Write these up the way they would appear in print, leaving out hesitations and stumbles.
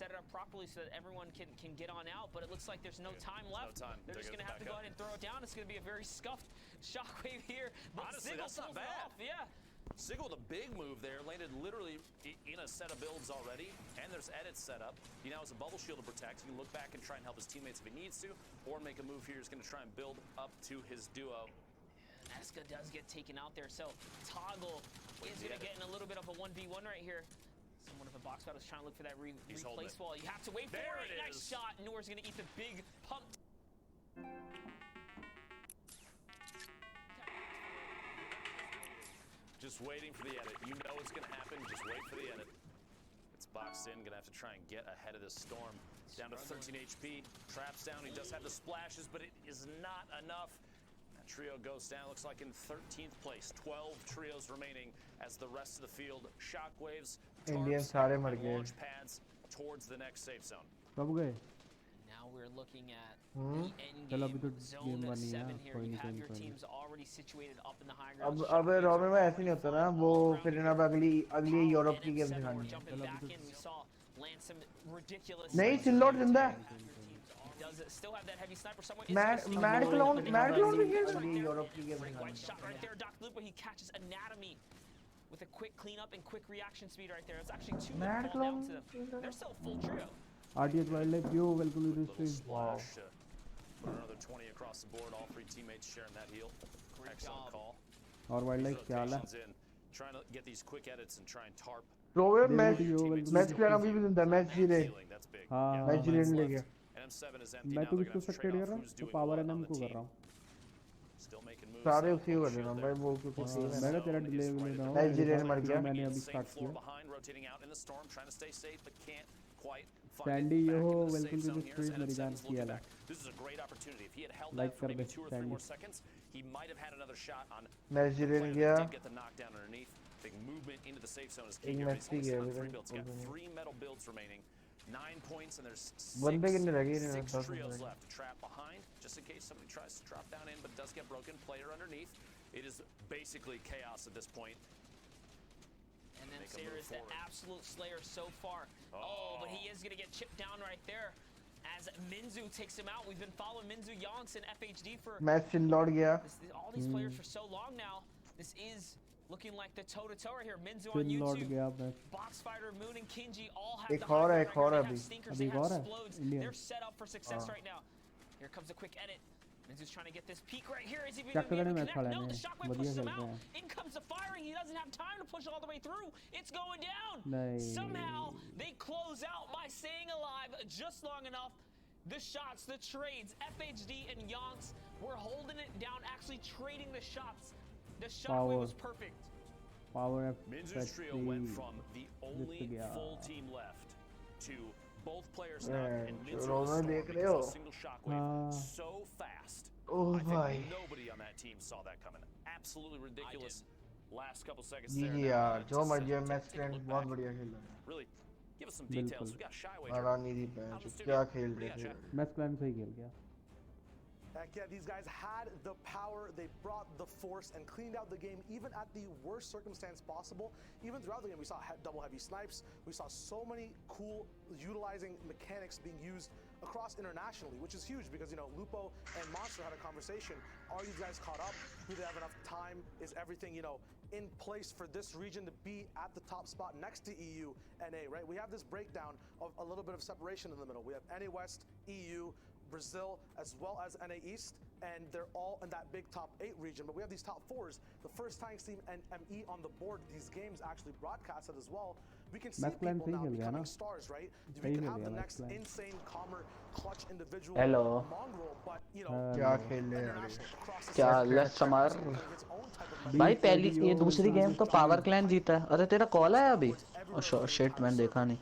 set it up properly so that everyone can get on out, but it looks like there's no time left. No time. They're just going to have to go ahead and throw it down. It's going to be a very scuffed shockwave here. But honestly, Sigil that's not pulls it bad. off. Yeah. Sigil with a big move there, landed literally in a set of builds already, and there's edits set up. He now has a bubble shield to protect. He can look back and try and help his teammates if he needs to, or make a move here. He's going to try and build up to his duo. Eska does get taken out there, so Toggle is going to get in a little bit of a 1v1 right here. Someone of a box battle is trying to look for that replace wall. You have to wait for it. Nice shot. Noor's going to eat the big pump. Just waiting for the edit. You know it's going to happen. Just wait for the edit. It's boxed in. Going to have to try and get ahead of this storm. Down to 13 HP. Traps down. He does have the splashes, but it is not enough. That trio goes down. Looks like in 13th place. 12 trios remaining as the rest of the field shockwaves, tarps, and launch pads towards the next safe zone. Now we're looking at the end game, zone 7 here. You have your teams already situated up in the high ground. अब robin में ऐसे नहीं होता ना वो फिर ना अगली यूरोप की गेम दिखानी है नहीं चिल्लॉट जिंदा है मैड क्लोन भी खेल अगली यूरोप की गेम दिखानी है with a quick cleanup and quick reaction speed right there. It's actually two that fall down to them. They're still full trio. RDS Wildlife, yo, welcome to the stream. Wow. Another 20 across the board. All three teammates sharing that heal. Excellent call. और Wildlife क्या हाल है? Trying to get these quick edits and try and tarp. Robin match का अभी भी जिंदा match जीरे. हाँ. मैच जीरे नहीं लगे. मैं तो इसको सेक्टर कर रहा हूँ. तो पावर एनएम को कर रहा हूँ. सारे उसी को कर रहा हूँ भाई वो कुछ मैंने तेरा डिले ले रहा हूँ. मैच जीरे मर गया. मैंने अभी स्टार्ट किया. Sandy, yo, welcome to the stream. मेरी जान की हाल है. This is a great opportunity. If he had held like out for maybe 2 or 3 more Sandy. seconds, he might have had another shot on. Match जीरे नहीं गया. Get the knockdown underneath. Big movement into the safe zone is key here. He's only on 3 builds. Got 3 metal builds remaining. 9 points and there's 6 trios left. Trap behind, just in case somebody tries to drop down in, but does get broken. Player underneath. It is basically chaos at this point. And then Sayer is the absolute slayer so far. Oh, but he is going to get chipped down right there as Minzu takes him out. We've been following Minzu Yonks and FHD for all these players for so long now. This is looking like the toe-to-toe right here. Minzu on YouTube, Boxfighter, Moon, and Kinji all have the high ground. They have stinkers, they have explodes. They're set up for success right now. Here comes a quick edit. Minzu's trying to get this peak right here. Is he going to be able to connect? No, the shockwave pushes him out. In comes the firing. He doesn't have time to push all the way through. It's going down. Somehow, they close out by staying alive just long enough. The shots, the trades, FHD and Yonks were holding it down, actually trading the shots. The shockwave was perfect. Minzu's trio went from the only full team left to both players now, and Minzu was a single shockwave so fast. I think nobody on that team saw that coming. Absolutely ridiculous. Last couple seconds there. Yeah, जो मर्जी match friend बहुत बढ़िया खेल रहा है. Really, give us some details. We got Shyway. आरानी पैंच क्या खेल रहे थे. मैच प्लान सही खेल गया. Heck yeah, these guys had the power, they brought the force and cleaned out the game even at the worst circumstance possible. Even throughout the game, we saw double heavy snipes. We saw so many cool utilizing mechanics being used across internationally, which is huge because, you know, Lupo and Monster had a conversation. Are you guys caught up? Do they have enough time? Is everything, you know, in place for this region to be at the top spot next to EU, NA, right? We have this breakdown of a little bit of separation in the middle. We have NA West, EU, Brazil, as well as NA East, and they're all in that big top 8 region. But we have these top 4s, the first time team and ME on the board. These games actually broadcasted as well. We can see people now becoming stars, right? We can have the next insane, calmer, clutch individual, mongrel, but you know, क्या let's summer भाई पहली ये दूसरी game तो power clan जीता है. अरे तेरा कॉल आया अभी? शिट मैंने देखा नहीं.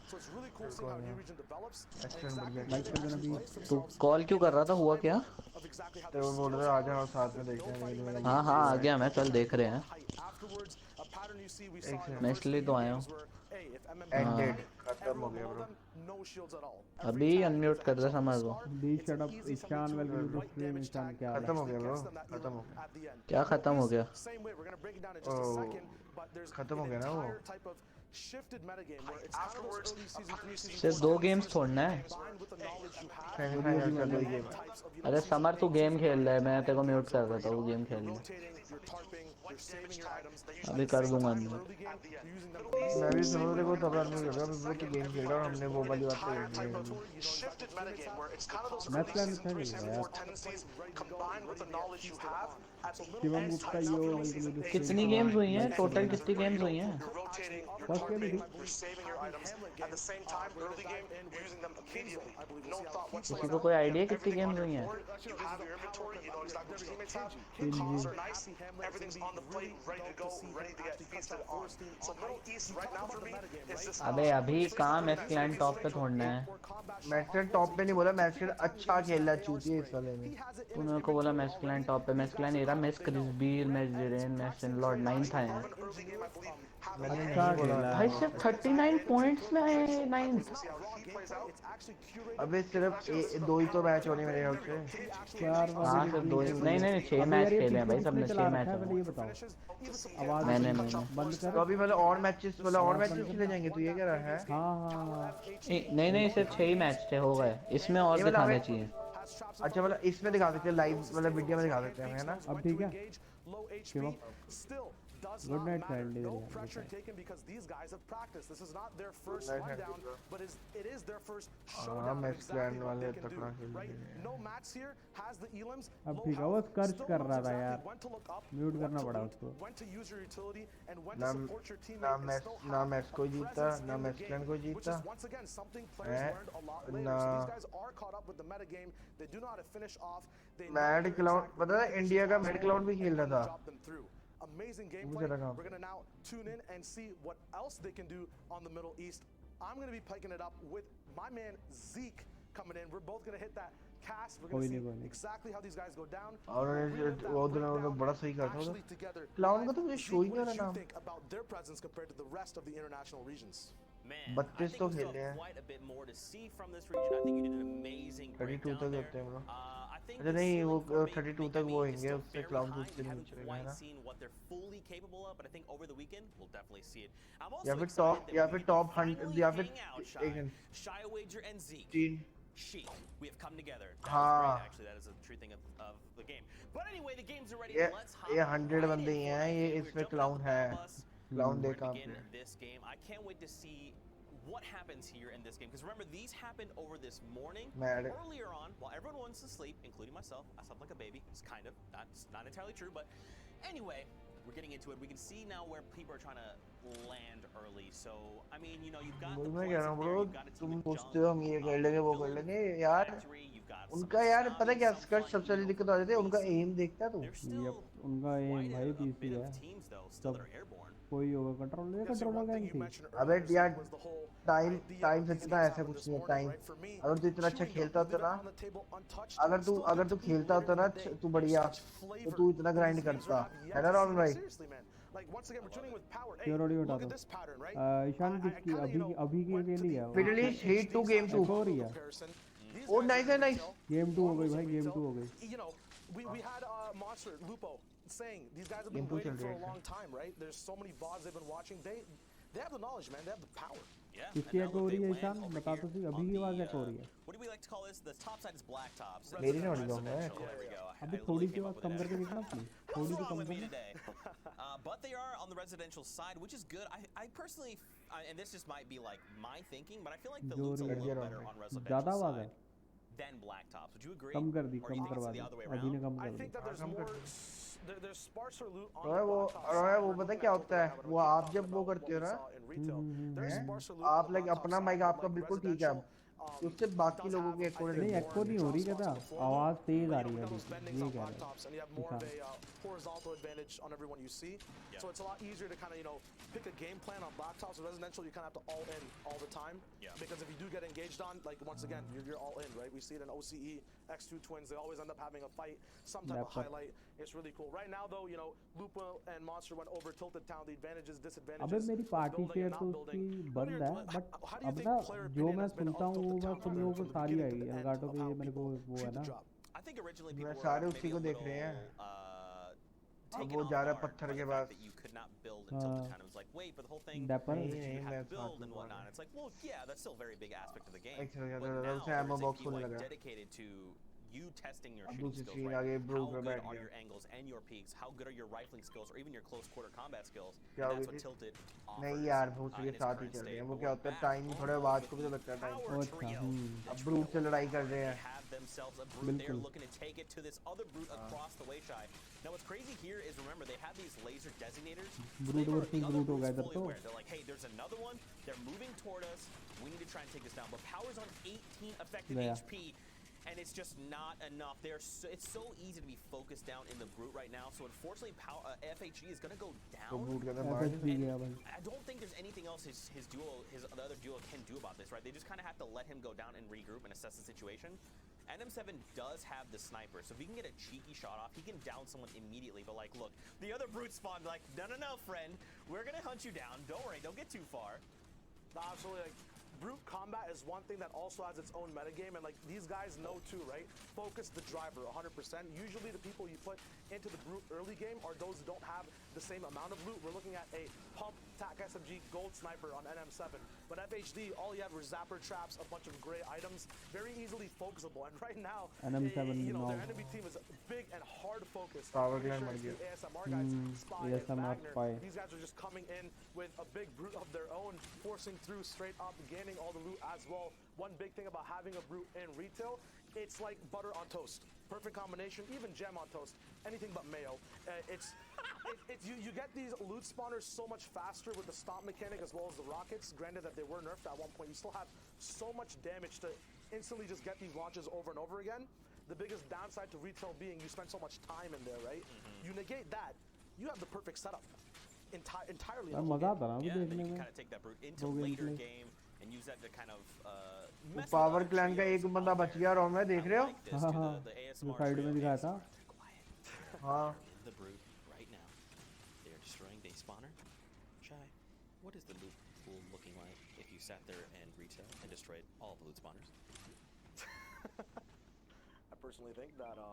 तू कॉल क्यों कर रहा था? हुआ क्या? तो वो बोल रहे आ जाओ साथ में देखते हैं. हाँ हाँ आ गया मैं. चल देख रहे हैं. मैं इसलिए तो आया हूँ. खत्म हो गया ब्रो. अभी अनम्यूट कर दे समझ लो. खत्म हो गया ब्रो. खत्म हो गया. क्या खत्म हो गया? खत्म हो गया ना वो. shifted metagame where it's kind of those early season 3, season 4 सिर्फ 2 गेम्स छोड़ना है. combined with the knowledge you have. Types of, अरे समर तू गेम खेल रहा है, मैं तेरे को म्यूट कर रहा था, वो गेम खेल ले. rotating, you're tarping, you're saving your items. अभी कर दूंगा मैं. Early game, you're using them. मैं भी समझ रहा हूँ तब आदमी कर रहा हूँ, वो तो गेम खेल रहा हूँ, हमने वो वाली बात करी. Shifted metagame where it's kind of those match early plan season 3, था season यार. 4 tendencies combined with the knowledge you have at the little Shivam end Gupta types yo of welcome season to 8. कितनी गेम्स हुई हैं टोटल, कितनी games हुई हैं? You're rotating, you're first game targeting, थी. you're saving your items. At the same time, early game, you're using them immediately. No thought किसी whatsoever. को कोई आइडिया कितनी गेम्स हुई हैं? You have your inventory, you know exactly what your teammates have. Your comms are nice, everything's on the plate, ready to go, ready to get feasted on. So Middle East right now for me is this. अबे अभी कहाँ match client top पे छोड़ना है? Match top पे नहीं बोला, match अच्छा खेल रहा चूतिए इस वाले में. तूने मेरे को बोला मैच क्लाइंट टॉप पे, मैच क्लाइंट एरा, मैच क्रिसबीर, मैच जिरेन, मैच लॉर्ड 9th आए हैं. भाई सिर्फ 39 पॉइंट्स में आए 9th. अबे सिर्फ दो ही तो मैच होने मेरे ख्याल से. चार हाँ सिर्फ 2 ही, नहीं 6 मैच खेले हैं भाई सबने, 6 मैच. ये बताओ आवाज मैंने बंद कर. तो अभी मतलब और मैचेस खेले जाएंगे, तू ये कह रहा है? हाँ नहीं सिर्फ 6 ही मैच थे, हो गए. इसमें और दिखाने चाहिए. अच्छा मतलब इसमें दिखा सकते हैं, लाइव मतलब वीडियो में दिखा सकते हैं, है ना? अब ठीक है. Shivam Does Good not night, matter. Sandy. No Yeah, pressure good taken because these guys have practiced. This is not their first Good night, rundown, Sandy. but it is their first showdown of Max exactly Clan what वाले they can तकड़ा do. खेल Right? रहे हैं. No Max here has the elims. अब low ठीक है, health, वो कर्च still कर knows रहा था exactly यार. when to look up, mute when करना to पड़ा loot, उसको. when to use your utility, and when to ना support your ना teammate and मैच still ना have मैच कोई जीता, presence ना in the match clan game, कोई which जीता. is once again something players learned a lot later. So these guys are caught up with the meta game. They do know how to finish off. They know mad where cloud exactly पता है, India का mad cloud भी खेल रहा था. drop them through. Amazing gameplay. मुझे लगा. We're gonna now tune in and see what else they can do on the Middle East. I'm gonna be picking it up with my man Zeke coming in. We're both gonna hit that cast. We're gonna see exactly how these guys go down. और वो दोनों बड़ा सही कर रहा Actually together. Cloud का तो मुझे शो ही नहीं हो What रहा did you नाम. think about their presence compared to the rest of the international regions? Man, 32 तो खेल रहे हैं. quite a bit more to see from this region. I think you did an amazing 32 breakdown तक there. होते हैं हम लोग. I think अच्छा the नहीं, ceiling वो for 32 Make तक वो Me is होंगे, still उससे very क्लाउड high. उससे We नीचे haven't रहेगा, है quite ना? seen what they're fully capable of, but I think over the weekend we'll definitely see it. I'm या also फिर excited टॉप that या we फिर get to टॉप finally या फिर hang out, एक Shy Wager and Zeke. 3 Sheik, we have come together. That हाँ. was great, actually. That is a true thing of the game. But anyway, the games are ready. ये Let's hop ये 100 right बंदे ही in. हैं, ये We're इसमें jumping cloud on the है. battle bus. Cloud We're देखा gonna begin आपने. this game. I can't wait to see what happens here in this game, because remember, these happened over this morning. Mad. Earlier on, while everyone wants to sleep, including myself. I slept like a baby. It's kind of not entirely true, but anyway, we're getting into it. We can see now where people are trying to land early. So I mean, you know, you've got the मैं कह रहा हूँ there, bro, you've got a team तुम with पूछते Jump, हो हम ये कर लेंगे वो कर लेंगे यार. Factory, you've got some उनका यार पता Wasabi, क्या some स्कर्ट सबसे बड़ी दिक्कत आ जाती है, उनका एम देखता है तू. There's still उनका एम quite भाई a पीसी bit है. of teams though still that are airborne. कोई होगा कंट्रोलर गैंग थी. अबे यार टाइम से इतना ऐसा कुछ नहीं है. टाइम अगर तू इतना अच्छा खेलता होता ना, अगर तू खेलता होता ना तू बढ़िया, तो तू इतना ग्राइंड करता है ना राहुल भाई. क्यों रोडी उठा दो. ईशान किसकी अभी की अकेली है. फिडली हीट 2 गेम 2 हो रही है. ओ नाइस है, नाइस. गेम 2 हो गई भाई, गेम 2 हो गई. We had Monster Lupo saying these guys have been waiting for a long time, right? There's so many VODs they've been watching. They have the knowledge, man. They have the power. Yeah. किसकी एक हो रही है ईशान, बता तो सही. अभी की आवाज एक हो रही है. What do we like to call this? The top side is black tops. मेरी नहीं हो रही है. There we go. अभी थोड़ी सी बात कम करके देखना अपनी. थोड़ी सी What's wrong come with me करना. today? But they are on the residential side, which is good. I personally, and this just might be like my thinking, but I feel like the loot's a little better on residential ज़्यादा आवाज है. side than black tops. Would you agree? कम कर दी, Or you come think करवा it's the. the other way अभी ने around? Come I कर think the. that there's more. There's sparser loot on अरे वो पता क्या होता है, वो आप जब वो करते हो ना, आप लाइक अपना माइक आपका बिल्कुल ठीक है, उससे बाकी लोगों के एको नहीं एको नहीं हो रही कहता. आवाज तेज आ रही है अभी. ये कह रहे हैं. horizontal advantage on everyone you see. So it's a lot easier to kind of, you know, pick a game plan on laptops. With residential, you kind of have to all in all the time. Yeah. Because if you do get engaged on, like once again, you're all in, right? We see it in OCE, X2 Twins. They always end up having a fight, some type of highlight. It's really cool. Right now, though, you know, Lupo and Monster went over Tilted Town. The advantages, disadvantages. अबे मेरी party share तो उसकी बंद है, but अब ना जो मैं सुनता हूँ वो मैं तुम लोगों को सारी आएगी. एलगाटो पे ये मेरे को वो है ना. I think originally people मैं were सारे maybe उसी a को देख little, रहे हैं. अब taken वो off जा रहा है guard पत्थर by के the fact pass that you could not build until the time. It was like, wait, but the whole thing Dapper? is that नहीं you मैं have to साथ build में and बोल whatnot. रहा It's like, well, yeah, that's still a very big aspect of the game. एक second But now उसे ammo there's a box होने POI लगा dedicated to you testing your अब shooting दूसरी skills, स्क्रीन right? आगे How brute पे good बैठ are गया your angles and your peaks? How good are your rifling skills or even your close quarter combat skills? क्या And हो that's गई what थी Tilted नहीं offers यार वो उसके in its साथ ही current चल रहे state. हैं वो But क्या we're होता है back टाइम थोड़ा almost आवाज with को भी तो the लगता है टाइम power अच्छा, trio. The अब trio ब्रूट से of लड़ाई कर power. रहे They हैं have themselves a brute. They're बिल्कुल looking to take it to this other brute across the way shy. Now what's crazy here is, remember, they have these laser designators. Brute Flavor, versus the other brute हो brute's गया इधर fully तो aware. They're like, hey, there's another one. They're moving toward us. We need to try and take this down. But power's on 18 effective Yeah. HP. And it's just not enough. It's so easy to be focused down in the brute right now. So unfortunately, FHE is going to go तो down. Brute के अंदर मार FHB गया भाई I don't think there's anything else the other duo can do about this, right? They just kind of have to let him go down and regroup and assess the situation. NM7 does have the sniper, so if he can get a cheeky shot off, he can down someone immediately. But like, look, the other brute spawned like, no, friend, we're gonna hunt you down. Don't worry, don't get too far. Absolutely, like, brute combat is one thing that also has its own metagame, and like these guys know too, right? Focus the driver 100%. Usually the people you put into the brute early game are those who don't have the same amount of loot. We're looking at a pump tac SMG gold sniper on NM7, but FHD, all you had were zapper traps, a bunch of gray items, very easily focusable. And right now, NM7 you know, their no. enemy team is big and hard focused. Power I'm pretty Gland sure मर it's गया। the ASMR guys, Spy and ASMR Wagner. Spy। These guys are just coming in with a big brute of their own, forcing through straight up, gaining all the loot as well. One big thing about having a brute in retail, it's like butter on toast. Perfect combination, even jam on toast. Anything but mayo. You get these loot spawners so much faster with the stomp mechanic as well as the rockets. Granted that they were nerfed at one point, you still have so much damage to instantly just get these launches over and over again. The biggest downside to retail being you spend so much time in there, right? You negate that, you have the perfect setup. Entirely. यार मजा आता ना Yeah, अभी and then देखने you can में kind of take that brute into Pro later gameplay। game and use that to kind of वो mess with power other clan का trios एक बंदा out बच there. गया रॉम में देख रहे हो I like this, हाँ too, हाँ the जो ASMR साइड में trio. दिखाया था Quiet. हाँ The brute right now. They are destroying day spawner. Shy, what is the loot pool looking like if you sat there and retail and destroyed all the loot spawners? I personally think that a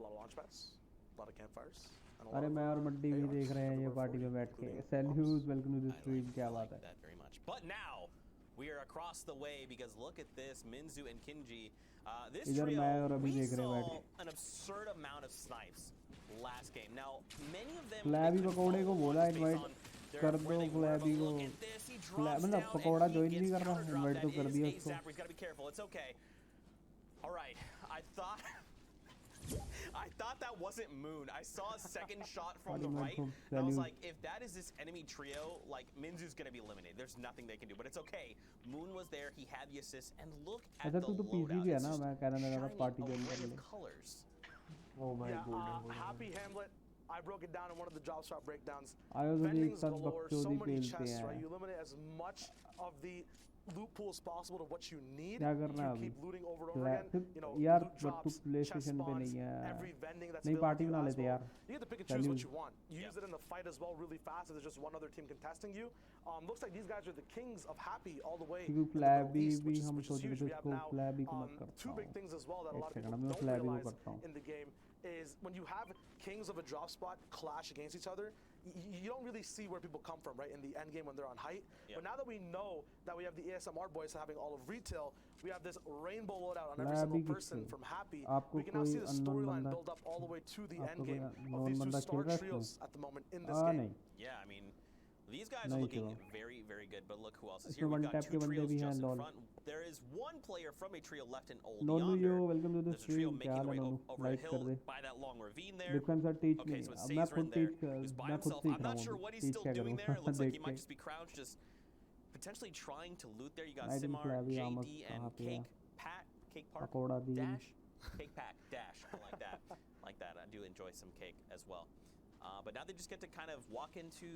lot of launch pads, a lot of campfires. and a lot अरे of, मैं और muddy भी ARs देख रहे हैं ये everywhere party for में you, बैठ के including salute pumps. Welcome to the stream क्या बात है That very much. But now we are across the way because look at this, Minzu and Kinji. This इधर trio, मैं और अभी we देख रहे हैं saw बैठ के an absurd amount of snipes last game. Now many of them flabby they could पकौड़े को follow बोला on based invite on their- कर where दो they were, but फ्लैबी को look at this, he drops मतलब down pakora and he join नहीं gets कर रहा counter-dropped. इनवाइट तो That कर is दिया a उसको zapper. He's got to be careful. It's okay. All right. I thought that wasn't Moon. I saw a second shot from the right, and I was like, if that is this enemy trio, like, Minzu's gonna be eliminated. There's nothing they can do, but it's okay. Moon was there, he had the assist, and look at अच्छा the तू तो PC loadout. भी है It's ना just मैं कह रहा था shining पार्टी ज्वाइन array कर of ले colors. Oh my Yeah, God Happy Hamlet. I broke it down in one of the job shop breakdowns. आयो तो एक Vendings साथ galore, so बकचोदी many खेलते chests, हैं right? You eliminate as much of the loot pool as possible to what you need. क्या करना है You अभी keep looting over and over again. You know, यार loot बट तू drops, प्ले chest स्टेशन पे नहीं spawns, है every vending that's नहीं available पार्टी to you बना as लेते well. यार You get to pick and choose what you want. You use it in the fight as well really fast if there's just one other team contesting you. Looks like these guys are the kings of Happy all the way in क्योंकि the Middle flabby East, भी which is हम सोच रहे huge. थे We have उसको now flabby को मत करता two big हूँ things as well that a एक lot of सेकंड people मैं don't फ्लैबी को realize करता हूँ in the game is when you have kings of a drop spot clash against each other, you don't really see where people come from, right, in the end game when they're on height. But now that we know that we have the ASMR boys having all of retail, we have this rainbow loadout on every single person from Happy. We can now see the storyline build up all the way to the end game of these two star trios at the moment in this game. Yeah, I mean, these guys are looking very, very good, but look who else is here. इसमें We've one got tap के two बंदे trios भी हैं just in lol front. There is one player from a trio left in Old नोनू Yonder. Yo welcome to the There's a trio stream क्या making हाल their है way नोनू over a like कर hill दे by that long ravine there. Difference sir teach Okay, me so it's अब मैं Caesar खुद in there, teach who's by मैं खुद himself. सीख I'm रहा not हूँ sure what he's teach still क्या doing करूँ there. It looks like he देख might के just be crouched, just potentially trying to loot there. You got I didn't Simar, flabby JD, almost and कहाँ पे है? Cake Pat, Cake Park, pakora the Dash, Cake Pack, Dash, I like that. Like that. I do enjoy some cake as well. But now they just get to kind of walk into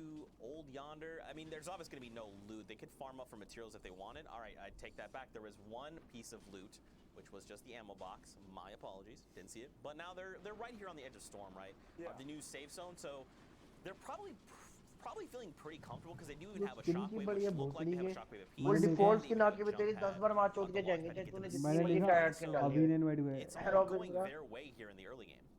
Old Yonder. I mean, there's obviously going to be no loot. They could farm up for materials if they wanted. All right, I take that back. There was one piece of loot, which was just the ammo box. My apologies, didn't see it. But now they're right here on the edge of Storm, right? Yeah. Of the new safe zone. So they're probably feeling pretty comfortable because they do even have a skin की shockwave, बढ़िया which look like they have a भोसड़ी shockwave है वो apiece. Default They skin even आके भी jump तेरी 10 pad बार मार चोट on के the wall जाएंगे pad चाहे to get तूने the जितनी मैंने मर्जी देखा टायर स्किन डाली अभी है ने इनवाइट हुए It's है all रॉबिन going का their way here in the early game.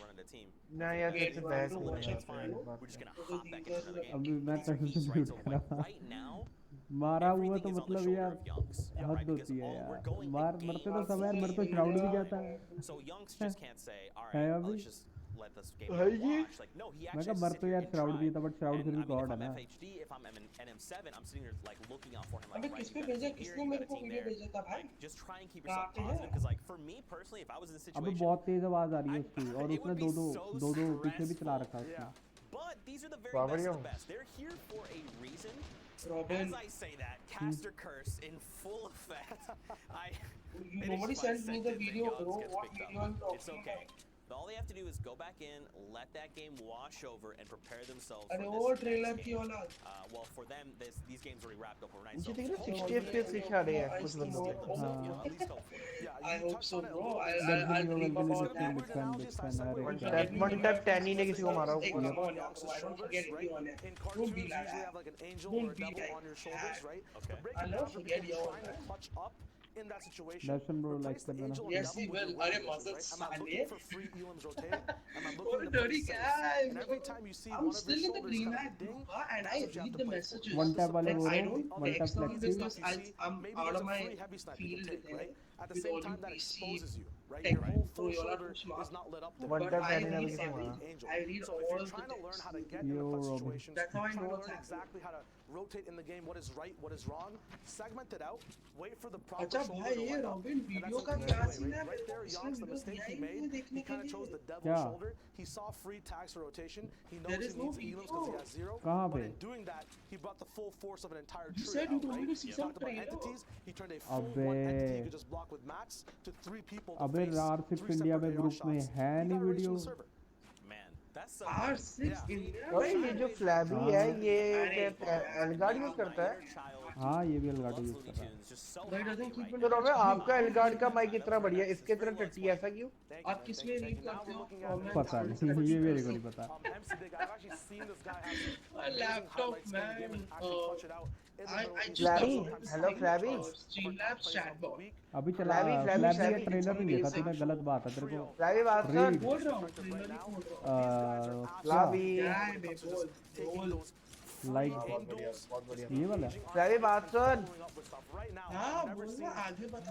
to run into a team. ना यार Wait, कैसे one, बहस two, कर one, रहे It's fine. हैं We're just gonna hop back into another game. अभी मैं These are कसम E's, से right? So झूठ like कह right now, मारा हुआ तो everything is on the मतलब shoulder यार of Youngs, हद right? Because होती है we're यार going मरते तो against सब यार मेरे तो श्राउड भी जाता है So Youngs just can't say, all है right, अभी let's just let this game है go ये? wash. Like, no, he मैं actually कहा has मर to तो sit here यार and श्राउड भी try. था बट श्राउड And फिर I भी mean, if गॉड है I'm ना FHD, if I'm NM7, I'm sitting here like looking out for him, like, अबे right, किस you पे got a भेजा? team here, किसने you got मेरे a को team वीडियो there. भेजा था भाई? Like, just try and keep कहाँ yourself पे है? positive, because like for me personally, if I was in this अबे situation, बहुत तेज आवाज आ रही है I- उसकी और it उसने would be दो so पीछे भी चला रखा है Yeah. उसने but these are the very Robert best of Young. the best. They're here for a reason. Robin, As I say that, caster curse in full effect. nobody it is sent me the that video, Youngs bro. gets What picked video up. I'm It's talking okay. about? All they have to do is go back in, let that game wash over, and prepare themselves for अरे this वो next trailer की game. औलाद Well, for them, these games already wrapped up overnight. मुझे So देख रहा hopefully 60 FPS दिखा रहे हैं कुछ बंदों के at least hopefully. I hope so bro That's when I'll you dream will about defend, that defend, defend. अरे वन क्या टैप वन टैप 10 ही ने किसी को मारा Hey, ऊपर come on now, bro. I don't forget anyone. In Don't cartoons, be you like usually that. have like an angel Don't or a be devil like on your shoulders, that. right? Okay. The break I'll is never after forget people your trying to clutch up in that situation. That's when bro Replace like the करना angel and Yes, devil he with will. your अरे will vision, मदद right? Am I साले. looking for free Elam's rotating? Am I What looking a to play dirty safe? guy, And bro. every time you see I'm one of still your in the shoulders green kind light of ding, blue car and that's I what you have read to the play for. messages. One tap वाले And बोल I रहे हो, don't one tap text them flexi. because I'm Maybe out there's of a my free heavy snipe you field can take, with right? At the with same all time you that PC exposes you, right? tech Your whole bro, full you're not shoulder too smart. is not lit up there. One But tap I 10 ही ने read किसी को मारा everything. I read So if all you're the trying to learn texts. how to get in Yo, the Robin. situations, That's how I trying know to what's learn happening. exactly how to rotate in the game, what is right, what is wrong, segment it out, wait for the proper अच्छा shoulder भाई to ये light up. Robin And that's video का an क्या easy way, scene है right? Right there, इसने Yonk's the video mistake दिया he ही नहीं है made. He देखने के kind of chose लिए the devil's क्या? shoulder. He saw free tags for rotation. He knows There he is no needs Elams because he video. has zero. कहाँ But पे? in doing that, he brought the full force of an entire You tree said you out, told me right? to see He some talked about trailer. entities. He turned a full अबे one entity he could just block with mats to 3 people to अबे face R6 3 India separate में AR group में shots. है He नहीं got erased video. from the server. Man, that's R6 Yeah. India भाई ये जो flabby है ये एलगार्ड यूज my करता है inner child हाँ ये भी who अलगाड़ी loves यूज Looney कर रहा है. Tunes, just so But it happy doesn't keep right it तो now. रोबे आपका एलगार्ड का माइक इतना बढ़िया इसके तरह टट्टी ऐसा क्यों? Thank you, आप man. किस Thank में you, read thank you. Now करते we're हो looking at comments पता नहीं ये मेरे को नहीं पता. MC Big, I've actually seen this guy have some amazing laptop, highlights in the game and man. actually clutch it out in the I middle. He's just Flabby? downloaded this Hello, thing, Flabby? Streamlabs plays of the chatbot. week. अभी चला Flabby, flabby का Flabby. Trailer नहीं देखा तूने गलत बात है तेरे को. फ्लैबी बात कर Read. बोल रहा हूँ ट्रेलर नहीं बोल रहा हूँ. क्या फ्लैबी क्या है बे बोल बोल. लाइक बहुत बढ़िया बहुत बढ़िया ये वाला. फ्लैबी बात सुन हाँ बोल ना आगे बता.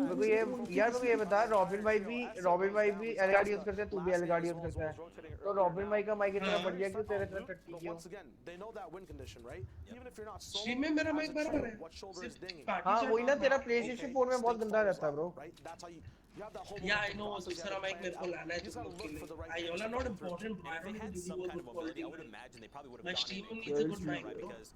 मेरे को ये यार मेरे को ये बता रॉबिन भाई भी एलगार्ड यूज करते हैं तू भी एलगार्ड यूज करता है तो रॉबिन भाई का माइक इतना बढ़िया क्यों तेरे तरह टट्टी क्यों? स्ट्रीम में मेरा माइक बराबर है. सिर्फ पार्टी हाँ chat वही ना on तेरा है. प्लेस्टेशन 4 में बहुत गंदा रहता है ब्रो. Yeah, I know. दूसरा माइक मेरे को लाना है तुम लोग के लिए. I all are not important. I If they don't had even some do kind of good ability, quality. I would imagine they probably would My have gone stream in needs a and good right, mic, bro. because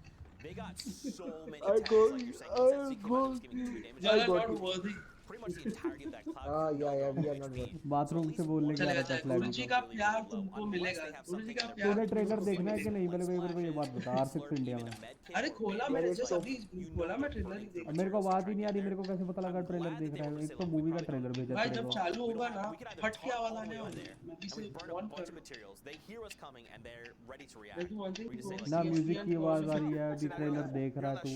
they got so many I attacks, got like you're you. saying, Sensei came out and was giving 2 damage. You all I are got not you. worthy. Pretty much the entirety of that cloud. हाँ could या no we are longer not be worth. Bathroom से बोलने के चलेगा आ रहा था चलेगा. गुरु जी flabby का को. प्यार तुमको मिलेगा. गुरु जी का प्यार तूने ट्रेलर तुमको देखना है कि मिलेगा. नहीं मेरे को ये बात बता. R6 इंडिया में. अरे खोला मैंने जस्ट अभी खोला मैं ट्रेलर ही देख. अब मेरे को आवाज ही नहीं आ रही. मेरे को कैसे पता लगा ट्रेलर देख रहा है. एक तो मूवी का ट्रेलर भेजा भाई तेरे जब को. चालू होगा ना फट के आवाज आने वाली है. मूवी And से we burn a on bunch कर. of materials. They hear us coming and they're ready to react. लेकिन one thing We just say, ना let's म्यूजिक की आवाज आ रही है. अभी ट्रेलर देख रहा है तू.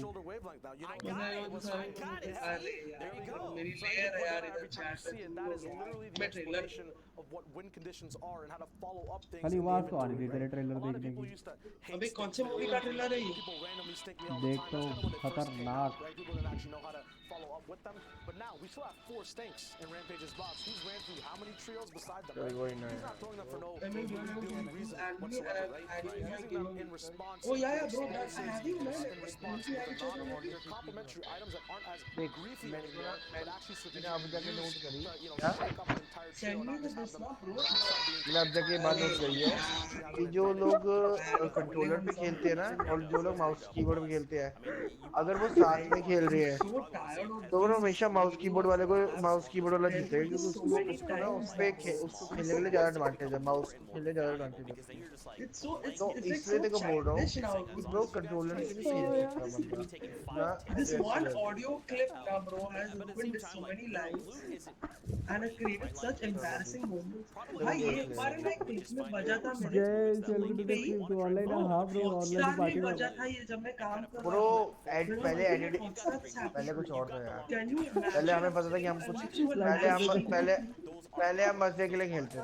अरे यार मेरी लेयर है यार इधर चैट पे. मैं ट्रेलर खाली आवाज तो आ रही थी तेरे ट्रेलर देखने की. अबे कौन से मूवी का ट्रेलर है ये? देख तो खतरनाक. Follow up with them, but now we still have 4 stinks in Rampage's box. He's ran through how many trios beside them? Right? He's not throwing them for no reason whatsoever, right? He's using them in response. Oh yeah, bro. That's I have you, man. In response to the non-ordinary complementary items that aren't as griefy anymore, but actually मैंने अब जाके note strategically करी. used to क्या? take up an entire trio Send and me not the just have this them now, bro. मैंने अब जाके बात note करी है कि जो लोग कंट्रोलर पे खेलते हैं ना और जो लोग माउस कीबोर्ड पे खेलते हैं अगर वो साथ में खेल रहे हैं So tired of तो वो हमेशा माउस कीबोर्ड वाले को माउस कीबोर्ड वाला जीतेगा क्योंकि उसको ना उसको खेलने के लिए ज्यादा एडवांटेज है. माउस खेलने के ज्यादा एडवांटेज है. It's so it's तो it's like इसलिए so तेरे को बोल रहा childish now. हूँ कि ब्रो कंट्रोलर से नहीं खेल सकता बंदा ना. This one audio clip, bro, has ruined so many lives and it created such embarrassing moments. भाई ये एक बार ना एक क्लिप में बजा था मेरे जय चल के देख तू ऑनलाइन है. हाँ ब्रो ऑनलाइन Hotstar पार्टी में में. बजा था ये जब मैं काम कर ब्रो रहा था. पहले एडिट पहले कुछ और था यार. पहले हमें पता था कि हम कुछ पहले हम मजे के लिए खेलते थे.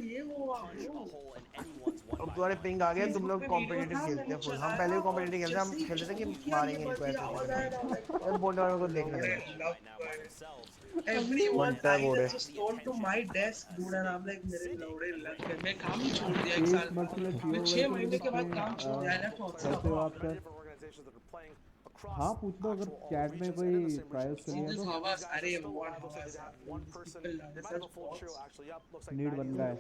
ये हुआ bro. अब तुम्हारे पिंग आ गया तुम लोग कॉम्पिटिटिव खेलते हैं फुल. हम पहले भी कॉम्पिटिटिव खेलते हैं. हम खेलते थे कि मारेंगे इनको ऐसे बोलने वालों को देखने में. Everyone One tab हो रहा है. just stole to my desk, dude, and I'm like मेरे लौड़े लग गए. मैं काम ही छोड़ दिया एक साल. मैं 6 महीने के बाद काम छोड़ दिया. I left कैसे हो आप सर? हाँ पूछ लो अगर चैट में कोई ट्रायल्स के लिए This तो Havas, अरे what Havas are people are such bots. Need बन रहा है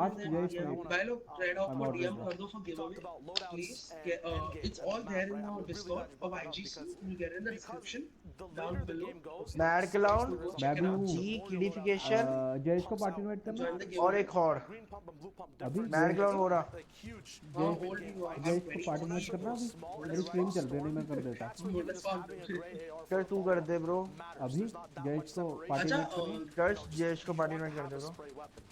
ask Jaish mate भाई लोग ट्रेड ऑफ I'm को out डीएम with कर दो for giveaway please. It's all there in our Discord of IGC. You get in the description down below. Mad clown, मैं भी हूँ जी किडिफिकेशन जयेश को पार्टी इनवाइट करना Join the और giveaway. एक और अभी मैड क्लाउन हो रहा। How old you are? Jayesh को पार्टी इनवाइट करना अभी मेरी स्ट्रीम चल रही है नहीं मैं कर देता कर तू कर दे ब्रो। अभी जयेश को पार्टी अच्छा इनवाइट करनी कर जयेश को पार्टी में कर दे ब्रो।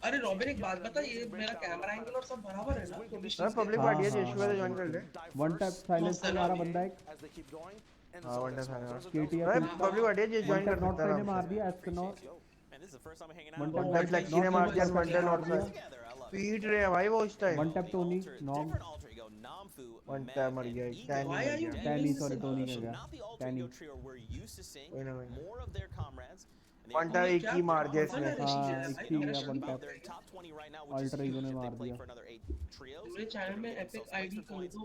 अरे रॉबिन एक बात बता, ये मेरा कैमरा एंगल और सब बराबर है ना? तो भी मैं पब्लिक पार्टी है, जयेश को ज्वाइन कर ले। वन टैप साइलेंस पे हमारा बंदा एक हां वन टैप है। केटीएफ मैं पब्लिक पार्टी है, जयेश ज्वाइन कर नॉट सकता ने है। मार दिया एस्कनॉट वन वन टैप टैप फ्लेक्सी ने मार दिया, फ्रंटल नॉट से पीट रहे हैं भाई वो इस टाइम। वन टैप टोनी नॉम वन टैप मर गया, टैनी मर गया। टैनी सॉरी टोनी का गया टैनी कोई ना वन टैप एक ही मार दिया इसने। हां एक ही गया वन टैप अल्टर ईगो ने मार दिया मेरे चैनल में एपिक आईडी कर दो।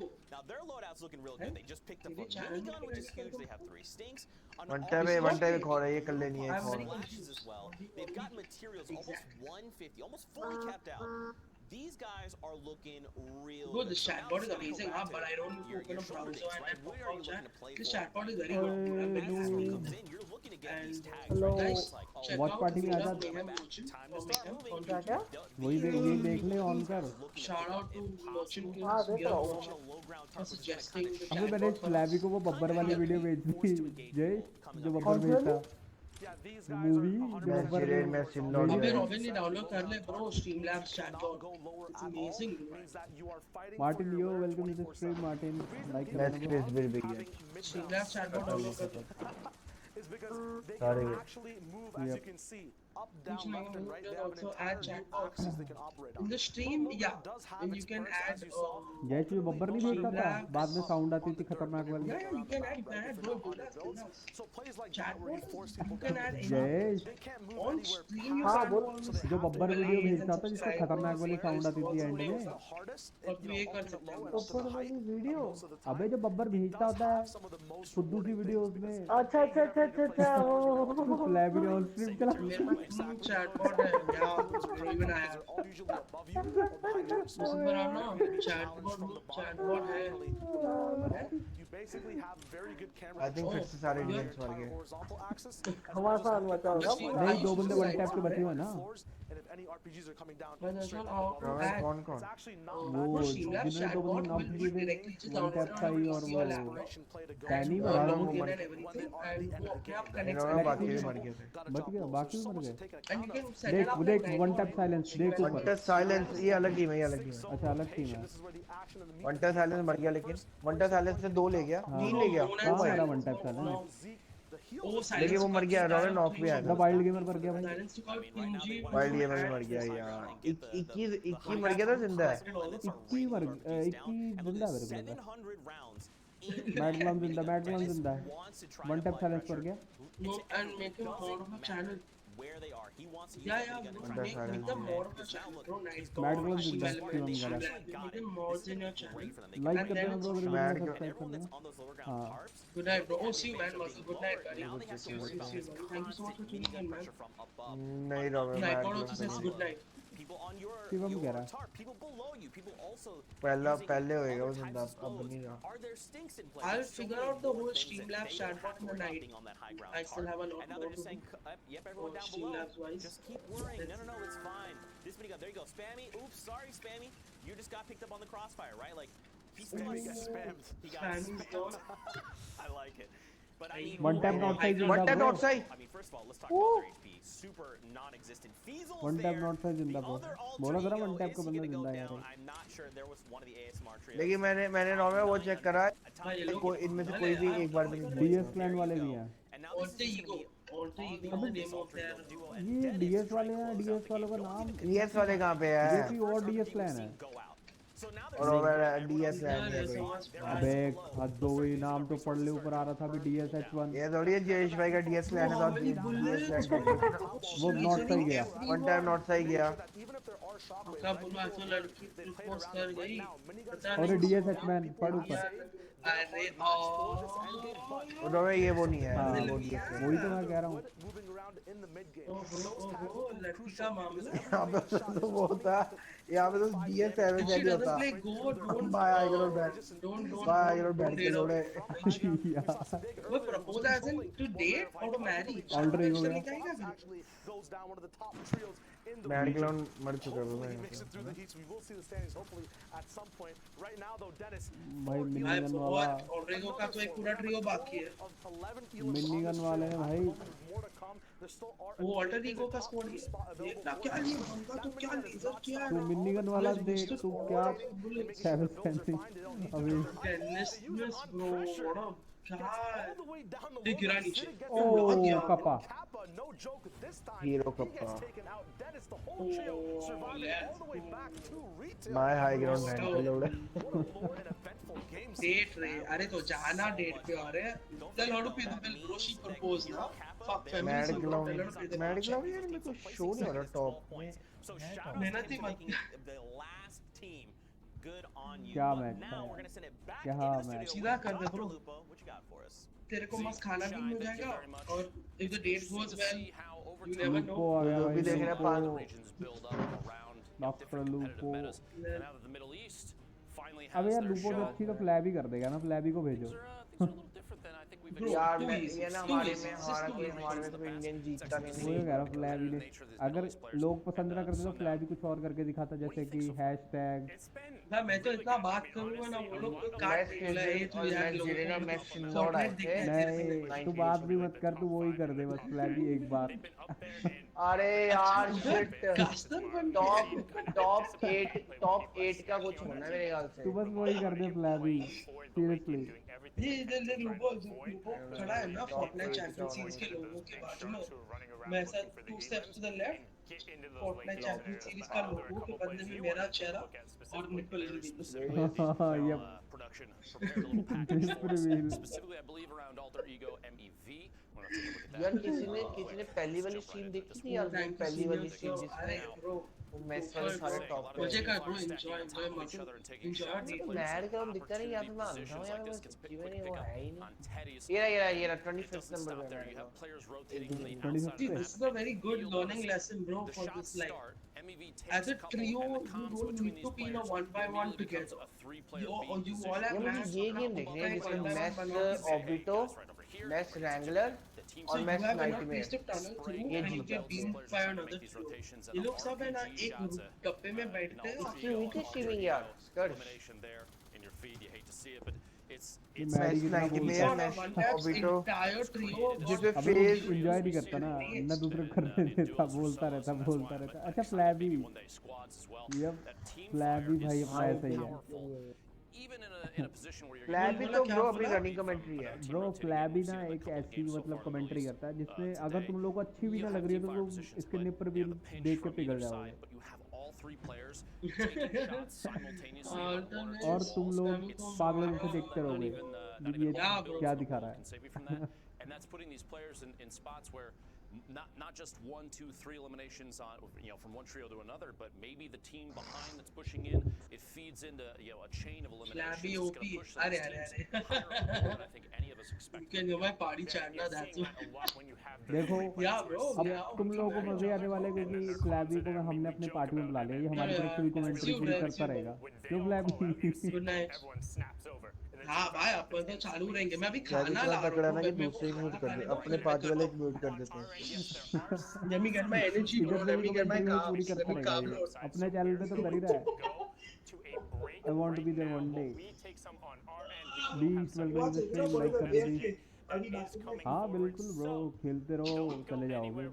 मेरे चैनल में वन टैप एक और है, ये कर लेनी है एक और। These guys are looking real. Good, this chatbot is amazing, but I don't need to open a browser and pop chat. This chatbot is very good. I'm very happy. And Hello. guys, check Watch out party में आजा। Mayhem Merchant or Mayhem Contract. क्या? वही देख ले on कर। Shout out to Merchant हाँ, देख रहा हूँ। for suggesting the अबे मैंने chatbot. स्लैबी को वो बब्बर वाली वीडियो भेज दी जय जो बब्बर भेजता मूवी जो बब्बर मैं ने सिमलॉन अबे में रॉबिन ने डाउनलोड कर ले bro, Streamlabs chatbot. It's amazing. Martin Leo welcome to the stream Martin like let's करना Chris will begin. Streamlabs chatbot download कर लो. सारे कुछ नहीं, you can also add chatbots in the stream. Yeah, and you can add. जय जो बब्बर नहीं भेजता था बाद में साउंड आती थी खतरनाक वाली Yeah, you can add, bro. Do that. Chatbots, you can add जय on stream. You हाँ, can बोल। जो बब्बर वीडियो भेजता था जिसमें खतरनाक वाली साउंड आती थी एंड में और तू ये कर सकता है. ऊपर वाली वीडियो। अबे जो बब्बर भेजता होता है फुद्दू की वीडियो उसमें अच्छा स्लैबी ऑन स्ट्रीम चला मेरे पास chatbot है. Yeah, even I have. पर आप ना chatbot है. आई थिंक फिर से सारे इंडियंस मर गए। नहीं दो बंदे वन टैप के बचे हुए ना But that's not how to add. कौन कौन? वो जिन्होंने दो बंदे नॉक किए थे वन टैप का ही और वो टैनी और मरा लोगों के and everything, and वो अपने आप connect इन्होंने बाकी भी मर गए थे। बच गया बाकी भी मर गए and you can set it देख up देख like वन टैप साइलेंस देख वन ऊपर टच साइलेंस, ये अलग टीम है, ये अलग टीम है। अच्छा अलग टीम है वन टच साइलेंस मर गया, लेकिन वन टच साइलेंस से 2 ले गया, 3 ले गया। कहाँ मरा वन टैप साइलेंस वो लेकिन वो मर गया, रॉबिन नॉक भी आया द था। वाइल्ड गेमर मर गया भाई Silence took out PNG. Wild gamer भी मर गया यार। 21 मर गया था, जिंदा है। 21 जिंदा है मेरे को मैड ग्लम जिंदा है वन टैप साइलेंस पर गया No, and make him more of a channel. Where they are. He wants to Yeah, make them more of a channel, bro. Nice. Mad Glove Sheep जिंदा है, element, Steven sheep वगैरह। element. Make them more in your channel. Like And कर then देना bro it's- Mad मेरे को Glove- subscribe कर देना हाँ Good night, bro. Oh, see you, man. Muscle. Good night, buddy. See you, buddy. Thank you so much for tuning in, man. नहीं robin Night mad God also says good night. people on your Shivam कह रहा tarp, people below you, people also पहले होएगा वो जिंदा, अब नहीं रहा। are there stinks in place? I'll There's so figure many out the cool whole things that Streamlabs they chatbot in the were night. fighting on that high ground I still tarp. have a lot And now more they're just to saying, do. yep, everyone down below, Streamlabs wise. just keep worrying. No, it's fine. This mini gun, there you go, Spammy. Oops, sorry, Spammy. You just got picked up on the crossfire, right? Like, he still has spammed. He got Spammy's spammed. gone. I like it. But I mean, one tap not size one जिंदा touch bro not side. I mean, first of all, let's talk about their HP. Super non-existent. Fiesel's one tap there. Not size जिंदा The bro other alter बोला जरा one ego, tap is का he बंदा gonna go जिंदा है down? यार I'm not sure. There was one of the ASMR trios. लेकिन मैंने रॉबिन वो चेक करा है, हाँ, ये लोग कोई इनमें से कोई भी एक बार भी नहीं डीएस क्लैन वाले भी हैं And now this Alter is ego. gonna be Alter ego on is the the name of alter their ego duo. And ये Dennis डीएस is वाले trying हैं to close डीएस out वालों का the game. नाम Don't even DS वाले कहाँ पे है? ये कोई और डीएस क्लैन है go out. So now और they're रॉबिन डीएस है Yeah, भाई। अबे हद दो ही नाम तो पढ़ ले ऊपर आ रहा था अभी DSH1 ये थोड़ी है जयेश भाई का डीएस प्लान है, तो डीएस वो नॉट सही गया वन टाइम नॉट सही गया। का बोलो ऐसा लड़की प्रपोज कर गई पता और नहीं DSH मैन पढ़ ऊपर अरे उन्होंने ये वो नहीं है हाँ वो वही तो मैं कह रहा हूँ। लड़की का मामला यहाँ पे तो वो होता यहाँ पे तो DS सेवन she नहीं doesn't होता play go don't by Igor bat by Igor bat के जोड़े वो propose as in to date or to marry Alter ego Shall गया। we कहेगा फिर? बैट क्लाउन मर चुका है भाई भाई भाई मिनीगन वाला बहुत ऑड्रेगो का तो एक पूरा ट्रियो बाकी है मिनीगन वाले हैं भाई। वो अल्टर ईगो का स्क्वाड है देखना क्या ये बंदा तो क्या लेजर क्या तू मिनीगन वाला देख तू क्या 7 सेंटिंग अभी टेनिस ब्रो क्या ये गिरा नीचे oh kappa hero kappa my high ground bat के जोड़े डेट रे अरे तो जाना डेट पे आ रहे चल how to pay the bill bro she proposed ना fuck मैड feminism क्लाउन यार यार मेरे को शो नहीं हो रहा टॉप में मेहनत ही मत क्या मैच था क्या मैच सीधा कर दे ब्रो तेरे को मस्त खाना भी मिल जाएगा और if the date goes well you never know लूपो आ गया जो भी भाई देख रहे हैं पाल डॉक्टर लूपो। अबे यार लूपो तो अच्छी तो फ्लैब ही कर देगा ना फ्लैबी को भेजो यार मैं ये ना हमारे में तो इंडियन जीतता वो नहीं कह रहा फ्लैबी ने अगर लोग पसंद ना करते तो फ्लैबी कुछ और करके दिखाता जैसे कि हैशटैग। ना मैं तो इतना बात करूंगा ना वो लोग तो काट बोला है तू यार लोगों मैं को शिनोड आए थे नहीं तू बात भी मत कर तू वही कर दे बस फ्लैबी एक बार। अरे यार शिट कास्टर बन टॉप 8 का कुछ होना है मेरे ख्याल से तू बस वही कर दे फ्लैबी सीरियसली। ये इधर लूपो खड़ा है ना फोर्टनाइट चैंपियन सीरीज के लोगों के बाजू में मैं ऐसा 2 steps to the left Fortnite champion series का लोगो के बदले में मेरा चेहरा और निपल यप यार किसी ने पहली वाली सीन देखी थी यार पहली वाली सीन जिसमें मैच वाले सारे टॉप पे मुझे कर ब्रो एंजॉय मत एंजॉय मैड का हम दिखता नहीं यार मैं मानता हूं यार वो जीवन में वो है ही नहीं ये 25th नंबर पे है this is a very good learning lesson bro for this life as a trio you don't need to be in a 1-by-1 together you all have match ये गेम देखने हैं जिसमें मैच ऑबिटो मैच रैंगलर और match nightmare ये लोग सब है ना एक डब्बे में बैठते हैं स्ट्रीमिंग यार स्कर्ट मैच नाइटमेयर मैच ऑबिटो जिसमें अबे फेज एंजॉय नहीं करता ना ना दूसरे को करने देता बोलता रहता अच्छा फ्लैबी यप फ्लैबी भाई अपना ऐसा ही है फ्लैबी तो ब्रो अपनी रनिंग कमेंट्री है ब्रो फ्लैबी ना एक ऐसी मतलब कमेंट्री करता है जिससे अगर तुम लोग को अच्छी भी ना लग रही है तो तुम इसके निप पर भी देख के पिघल जाओगे और तुम लोग पागलों जैसे देखते रहोगे ये क्या दिखा रहा है not just 1, 2, 3 eliminations on from one trio to another, but maybe the team behind that's pushing in, it feeds into a chain of eliminations that's going to push those teams higher than I think any of us expected. देखो अब तुम लोगों को मजे आने वाले क्योंकि flabby को हमने अपने पार्टी में बुला लिया ये हमारी तरफ से भी कमेंट्री पूरी करता रहेगा क्यों फ्लैबी हाँ भाई अपन तो चालू रहेंगे मैं अभी खाना ला पकड़ा ना कि दूसरे म्यूट कर दे अपने पार्टी वाले एक म्यूट कर देते हैं let me get my energy bro let me get my पूरी करता रहेगा अपने चैनल पे तो कर ही रहा है I want to be there one day please welcome to the stream like कर दीजिए हाँ बिल्कुल ब्रो खेलते रहो चले जाओगे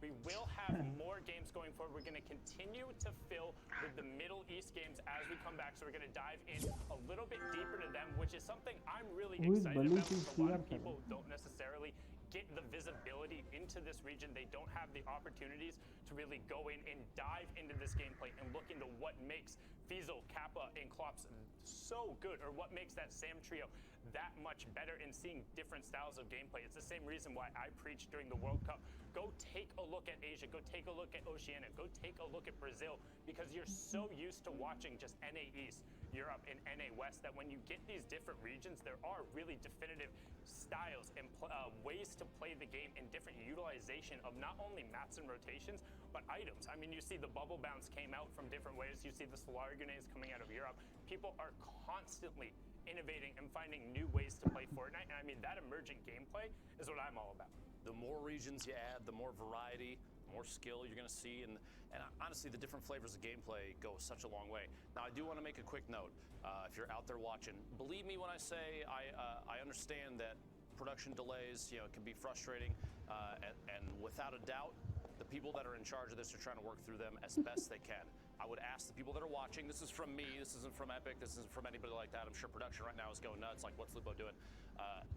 We will have more games going forward. We're going to continue to fill with the Middle East games as we come back. So we're going to dive in a little bit deeper to them, which is something I'm really excited about. A lot of people don't necessarily get the visibility into this region. They don't have the opportunities to really go in and dive into this gameplay and look into what makes Fiesel, Kappa, and Klops so good, or what makes that Sam trio that much better in seeing different styles of gameplay. It's the same reason why I preached during the World Cup. Go take a look at Asia, go take a look at Oceania, go take a look at Brazil, because you're so used to watching just NA East. Europe in NA West that when you get these different regions, there are really definitive styles and ways to play the game in different utilization of not only maps and rotations, but items. I mean, you see the bubble bounce came out from different ways. You see the solar grenades coming out of Europe. People are constantly innovating and finding new ways to play Fortnite. And I mean, that emergent gameplay is what I'm all about. The more regions you add, the more variety, the more skill you're going to see. And honestly, the different flavors of gameplay go such a long way. Now, I do want to make a quick note. If you're out there watching, believe me when I say I understand that production delays, can be frustrating. And without a doubt, the people that are in charge of this are trying to work through them as best they can. I would ask the people that are watching, this is from me, this isn't from Epic, this isn't from anybody like that. I'm sure production right now is going nuts, like what's Lupo doing?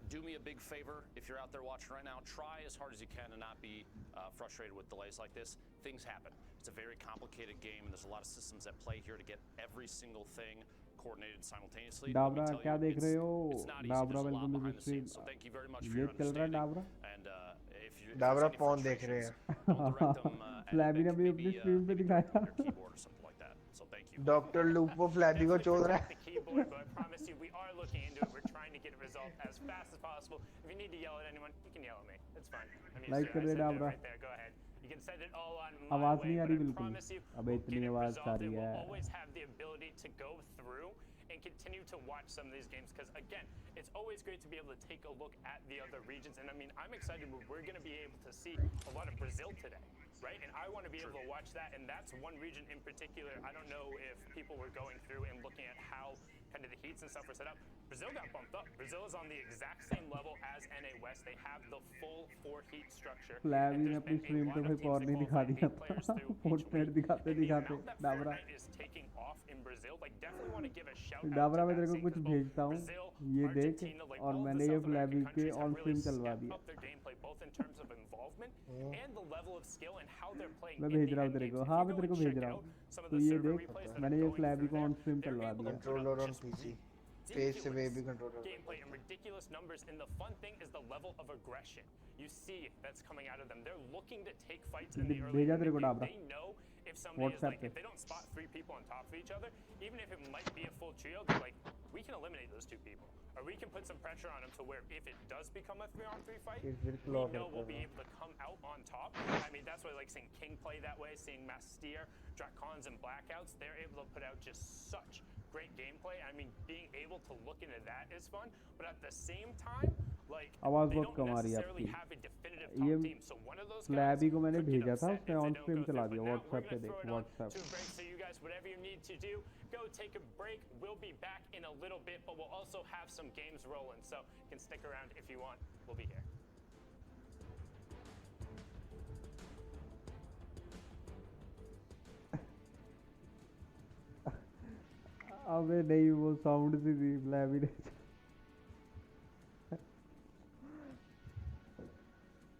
Do me a big favor, if you're out there watching right now, try as hard as you can to not be frustrated with delays like this. Things happen. It's a very complicated game, and there's a lot of systems at play here to get every single thing coordinated simultaneously. Dabra क्या देख रहे हो? डाबरा welcome to the stream. So thank you very much for ये your चल रहा है डाबरा. And if you डाबरा पॉन देख रहे हैं. फ्लैबी ने भी अपनी स्ट्रीम पे दिखाया. keyboard or something like that. So thank you. Doctor Lupo Flabby को चोद रहा है. The keyboard, but I promise you, we are looking into it. We're trying to get it resolved as fast as possible. If you need to yell at anyone, you can yell at me. It's fine. I mean, Like sir, I said that Dabra. right there. Go ahead. You can send it all on my आवाज way, नहीं आ but रही I बिल्कुल. promise you, अबे we'll get इतनी it आवाज आ resolved. रही And है. we'll always have the ability to go through and continue to watch some of these games because again, it's always great to be able to take a look at the other regions. And I mean, I'm excited we're going to be able to see a lot of Brazil today, right? And I want to be able to watch that. And that's one region in particular. I don't know if people were going through and looking at how kind of the heats and stuff were set up. Brazil got bumped up. Brazil is on the exact same level as NA West. They have the full 4 heat structure. Flabby ने अपनी stream पे कोई और नहीं दिखा दिया था. Fortnite दिखाते दिखाते डाबरा. डाबरा मैं तेरे को कुछ भेजता हूँ. ये देख और मैंने ये फ्लैबी के ऑन स्ट्रीम चलवा दिया. मैं भेज रहा हूँ तेरे को. हाँ मैं तेरे को भेज रहा हूँ. तो ये देख मैंने ये फ्लैबी को ऑन स्ट्रीम चलवा दिया. Controller on PC. Face से baby controller. Gameplay and ridiculous numbers, and the fun thing is the level of aggression you see that's coming out of them. They're looking to take fights in the early game. They know if somebody is like, if they don't spot 3 people on top of each other, even if it might be a full trio, they're like, we can eliminate those 2 people, or we can put some pressure on them to where if it does become a 3-on-3 fight, we know we'll be able to come out on top. I mean, that's why I like seeing King play that way, seeing Mastier, Dracons, and Blackouts. They're able to put out just such great gameplay. I mean, being able to look into that is fun, but at the same time, like, they don't necessarily have a definitive top team. So one of those guys flabby को मैंने could get भेजा था. upset उसने if on they don't stream go चला through. दिया. But now WhatsApp we're पे gonna देख. throw it on WhatsApp. to a break. So you guys, whatever you need to do, go take a break. We'll be back in a little bit, but we'll also have some games rolling. So you can stick around if you want. We'll be here. अबे नहीं वो sound सी थी flabby ने.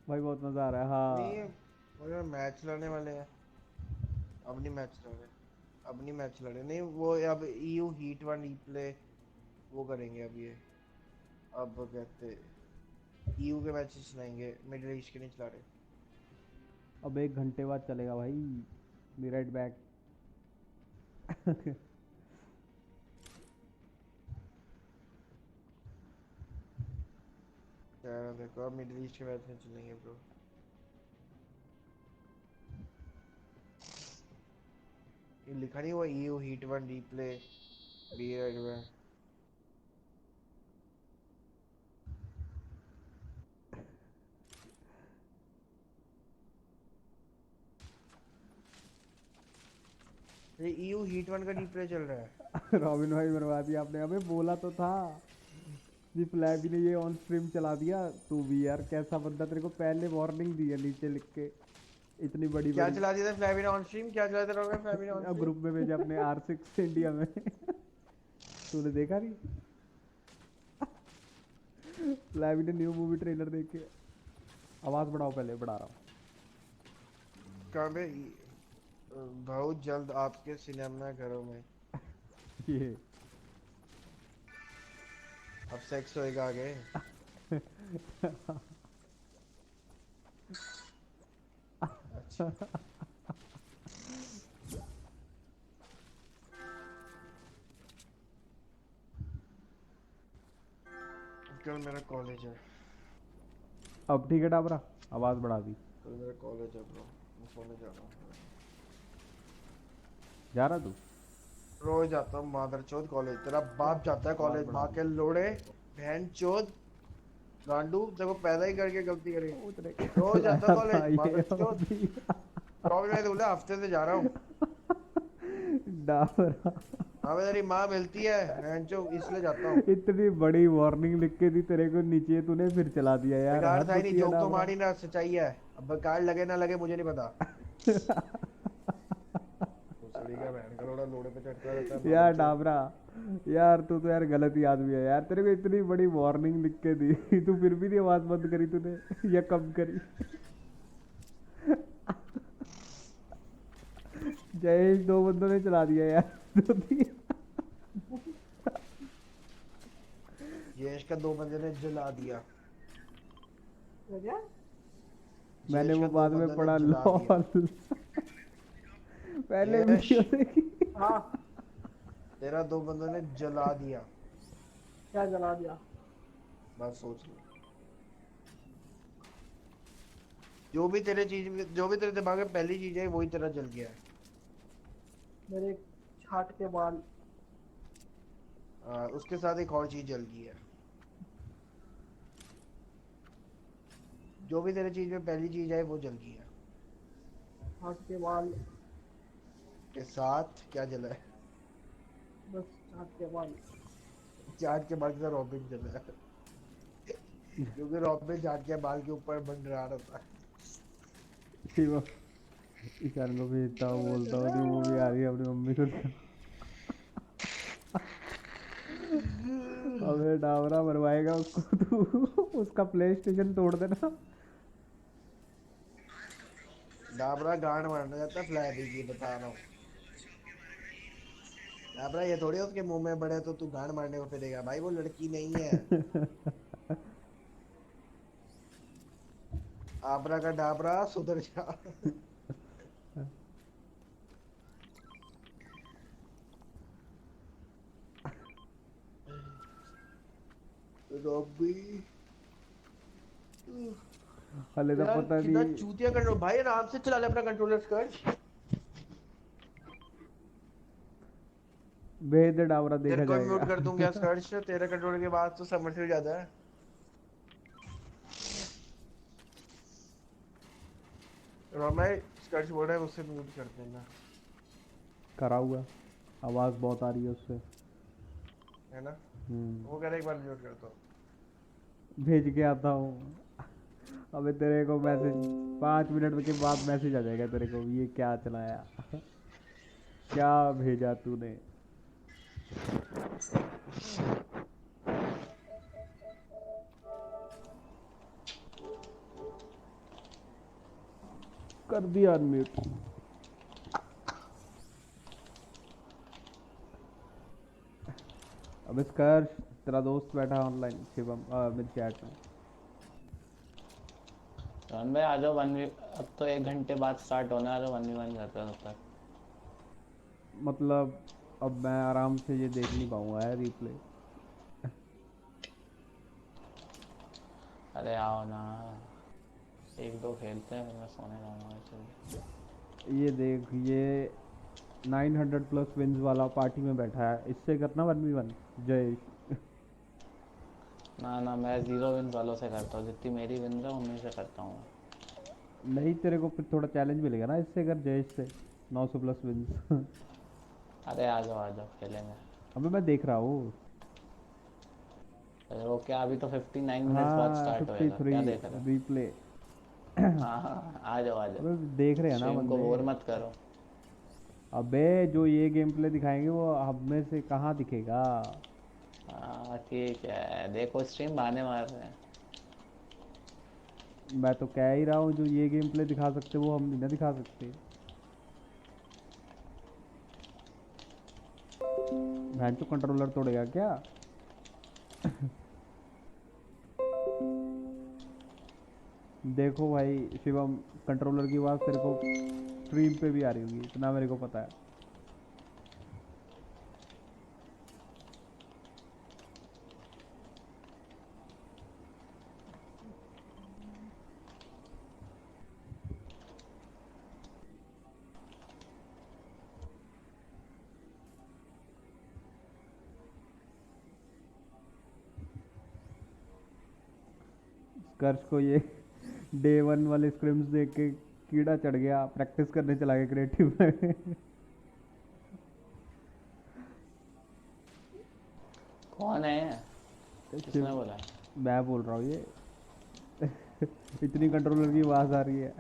भाई बहुत मजा आ रहा है. हाँ नहीं वो मैच लड़ने वाले हैं. अब नहीं मैच लड़ रहे. अब नहीं मैच लड़े. नहीं वो अब EU हीट 1 रीप्ले वो करेंगे अब ये. अब कहते EU के मैचेस चलाएंगे. मिडिल ईस्ट के नहीं चला रहे. अब 1 घंटे बाद चलेगा भाई. Be right back. यार देखो अब मिडिल ईस्ट के मैच में चलेंगे ब्रो. ये लिखा नहीं हुआ EU heat 1 replay be right back. ये EU हीट 1 का रीप्ले चल रहा है. रॉबिन भाई बर्बाद दिया आपने. अबे बोला तो था. जी फ्लैबी ने ये ऑन स्ट्रीम चला दिया. तू भी यार कैसा बंदा. तेरे को पहले वार्निंग दी है नीचे लिख के. इतनी बड़ी क्या चला दिया था फ्लैबी ने ऑन स्ट्रीम. क्या चला था फ्लैबी ने ऑन स्ट्रीम. ग्रुप में भेजा अपने R6 इंडिया में. तूने देखा नहीं. फ्लैबी ने न्यू मूवी ट्रेलर देख के. आवाज बढ़ाओ पहले. बढ़ा रहा हूँ. कहाँ पे. बहुत जल्द आपके सिनेमा घरों में. ये अब सेक्स होएगा आगे. अच्छा. कल मेरा कॉलेज है। अब ठीक है डाबरा, आवाज बढ़ा दी। कल मेरा कॉलेज है ब्रो, मैं सोने जा रहा हूँ। जा रहा तू? रोज जाता हूँ मादरचोद कॉलेज। तेरा बाप जाता है कॉलेज, माँ के लोड़े, बहन चोद, गांडू, देखो पैदा ही करके गलती करी। रोज जाता कॉलेज मादरचोद। प्रॉब्लम है, बोला हफ्ते से जा रहा हूँ। डाबरा हाँ मेरी माँ मिलती है बहन चो, इसलिए जाता हूँ। इतनी बड़ी वार्निंग लिख के दी तेरे को नीचे, तूने फिर चला दिया यार। बेकार हद था ही नहीं, होती है जोक तो डाबरा। मारी ना, सच्चाई है। अब बेकार लगे ना लगे मुझे नहीं पता। भोसड़ी का बहन का लोड़ा लोड़े पे चढ़ता रहता है यार मादरचोद। डाबरा, यार तू तो यार गलत ही आदमी है यार। तेरे को इतनी बड़ी वार्निंग लिख के दी तू फिर भी नहीं आवाज बंद करी तूने या कम करी? जयेश, 2 बंदों ने चला दिया यार। यश का 2 बंदे ने जला दिया। मैंने यश वो का 2 बाद में बंदे ने पढ़ा जला दिया। लॉल। पहले यश वीडियो देखी। तेरा 2 बंदों ने जला दिया। क्या जला दिया? बस सोच लो, जो भी तेरे दिमाग में पहली चीज है वही तेरा जल गया है। मेरे छाट के बाल। उसके साथ एक और चीज जल गई है। जो भी तेरे चीज में पहली चीज है वो जल गई है। छाट के बाल के साथ क्या जला है? बस छाट के बाल। चाट के बाल के साथ रॉबिन जला है। क्योंकि रॉबिन चाट के बाल के ऊपर बन रहा होता है। शिवा ईशान को भेजता हूँ, बोलता हूँ कि मूवी आ रही है अपनी मम्मी को। अबे डावरा मरवाएगा उसको तू। उसका प्ले स्टेशन तोड़ देना। डाबरा गांड मारने जाता है फ्लैबी की, बता रहा हूँ। डाबरा ये थोड़ी उसके मुंह में बड़े तो तू गांड मारने को फिरेगा भाई, वो लड़की नहीं है। आबरा का डाबरा सुधर जा। रॉबी हले तो यार पता कितना नहीं। चूतिया कंट्रोल भाई, आराम से चला ले अपना कंट्रोलर स्कर्ट। भेज दे डावरा, देखा तेरे को म्यूट जाएगा। कर दूंगा स्कर्ट, तेरे कंट्रोलर के बाद तो समझ से ज्यादा है। रोमाई स्कर्ट बोल रहा है उससे म्यूट कर देना। करा हुआ, आवाज बहुत आ रही है उससे, है ना? वो कह रहा एक बार म्यूट कर दो। भेज के आता हूँ। अबे तेरे को मैसेज 5 मिनट के बाद मैसेज आ जाएगा तेरे को, ये क्या चलाया। क्या भेजा तूने? कर दिया अनम्यूट। अब इसका तेरा दोस्त बैठा ऑनलाइन शिवम मेरे चैट में। रन भाई आ जाओ, अब तो 1 घंटे बाद स्टार्ट होना है, 1v1 करते हैं तब तक। मतलब अब मैं आराम से ये देख नहीं पाऊंगा यार रिप्ले। अरे आओ ना, 1-2 खेलते हैं फिर मैं सोने जाऊंगा। ये देख, ये 900 प्लस विन्स वाला पार्टी में बैठा है, इससे करना 1v1 जय। ना मैं 0 विन वालों से करता हूँ, जितनी मेरी विन है उन्हीं से करता हूँ। नहीं, तेरे को फिर थोड़ा चैलेंज मिलेगा ना इससे, कर जय से 900 प्लस विन्स। अरे आ जाओ खेलेंगे। अबे मैं देख रहा हूँ। वो क्या, अभी तो 59 मिनट्स बाद स्टार्ट होएगा, क्या देख रहे हो? रिप्ले। हाँ आ जाओ। अबे देख रहे हैं ना स्ट्रीम को बंदे। बोर मत करो। अबे जो ये गेम प्ले दिखाएंगे वो हम में से कहाँ दिखेगा। हाँ ठीक है, देखो स्ट्रीम बहाने मार रहे हैं। मैं तो कह ही रहा हूँ, जो ये गेम प्ले दिखा सकते वो हम नहीं ना दिखा सकते। भैन तो कंट्रोलर तोड़ेगा क्या? देखो भाई शिवम, कंट्रोलर की आवाज़ तेरे को स्ट्रीम पे भी आ रही होगी, इतना मेरे को पता है। कर्श को ये डे 1 वाले स्क्रिम्स देख के कीड़ा चढ़ गया, प्रैक्टिस करने चला गया क्रिएटिव में। कौन है? किसने बोला? मैं बोल रहा हूँ ये। इतनी कंट्रोलर की आवाज आ रही है।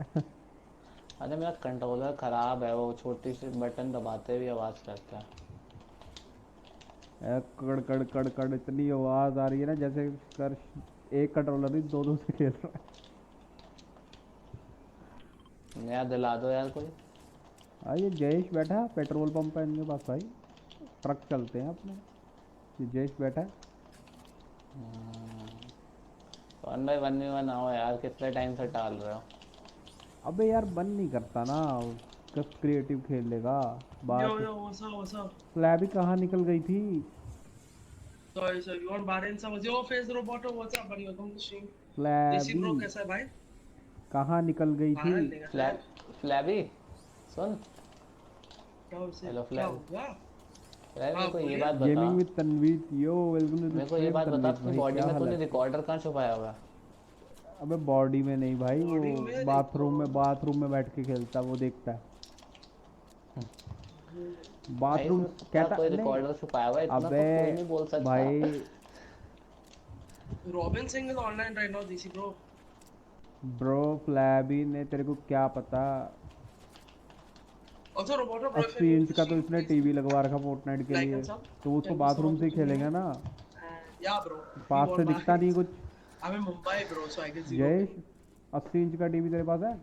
अरे मेरा कंट्रोलर खराब है, वो छोटी सी बटन दबाते भी आवाज करता है। कड़ कड़ कड़ कड़ इतनी आवाज आ रही है ना, जैसे कर्श एक कंट्रोलर ही दो से खेल रहा है। नया दिला दो यार कोई। ये जयेश बैठा है, पेट्रोल पंप है इनके पास भाई, ट्रक चलते हैं अपने। ये जयेश बैठा है। 1v1 आओ यार, कितने टाइम से टाल रहे हो? अबे यार मन नहीं करता ना, कब क्रिएटिव खेल लेगा। बात what's up? फ्लैबी कहाँ निकल गई थी? Sorry, you want Bahrain some? Your face roboto, what's up, buddy? Welcome to stream. देसी ब्रो फ्लैबी कैसा है भाई? कहाँ निकल गई थी? फ्लैबी सुन। Hello Flabby. फ्लैबी मेरे को ये बात बता। Gaming with Tanveer, yo welcome to the मेरे को ये बात बता, अपनी बॉडी में तूने रिकॉर्डर कहाँ छुपाया हुआ है? अबे बॉडी में नहीं भाई, वो बाथरूम में बैठ के खेलता, वो देखता है बाथरूम। कहता कोई रिकॉर्डर छुपाया हुआ है, इतना तो कोई नहीं बोल सकता भाई। Robin Singh is online right now देसी ब्रो। ब्रो फ्लैबी ने तेरे को क्या पता। अच्छा रोबोटो ब्रो 80 इंच का तो इसने टीवी लगवा रखा फोर्टनाइट के लिए, तो उसको बाथरूम से ही खेलेगा ना। या ब्रो पास से दिखता नहीं कुछ। I'm in Mumbai bro, so I can see. Jayesh 80 inch का टीवी तेरे पास है?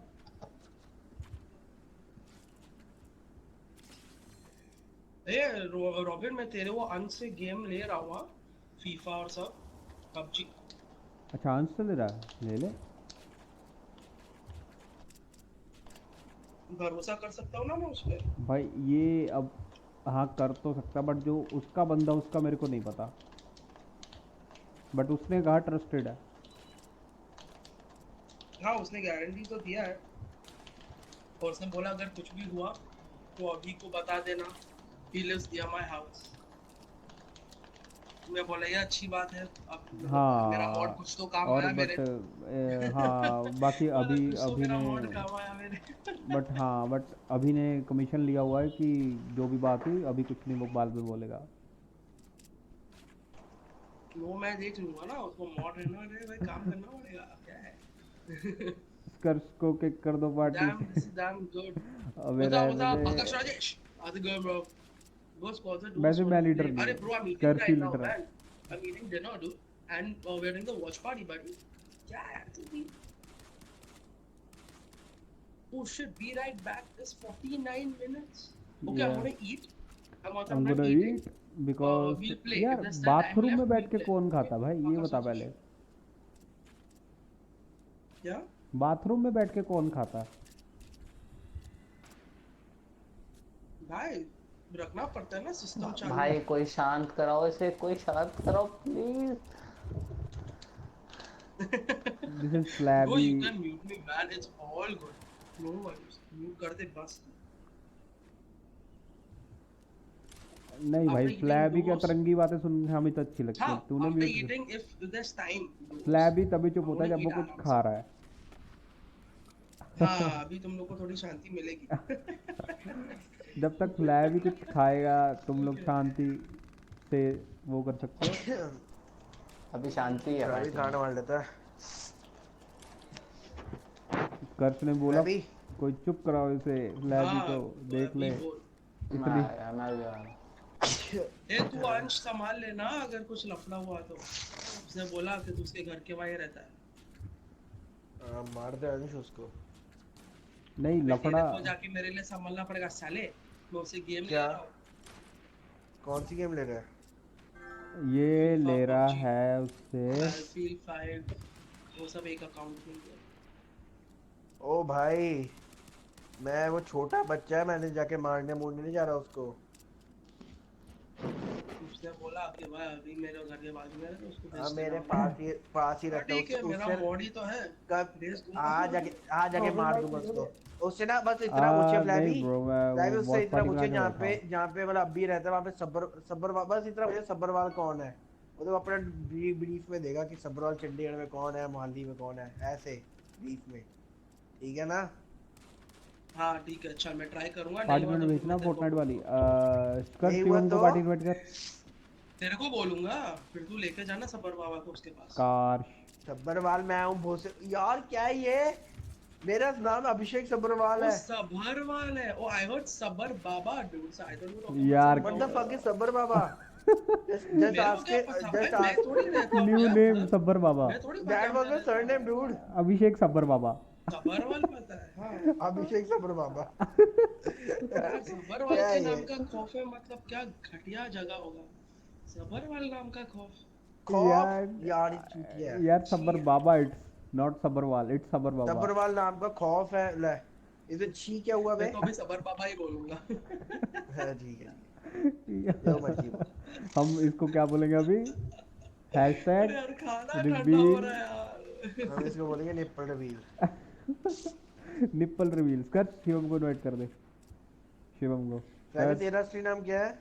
रॉबिन मैं तेरे वो अंश से गेम ले रहा हूँ, फीफा और सब पबजी। अच्छा अंश से ले रहा है, ले ले। भरोसा कर सकता हूँ ना मैं उस पे? भाई ये अब हाँ कर तो सकता, बट जो उसका बंदा उसका मेरे को नहीं पता, बट उसने कहा ट्रस्टेड है। हाँ उसने गारंटी तो दिया है, और उसने बोला अगर कुछ भी हुआ तो अभी को बता देना, he lives near my house। मैं बोला ये अच्छी बात है, अब हाँ मेरा मॉड कुछ तो काम और आया बट मेरे। हाँ बाकी अभी मेरा ने मॉड काम आया मेरे। बट अभी ने कमीशन लिया हुआ है कि जो भी बात हुई अभी कुछ नहीं वो बाद में बोलेगा। वो मैं देख लूंगा ना, उसको मॉड रहना है भाई, काम करना पड़ेगा, क्या है। स्कर्स को किक कर दो पार्टी। damn good। अबे आकाश Rajesh how's it going bro? Go sponsor do। वैसे मैं लीडर अरे bro I'm eating right now man, I'm eating dinner dude and we're doing the watch party buddy। क्या है तू भी? Oh shit, be right back, it's 49 minutes। Okay I'm gonna eat, I'm gonna eat because यार bathroom में बैठ के कौन खाता भाई, ये बता पहले। क्या बाथरूम में बैठ के कौन खाता भाई? रखना पड़ता है ना सिस्टम चालू। भाई कोई शांत कराओ इसे, कोई शांत कराओ please. This is flabby। Bro, you can mute me man, it's all good। No worries, mute कर दे बस। नहीं भाई फ्लैबी की अतरंगी बातें सुनने हमें तो अच्छी लगती है। तूने भी फ्लैबी तभी चुप होता है जब वो कुछ खा रहा है। हाँ अभी तुम लोग को थोड़ी शांति मिलेगी। जब तक फ्लैबी कुछ खाएगा तुम लोग शांति से वो कर सकते हो। अभी शांति है भाई, गांड मार लेता है। कर्श ने बोला कोई चुप कराओ इसे, फ्लैबी को देख ले इतनी। ए तू अंश संभाल लेना, अगर कुछ लफड़ा हुआ तो। उसने बोला कि तू उसके घर के बाहर रहता है। मार दे अंश उसको। नहीं लफड़ा तो जाके मेरे लिए संभालना पड़ेगा साले, मैं उसे गेम ले क्या? रहा हूं। कौन सी गेम ले रहा है? ये ले रहा है उससे फील 5 वो सब एक अकाउंट में। ओ भाई मैं वो छोटा बच्चा है, मैंने जाके मारने मूरने नहीं जा रहा उसको। उसने बोला कि भाई अभी मेरे घर के बाजू में है तो उसको हां मेरे पास ही रहता है उसको। मेरा बॉडी तो है, कब आ जाके मार दूंगा उसको। उससे ना बस इतना पूछे फ्लैबी उससे इतना पूछे जहाँ पे मतलब अभी रहता है वहाँ पे सब्बर बस इतना पूछे सब्बरवाल कौन है, वो तो अपना ब्रीफ में देगा कि सबरवाल चंडीगढ़ में कौन है, मोहाली में कौन है, ऐसे ब्रीफ में, ठीक है ना? हाँ ठीक है, चल मैं ट्राई करूंगा। पार्टी इनवाइट भेजना फोर्टनाइट वाली। कर नहीं हुआ शिवम को तो पार्टी इनवाइट कर। तेरे को बोलूंगा, फिर तू लेके जाना सबर बाबा को उसके पास। कार सबरवाल मैं हूँ बहुत यार, क्या है ये? मेरा नाम अभिषेक सबरवाल है। सबरवाल है। ओ I heard Sabar Baba dude, so I don't know यार what the fuck is Sabar Baba? Just मेरे को आस्क क्या इट, पता जस्ट भाई, मैं आस्क। थोड़ी रहता हूँ न्यू यार नेम उधर। सब्बर बाबा। मैं थोड़ी that was the surname dude. Abhishek Sabbar Baba. Sabharwal पता है हाँ। अभिषेक सबर बाबा। यार सबरवाल क्या के है नाम ये? का खौफ है, मतलब क्या घटिया जगह होगा सबरवाल नाम का खौफ। खौफ यार, ये चूतिया है। यार सब्बर बाबा, it's not Sabharwal, it's सब्बर Baba. Sabharwal नाम का खौफ है ले। इसे छी क्या हुआ बे? मैं तो अभी सबर बाबा ही बोलूंगा। हाँ ठीक है, जो मर्जी बोल। हम इसको क्या बोलेंगे अभी? अरे यार खाना ठंडा हो रहा है यार। हम इसको बोलेंगे निप्पल रिवील। Nipple reveals. कर शिवम को इनवाइट कर दे। शिवम को। वैसे तेरा असली नाम क्या है?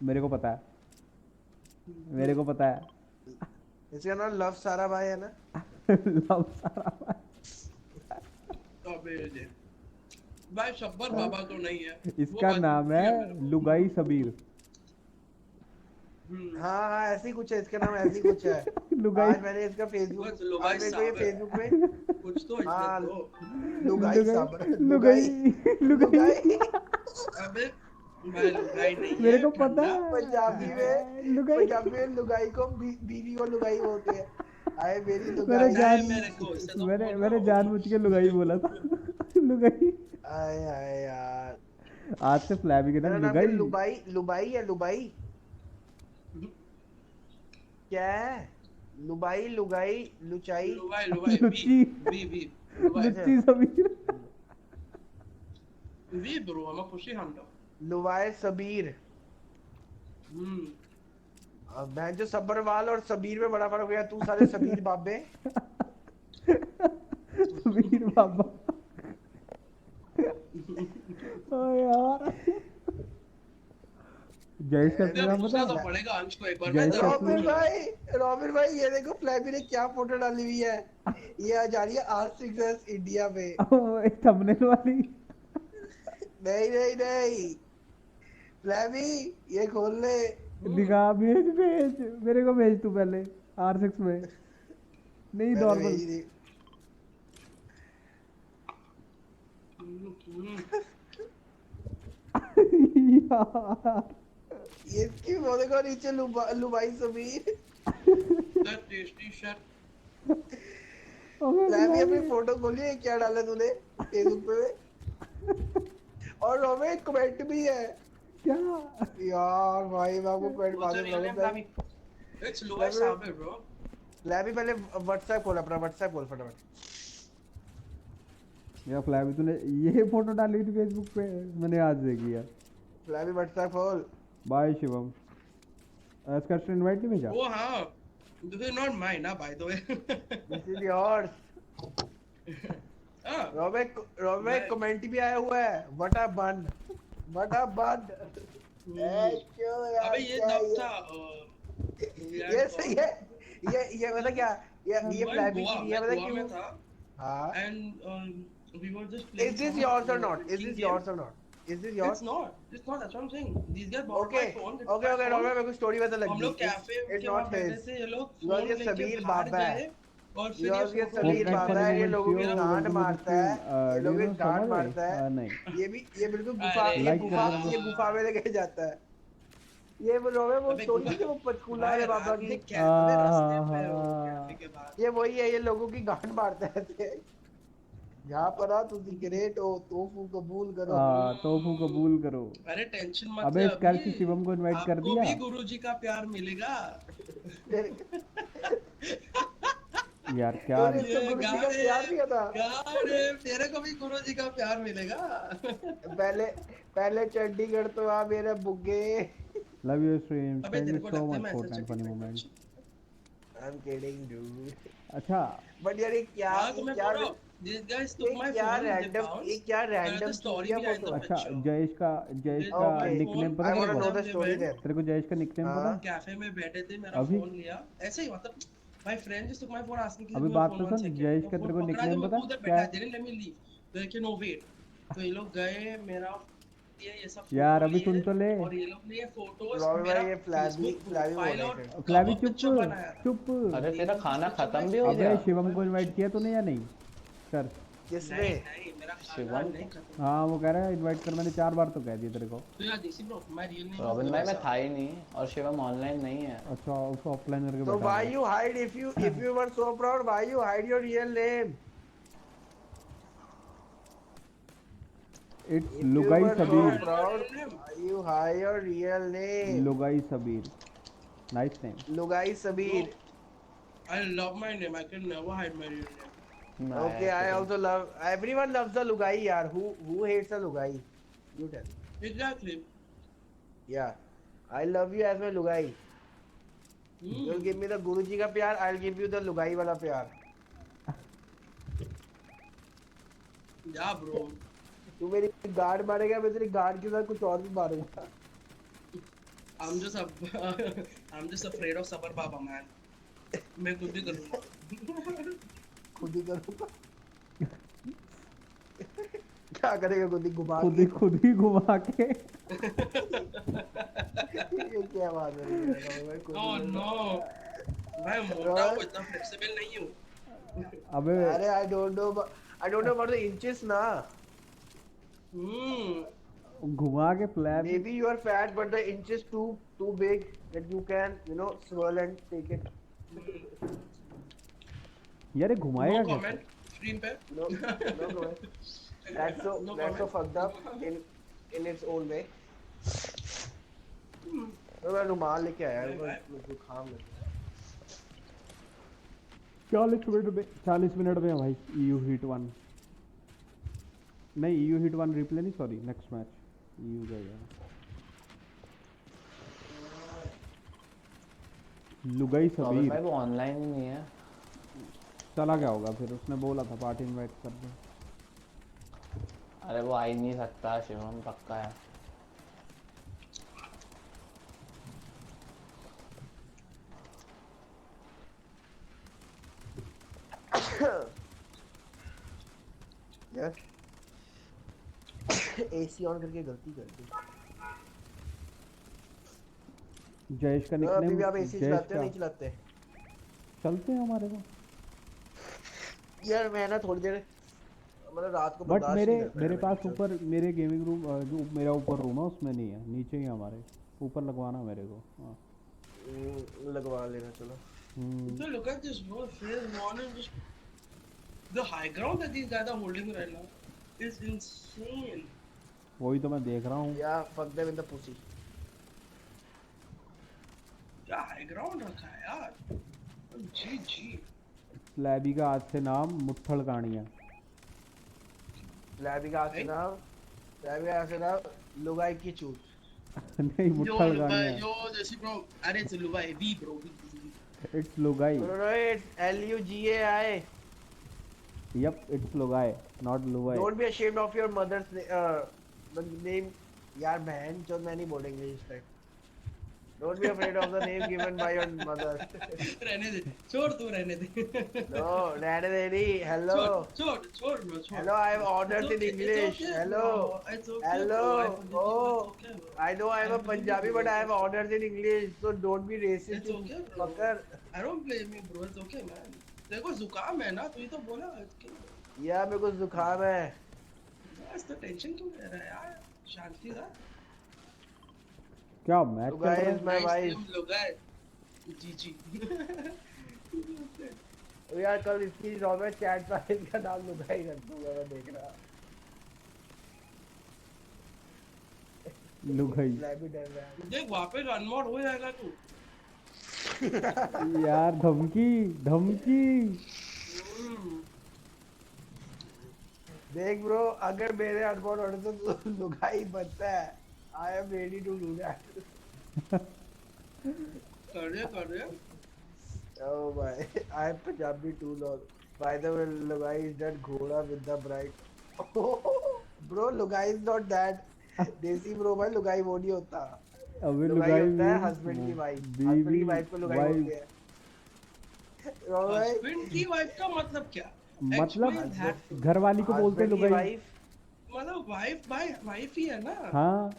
मेरे को पता है, मेरे को पता है। इसका नाम लव सारा भाई है ना? लव सारा भाई। अबे भाई सबर बाबा तो नहीं है। इसका नाम है लुगाई सबीर। हाँ हाँ ऐसे ही कुछ है, इसका नाम ऐसे ही कुछ है। लुगाई। आज मैंने इसका फेसबुक, आज मेरे को ये फेसबुक पे कुछ तो हाँ इसमें लुगाई साबर, लुगाई लुगाई। अबे भाई लुगाई नहीं है, मेरे को पता है। पंजाबी में लुगाई। पंजाबी में लुगाई को बीवी को लुगाई बोलते हैं। आए मेरी मैंने लुगाई। जान मैंने जानबूझ के लुगाई बोला था। लुगाई। आए आए यार, आज से फ्लैबी के मेरा नाम नाम क्या? लुगाई। लुबाई, लुबाई है लुबाई। क्या है? लुबाई, लुगाई, लुचाई, लुगाई लुगाई लुच्ची। बी लुच्ची Sabir. We bro, I'm a pushy hunter. लुवाए सबीर। अब मैं जो सबरवाल और सबीर में बड़ा फर्क है, तू सारे सबीर बाबे। सबीर बाबा। ओ यार जयेश का नाम पूछना बता। तो पड़ेगा अंश को एक बार। रॉबिन भाई ये देखो फ्लैबी ने क्या फोटो डाली हुई है। ये आ जा रही है R6S इंडिया में। थंबनेल वाली। नहीं नहीं नहीं फ्लैबी ये खोल ले। दिखा, भेज भेज मेरे को, भेज तू पहले R6 में, नहीं नॉर्मल। यार ये इसकी वो देखो नीचे Lubai Sabir. Tasty shirt. Flabby अपनी फोटो खोलिए, क्या डाला तूने फेसबुक पे? और रोमे कमेंट भी है क्या यार भाई, मैं आपको कमेंट बाद में बताऊंगा। इट्स लुगाई साहब ब्रो। फ्लैबी पहले व्हाट्सएप खोल, अपना व्हाट्सएप खोल फटाफट। यार फ्लैबी तूने ये फोटो डाली थी फेसबुक पे, मैंने आज देखी यार। फ्लैबी व्हाट्सएप खोल। बाय शिवम। इसका इनवाइट नहीं भेजा? ओ हां, दिस इज नॉट माइन ना by the way. This is yours. रोमे कमेंट भी आया हुआ है, व्हाट अ बन, व्हाट अ बन। क्यों यार? अबे ये तब था ये सही है। ये मतलब क्या, ये फ्लैबी की नहीं है, मतलब गोवा में था। हां and we were just playing. Is this yours or not? Is this yours or not? Is this yours? It's not. That's what I'm saying. These guys bought my phone. Okay, रोमे मेरे को story पता लग गई। हम लोग cafe के वहां बैठे थे, ये लोग फोन लेके सबीर बाहर बाबा गए है। और फिर ये सबीर बाबा है, ये लोगों की गांड मारता है, ये लोगों की गांड मारता है। नहीं ये भी ये बिल्कुल गुफा में लेके जाता है। ये वो रोमे वो स्टोरी है, वो पचकुला है बाबा की। ये वही है, ये लोगों की गांड मारता है। यहाँ पर आ, तुम ग्रेट हो, तोफू कबूल करो। तोफू कबूल करो। अरे टेंशन मत ले, अबे कल की शिवम को इनवाइट कर दिया। आपको भी गुरुजी का प्यार मिलेगा। यार क्या गुरुजी का प्यार दिया था। तेरे को भी गुरुजी का प्यार मिलेगा। पहले चंडीगढ़ तो आ मेरे बुग्गे। Love you stream, thank you so much for 10 funny moments. I am kidding dude. अच्छा बट यार ये क्या These guys took my क्या phone, they रैंडम bounced. ये क्या And the रैंडम story चूतिया behind the फोटो है? अच्छा picture. जयेश They का took my okay nickname phone, पता आई तेरे वांट टू both नो को? of the them story went. Then. तेरे को जयेश का निकनेम पता हाँ है? कैफे में बैठे थे, मेरा अभी फोन लिया ऐसे ही, मतलब my friend just took my phone asking अभी give me your बात phone तो 1 सुन, second. जयेश वो का फोन तेरे को पकड़ा निकनेम दिया, पता मैं उधर क्या बैठा, है? didn't let me leave. तो कि no wait. तो ये लोग गए, मेरा ये सब यार फोटो अभी सुन लिए, तो ले। और ये लोग ने ये फोटोज रॉबी मेरा भाई ये फ्लैबी फेसबुक फ्लैबी बोल प्रोफाइल रहे और थे। फ्लैवी कवर चुप पिक्चर बनाया था। चुप। अरे तेरा एक खाना उस पिक्चर खत्म में भी हो अबे गया? शिवम को इनवाइट किया तूने या नहीं? कर। किसने? नहीं मेरा खाना शिवम नहीं को? खत्म। हाँ वो कह रहा है इनवाइट कर, मैंने 4 बार तो कह दिया तेरे को। तो यार देसी bro, my real name is robin भाई मैं वैसा। था ही नहीं और शिवम ऑनलाइन नहीं है। अच्छा उसको ऑफलाइन करके So बैठा why हुआ you hide if you were so proud? Why you hide your real name? It's If you लुगाई were so Sabir. proud, why you hide your real name? लुगाई Sabir, nice name. Lugai Bro, Sabir. I love my name. I can never hide my real name. Okay, I also love. Everyone loves a Lugai, yaar. Who hates a Lugai? You tell. Exactly. Yeah, I love you as my Lugai. You'll give me the Guruji ka pyar. I'll give you the Lugai wala pyar. Yeah, bro. तू मेरी guard मारेगा, मैं तेरी guard के साथ कुछ और भी मारूंगा। I'm just afraid of Sabar Baba, man. मैं खुद ही करूँगा। खुद ही करूंगा। क्या करेगा खुद ही घुमा खुद के? ही घुमा के। ये क्या बात है भाई? Oh no. मैं मोटा हूँ, इतना flexible नहीं हूँ। अबे अरे I don't know about the inches ना। घुमा के flap. Maybe you are fat, but the inch is too big that you can swirl and take it. यार ये घुमाएगा No कैसे? comment. Screen पे. No comment. That's so fucked up in its own way. तो मैं रुमाल लेके आया हूँ, जुकाम लग गया। 40 मिनट में भाई EU हीट 1 नहीं, EU हीट 1 रिप्ले नहीं, सॉरी नेक्स्ट मैच EU जाएगा। लुगाई सबीर भाई वो ऑनलाइन ही नहीं है। चला गया होगा फिर, उसने बोला था पार्टी इनवाइट कर दो। अरे वो आ ही नहीं सकता, शिवम पक्का है। यार AC ऑन करके गलती कर दी। जयेश का अभी निकनेम भी आप AC चलाते हो नहीं चलाते? चलते हैं हमारे को यार मैं ना थोड़ी देर मतलब रात को बट बर्दाश्त मेरे नहीं करता मेरे यार, पास ऊपर मेरे गेमिंग रूम जो मेरा ऊपर रूम है उसमें नहीं है, नीचे ही है हमारे। ऊपर लगवाना मेरे को। हाँ लगवा लेना चलो। So look at this, bro. Phase 1 and just the high ground that these guys are holding right now is insane. वही तो मैं देख रहा हूँ। Yeah, fuck them in the pussy. क्या high ground रखा है यार? GG. स्लैबी का आज से नाम मुट्ठल कानिया। लैबी का लुगाई की चूत। नहीं मुट्ठल कानिया। Yo, this bro. अरे it's Lugai, V bro. It's लुगाई। No, it's LUGAI. Yep, it's लुगाई, not लुगाई। Don't be ashamed of your mother's name. यार बहन चोद मैं नहीं बोलेंगे इस time. Don't be afraid of the name given by your mother. रहने दे, छोड़ तू रहने दे। No, रहने दे नहीं. Hello. छोड़ bro, छोड़। Hello, I have orders in English. Hello. Hello. Oh, I know I am a Punjabi, but I have orders in English. So don't be racist. It's okay, bro. Fucker. I don't blame you, bro. It's okay, man. तेरे को जुकाम है ना, तू ही तो बोला। यार मेरे को जुकाम है। बस तो टेंशन क्यों ले रहा है यार? शांति रख। क्या मैच चल रहा है? my wife. लुगाई। GG. यार कल इसकी रॉबर्ट चैट पर इसका नाम लुगाई रख दूंगा मैं देख रहा। लुगाई। देख वापस अनमोड हो जाएगा तू। यार धमकी। देख ब्रो, अगर मेरे अनमोड होने तो लुगाई बनता है। I am ready to do that. कर दे। Oh my, I am Punjabi too long. By the way, Lugai is that ghoda with the bride. Bro, Lugai is not that. देसी bro भाई लुगाई वो नहीं होता. अबे लुगाई लुगाई होता है मीन्स हस्बैंड की वाइफ. हस्बैंड बीवी की वाइफ को लुगाई वाइफ. बोलते हैं. भाई हस्बैंड की वाइफ का मतलब क्या? मतलब Explain that. घरवाली को बोलते हैं हस्बैंड की लुगाई. वाइफ. मतलब वाइफ भाई वाइफ ही है ना. हाँ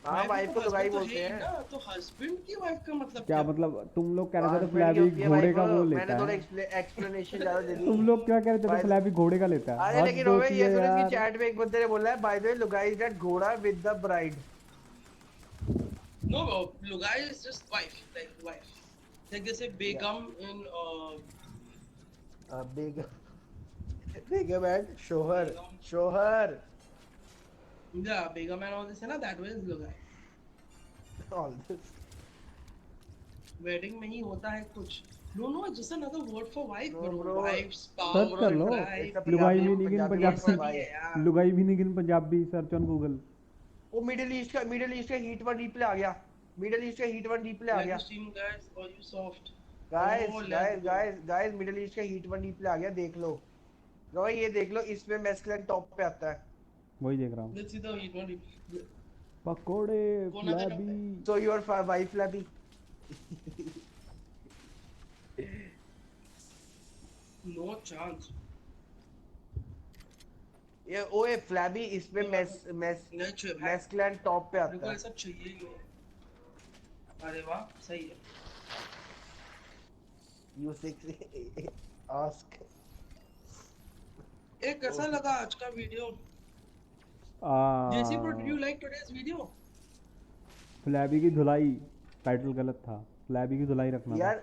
हाँ वाइफ को लुगाई बोलते हैं. ना तो हस्बैंड की वाइफ का मतलब क्या मतलब तुम लोग कह रहे थे तो हस्बैंड की फ्लैबी होती है घोड़े वाइफ. का वो मैंने लेता थोड़ा है. एक्सप्लेनेशन ज्यादा दे दी. तुम लोग क्या कह रहे थे तो By the- फ्लैबी घोड़े का लेता है. अरे हद लेकिन रोवे होती ये है सुनो इसकी यार. चैट में एक बंदे ने बोला है बाय द वे लुगाई इज दैट घोड़ा with the bride. No, lugai is just wife, like wife. Like they say begum in Begum and शोहर. शोहर. yeah, begum and all this, na that way is lugai. All this. Wedding में ही होता है कुछ. No, just another word for wife, No, bro. wife, spouse, search कर लो. wife. लुगाई Punjabi- meaning in Punjabi Punjabi. भाई है. यार. लुगाई meaning in Punjabi. Search on Google. वो मिडिल ईस्ट का हीट वन रिप्ले आ गया. मिडिल ईस्ट का हीट वन रिप्ले आ Like गया. the stream guys, or you soft. Guys Oh, let's guys go. Guys guys middle east का heat one replay आ गया. देख लो रोए ये देख लो इसमें मैस्कुलिन टॉप पे आता है. वही देख रहा हूँ. Let's see the heat one. पकोड़े कौन आता है? Flabby. So your wife lovey. No chance. ये ओए फ्लैबी इसमें नहीं चाहिए भाई. मैस्कुलिन टॉप पे मेरे को आता है. ऐसा चाहिए ही नहीं. अरे वाह सही है. You six ask. एक कैसा लगा आज का video? JC bro, did you like today's video? Flabby की धुलाई. टाइटल गलत था. फ्लैबी की धुलाई रखना था. यार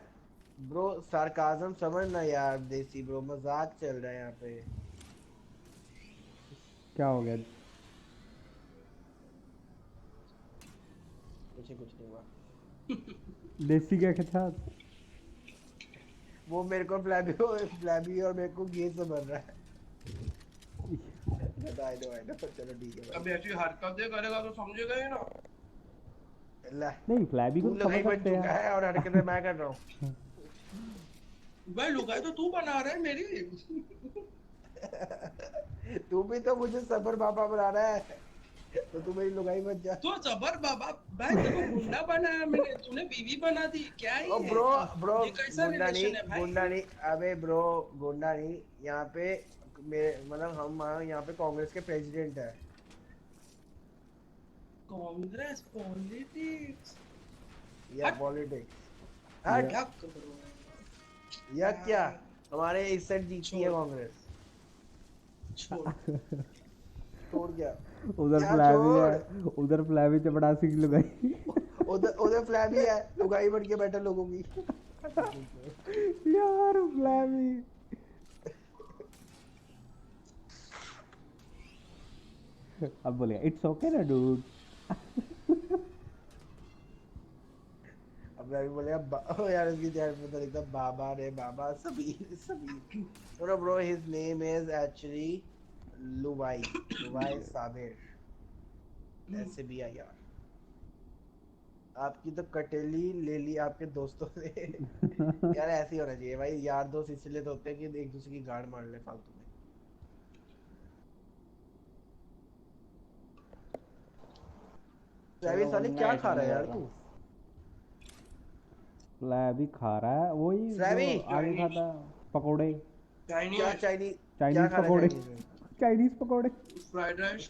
ब्रो सार्काज्म समझना यार. देसी ब्रो मजाक चल रहा है यहाँ पे. क्या हो गया? कुछ नहीं हुआ. देसी क्या था? वो मेरे को फ्लैबी और मेरे को गे से बन रहा है. I know चलो ठीक है. अबे ऐसी हरकत करेगा तो समझेगा ही ना. नहीं फ्लैबी को तू समझ लुगाई बन सकते चुका हैं. है और हरकतें मैं कर रहा हूँ. भाई लुगाई तो तू बना रहा है मेरी. तू भी तो मुझे सबर बाबा बना रहा है. तो तू मेरी लुगाई बन जा. तो जबर बाबा भाई तेरे को गुंडा बनाया मैंने, तूने बीवी बना दी. क्या है ओ ये? ब्रो ये कैसा गुंडा रिलेशन है भाई? गुंडा नहीं. अबे ब्रो गुंडा नहीं. यहाँ पे मतलब हम यहाँ पे कांग्रेस के प्रेसिडेंट है. कांग्रेस पॉलिटिक्स या पॉलिटिक्स. क्या करो या क्या हमारे इस साइड जीती है कांग्रेस. छोड़. छोड़ क्या. उधर क्या फ्लैबी छोड़? है. उधर फ्लैबी चपड़ासी की लुगाई. उधर फ्लैबी है. लुगाई बन के बैठे लोगों की. यार फ्लैबी. अब बोलेगा इट्स ओके ना डूड. अब मैं भी बोलेगा यार इसकी चैट में तो लिखता बाबा रे बाबा Sabir. No bro his name is actually Lubai Sabir. ऐसे भी है यार. आपकी तो कटेली ले ली आपके दोस्तों ने. यार ऐसे ही होना चाहिए भाई. यार दोस्त इसलिए तो होते हैं कि एक दूसरे की गाड़ मार ले फालतू में. ट्रेविस साले क्या खा रहा है यार तू. फ्लैबी खा रहा है वही फ्लैबी? जो आगे खाता पकोड़े. क्या चाइनीज चाइनीज पकोड़े. चाइनीज पकोड़े. Fried rice.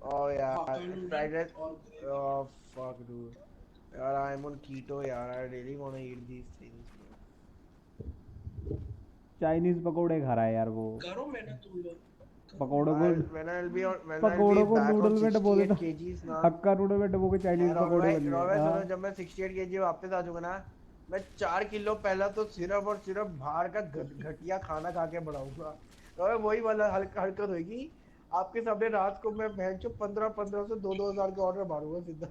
Oh yeah, fried rice. Oh fuck, dude. यार I'm on keto यार. I really wanna eat these things. Chinese पकोड़े खा रहा है यार वो. करो मैंने तुम लोग. पकोड़ों को पकोड़ों को नूडल में डबो देना. kgs ना. हक्का नूडल में डबो के चाइनीज पकोड़े बन रोवे गए. सुनो जब मैं 68 kg वापस आ जाऊंगा ना मैं 4 किलो पहला तो सिर्फ और सिर्फ बाहर का घटिया खाना खा के बढ़ाऊंगा. रोवे वही वाला हरकत होगी आपके सामने. रात को मैं भैंचो 1500 से 2-2000 के ऑर्डर मारूंगा सीधा.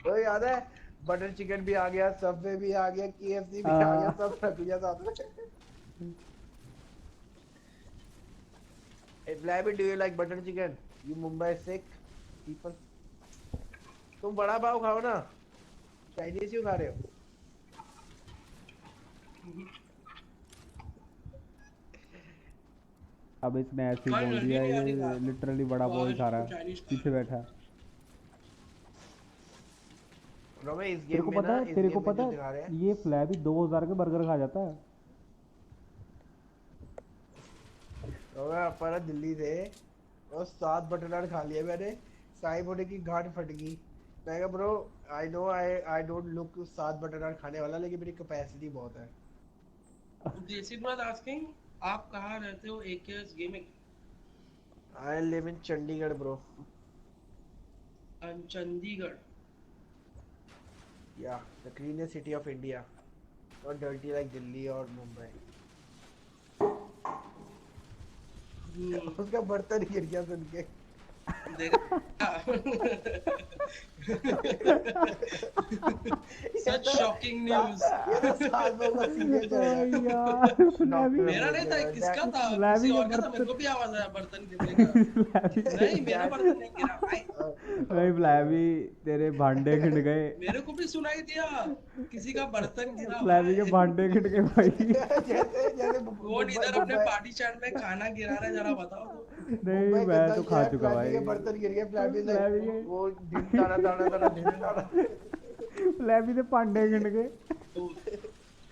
तो याद है बटर चिकन भी आ गया, सबवे भी आ गया, KFC भी आ गया, सब रख लिया साथ में. Hey Flappy, do you like butter chicken? You Mumbai sick people. तुम बड़ा पाव खाओ ना. चाइनीज क्यों खा रहे हो? अब इसने ऐसे ही बोल दिया, ये लिटरली बड़ा पाव ही खा रहा है पीछे बैठा। तेरे को पता है, तेरे को पता है ये फ्लैबी 2000 के बर्गर खा जाता है। पर दिल्ली से और 7 बटर नान खा लिया मैंने, साई बोले की गांठ फट गई। मैं कहा bro I know I don't look 7 butter naan खाने वाला, लेकिन मेरी कैपेसिटी बहुत है। देसी ब्रद आस्किंग आप कहाँ रहते हो? AKS gaming. I live in Chandigarh bro. Chandigarh. Yeah, the cleanest city of India, not dirty like Delhi or Mumbai. उसका बर्तन गिर गया सुन के। Such shocking news. मेरा नहीं था, किसका था? किसी और का था। मेरे को भी आवाज आया बर्तन गिरने का। नहीं, मेरा बर्तन नहीं गिरा भाई। भाई फ्लैबी तेरे भांडे गिर गए। मेरे को भी सुनाई दिया किसी का बर्तन गिरा। फ्लैबी के भांडे गिर गए भाई। जैसे कौन इधर अपने पार्टी चैट में खाना गिरा रहा है, जरा बताओ तो। नहीं मैं तो खा चुका भाई। बर्तन गिर गया फ्लैबी से, वो दाना दाना दाना फ्लैबी से भांडे गिर गए।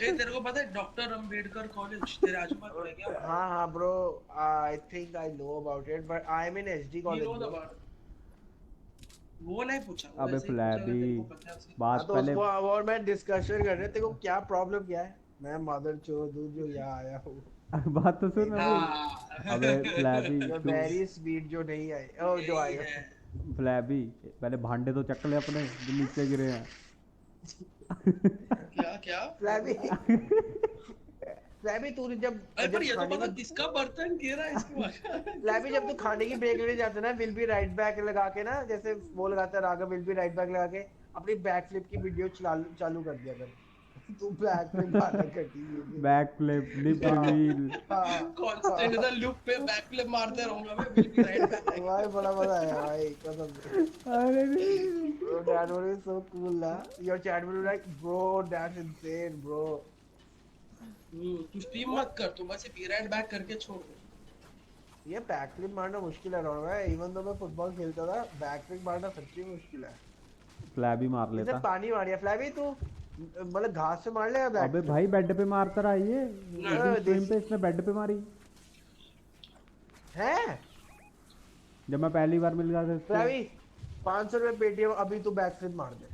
तेरे को पता है डॉक्टर अंबेडकर कॉलेज तेरे आजू बाजू है क्या? हाँ bro, I think I know about it, but I am in HD college. वो नहीं पूछा। अबे फ्लैबी बात पहले और मैं डिस्कशन कर रहे थे, तेरे को क्या प्रॉब्लम क्या है? मैं मदर चोद हूं जो यहाँ आया हूँ। बात तो सुन अबे। अबे फ्लैबी वेरी स्वीट जो नहीं आई, ओ जो आई है। फ्लैबी पहले भांडे तो चक ले अपने जो नीचे गिरे हैं। क्या फ्लैबी फ्लैबी तू जब ये तो पता किसका बर्तन गिरा है इसके बाद। फ्लैबी जब तू खाने की ब्रेक लेने जाता है ना, विल बी राइट बैक लगा के ना, जैसे वो लगाता है Raghav, will be right back लगा के अपनी बैक फ्लिप की वीडियो चालू कर दिया कर। तू बैक फ्लिप मारना कटी है, back flip lip reveal constant the loop पे बैक फ्लिप मारते रहूंगा मैं, विल बी राइट बैक। भाई बड़ा मजा आया भाई कसम से। अरे bro that was so cool ना, your chat will be like bro that's insane bro। तू स्ट्रीम मत कर, तू बस बी राइट बैक करके छोड़ दे। ये बैक फ्लिप मारना मुश्किल है रोड में, इवन दो मैं फुटबॉल खेलता था, बैक फ्लिप मारना सच्ची मुश्किल है। फ्लैबी मार लेता। इसे पानी मारिया फ्लैबी तू, मतलब घास से मार ले। अबे भाई बेड पे मारता रहा ये स्ट्रीम पे, इसने बेड पे मारी है जब मैं पहली बार मिल गया था। फ्लैबी 500 रुपए पेटीएम, अभी तू बैक फ्लिप मार दे।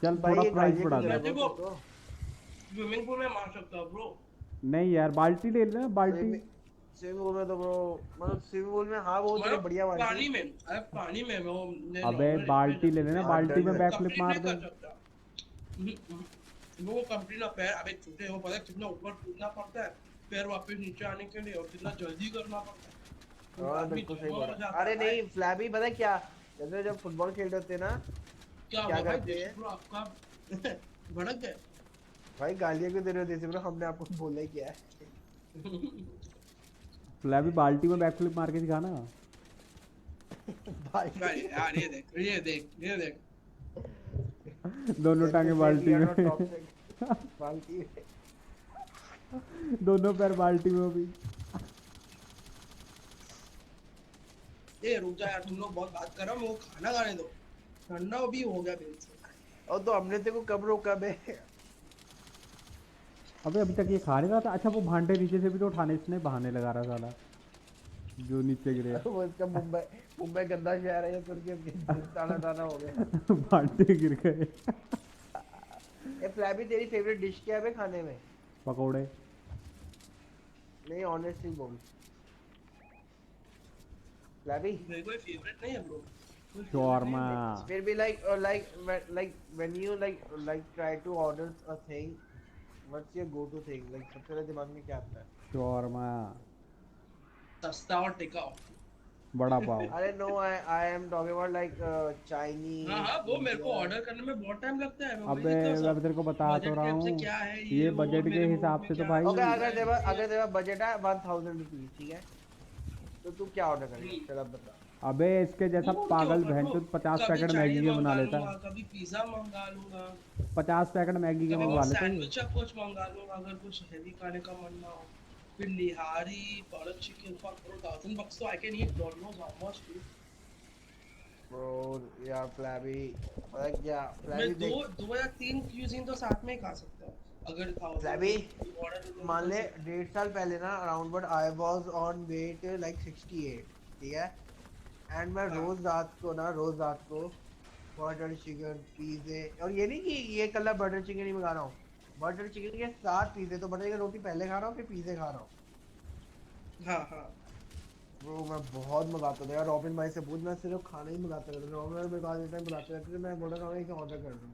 चल थोड़ा प्राइस बढ़ा दे। स्विमिंग पूल में मार सकता ब्रो। नहीं यार बाल्टी ले लेना, बाल्टी स्विमिंग पूल में तो ब्रो, मतलब स्विमिंग पूल में हाँ वो तेरे बढ़िया मार पानी में, अरे पानी में वो। अबे बाल्टी ले लेना, बाल्टी में बैक फ्लिप मार दे। वो कंप्लीट ना पैर, अबे छोटे हो पता है कितना ऊपर कूदना पड़ता है पैर वापस नीचे आने के लिए, और कितना जल्दी करना पड़ता है। हां बिल्कुल सही बोला। अरे नहीं फ्लैबी पता है क्या, जैसे जब फुटबॉल खेल रहे थे ना, क्या करते हैं ब्रो आपका भड़क गए भाई, गालियां क्यों दे रहे हो देसी ब्रो, हमने आपको बोला ही क्या है। फ्लैबी बाल्टी में बैक फ्लिप मार के दिखाना भाई यार। ये देख दोनों टांगे बाल्टी में, बाल्टी में दोनों पैर बाल्टी में भी। ए रुक जा यार, तुम लोग बहुत बात कर रहे हो, मेरे को खाना खाने दो, ठंडा भी हो गया बेल से। और तो हमने तेरे को कब रोका बे? अबे अभी तक ये खा नहीं रहा था। अच्छा वो भांडे नीचे से भी तो उठाने इसने बहाने लगा रहा साला जो नीचे गिरे। वो इसका मुंबई गंदा शहर है, ये सुन के दाना हो गया। भांडे गिर गए। ए फ्लैबी तेरी फेवरेट डिश क्या है बे खाने में? पकोड़े। नहीं ऑनेस्टली बोल फ्लैबी। मेरे को फेवरेट नहीं है ब्रो। शॉर्मा। फिर भी like when you like try to order a thing, what's your go to thing? like सबसे पहले दिमाग में क्या आता है? शॉर्मा। सस्ता और टिकाऊ। बड़ा पाव। अरे no, I am talking about like Chinese। हाँ वो मेरे को ऑर्डर करने में बहुत टाइम लगता है। अबे मैं तेरे को बता तो रहा हूँ, ये बजट के हिसाब से तो भाई। अगर तेरा बजट है 1000 रुपीज, ठीक है, तो तू क्या ऑर्डर करेगा? चल अब बता। अबे इसके जैसा फूड के पागल ऊपर ब्रो, बहनचोद 50 कभी पैकेट मैगी चाइनीज के बना मंगा लेता लूंगा, है। कभी पिज्जा मंगा लूंगा, 50 पैकेट मैगी के कभी मंगवा बहुत लेता है ये। सैंडविच या कुछ मंगा लूंगा अगर कुछ हैवी खाने का मन ना हो। फिर निहारी, बटर चिकन, फक ब्रो, $1000 तो I can eat God knows how much dude। Bro यार फ्लैबी पता है क्या मैं फ्लैबी दो देख दो या तीन क्यूजीन तो साथ में ही खा सकता हूँ अगर खाओ तो फ्लैबी ऑर्डर मान कर ले सकता 1.5 साल पहले ना around but I was on weight like 68, ठीक है। एंड मैं हूँ। हाँ रोज रात को बटर चिकन पिज़्ज़े, और ये नहीं कि ये कल बटर चिकन ही मंगा रहा हूँ, बटर चिकन के साथ पिज़्ज़े, तो बटर चिकन रोटी पहले खा रहा हूँ फिर पिज़्ज़े खा रहा हूँ। हाँ हाँ। वो मैं बहुत मंगाता था यार, रॉबिन भाई से पूछ, मैं सिर्फ खाना ही मंगाता रहता था। रॉबिन भाई मेरे पास टाइम बुलाते रहते थे, मैं बोल रहा था कि ऑर्डर कर दूँ।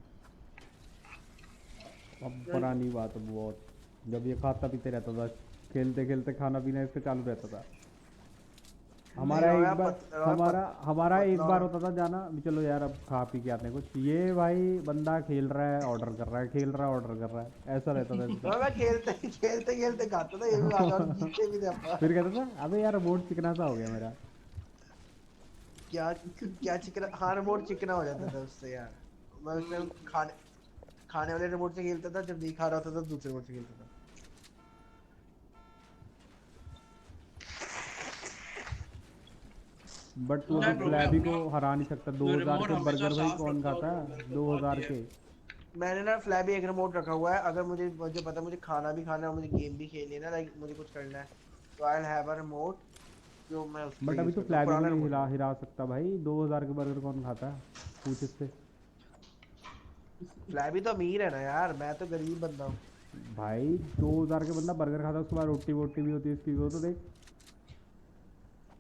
अब पुरानी बात है बहुत, जब ये खाता पीते रहता था, खेलते खेलते खाना पीना इसका चालू रहता था। हमारा एक बार हमारा एक बार होता था जाना, चलो यार अब खा पी के आते हैं कुछ, ये भाई बंदा खेल रहा है ऑर्डर कर रहा है, खेल रहा है ऑर्डर कर रहा है, ऐसा रहता था इसका। मैं खेलते खाता था, ये भी आता और जीते भी थे अपन। फिर कहता था अबे यार बोर्ड चिकना सा हो गया मेरा। क्या क्या चिकना, हाँ रिमोट चिकना हो जाता था उससे यार। मैं उस टाइम खाने वाले रिमोट से खेलता था, जब नहीं खा रहा होता था दूसरे रिमोट से खेलता था। बट तू अभी फ्लैबी को हरा नहीं सकता, 2000 के बर्गर भाई कौन खाता है 2000 के। मैंने ना फ्लैबी एक रिमोट रखा हुआ है, अगर मुझे पता है मुझे खाना भी खाना है और मुझे गेम भी खेलनी है ना, लाइक मुझे कुछ करना है, तो I will have a remote जो मैं उसको बट अभी यूज तो करता हूँ, फ्लैबी को पुराना नहीं रिमोट है। हिला सकता भाई, 2000 के बर्गर कौन खाता है, पूछ इससे। फ्लैबी तो अमीर है ना यार, मैं तो गरीब बंदा हूँ भाई 2000 के बंदा बर्गर खाता है, उसके बाद रोटी वोटी भी होती है इसकी, वो तो देख।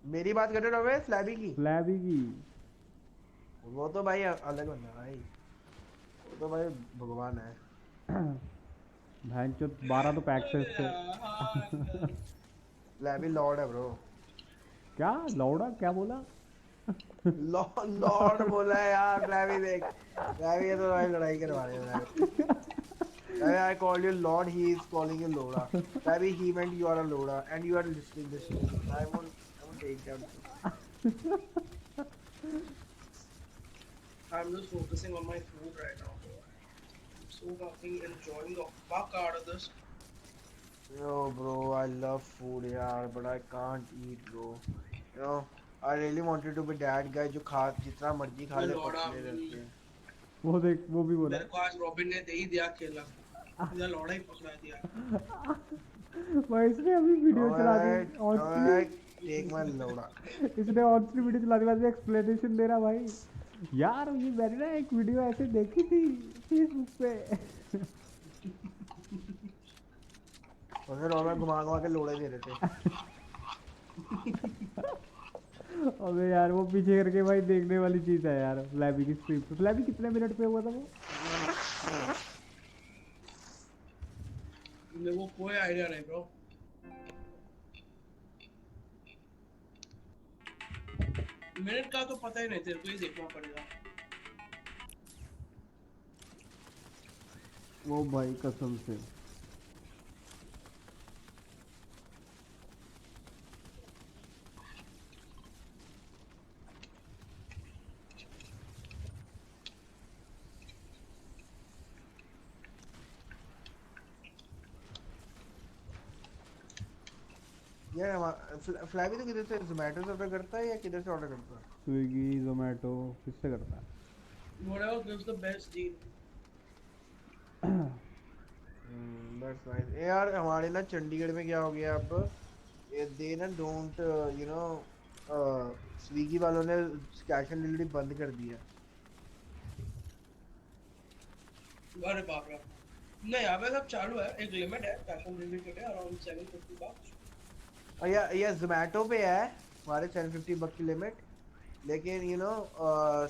मेरी बात कर रहे हो ना फ्लैबी की? फ्लैबी की वो तो भाई अलग बंदा है भाई, वो तो भाई भगवान है। भैंचो 12 तो पैक्स है इसके। फ्लैबी लॉर्ड है ब्रो। क्या लौड़ा क्या बोला? लॉर्ड बोला है यार फ्लैबी, देख फ्लैबी ये तो भाई लड़ाई करवा रहे हैं। I call you Lord, he is calling you Loda. Maybe he meant you are a Loda and you are listening this to me. I won't take that. I'm just focusing on my food right now, bro. I'm so fucking enjoying the fuck out of this. Yo, bro, I love food, yaar, but I can't eat, bro. You know, I really wanted to be that guy जो खा जितना मर्जी खा ले पतले रहते हैं। वो देख वो भी बोला मेरे को आज रॉबिन ने दे ही दिया खेला, इधर लौड़ा ही पकड़ा दिया। भाई इसने अभी वीडियो चला दी ऑन Alright, take my लोड़ा। इसने ऑन स्क्रीन वीडियो चला दी, बाद में एक्सप्लेनेशन दे रहा भाई। यार ये मैंने ना एक वीडियो ऐसे देखी थी फेसबुक पे। उसे रॉबिन घुमा घुमा के लोड़े दे रहे थे। अबे यार वो पीछे करके भाई देखने वाली चीज है यार, फ्लैबी की स्ट्रीम पे। फ्लैबी कितने मिनट पे हुआ था वो? मेरे को कोई आइडिया नहीं ब्रो। मिनट का तो पता ही नहीं, तेरे को ही देखना पड़ेगा। वो भाई कसम से यार फ्लैबी तो किधर से, जोमेटो से ऑर्डर करता है या किधर से ऑर्डर करता है? स्विगी जोमेटो किससे करता है? Whatever gives the best deal. That's nice. यार हमारे ना चंडीगढ़ में क्या हो गया अब, दे ना डोंट यू नो स्विगी वालों ने कैश ऑन डिलीवरी बंद कर दिया। अरे बाप रे। नहीं यहाँ पे सब चालू है, एक लिमिट है कैश ऑन डिलीवरी के लिए अराउंड $750। और या जोमेटो पे है हमारे $750 की लिमिट, लेकिन यू नो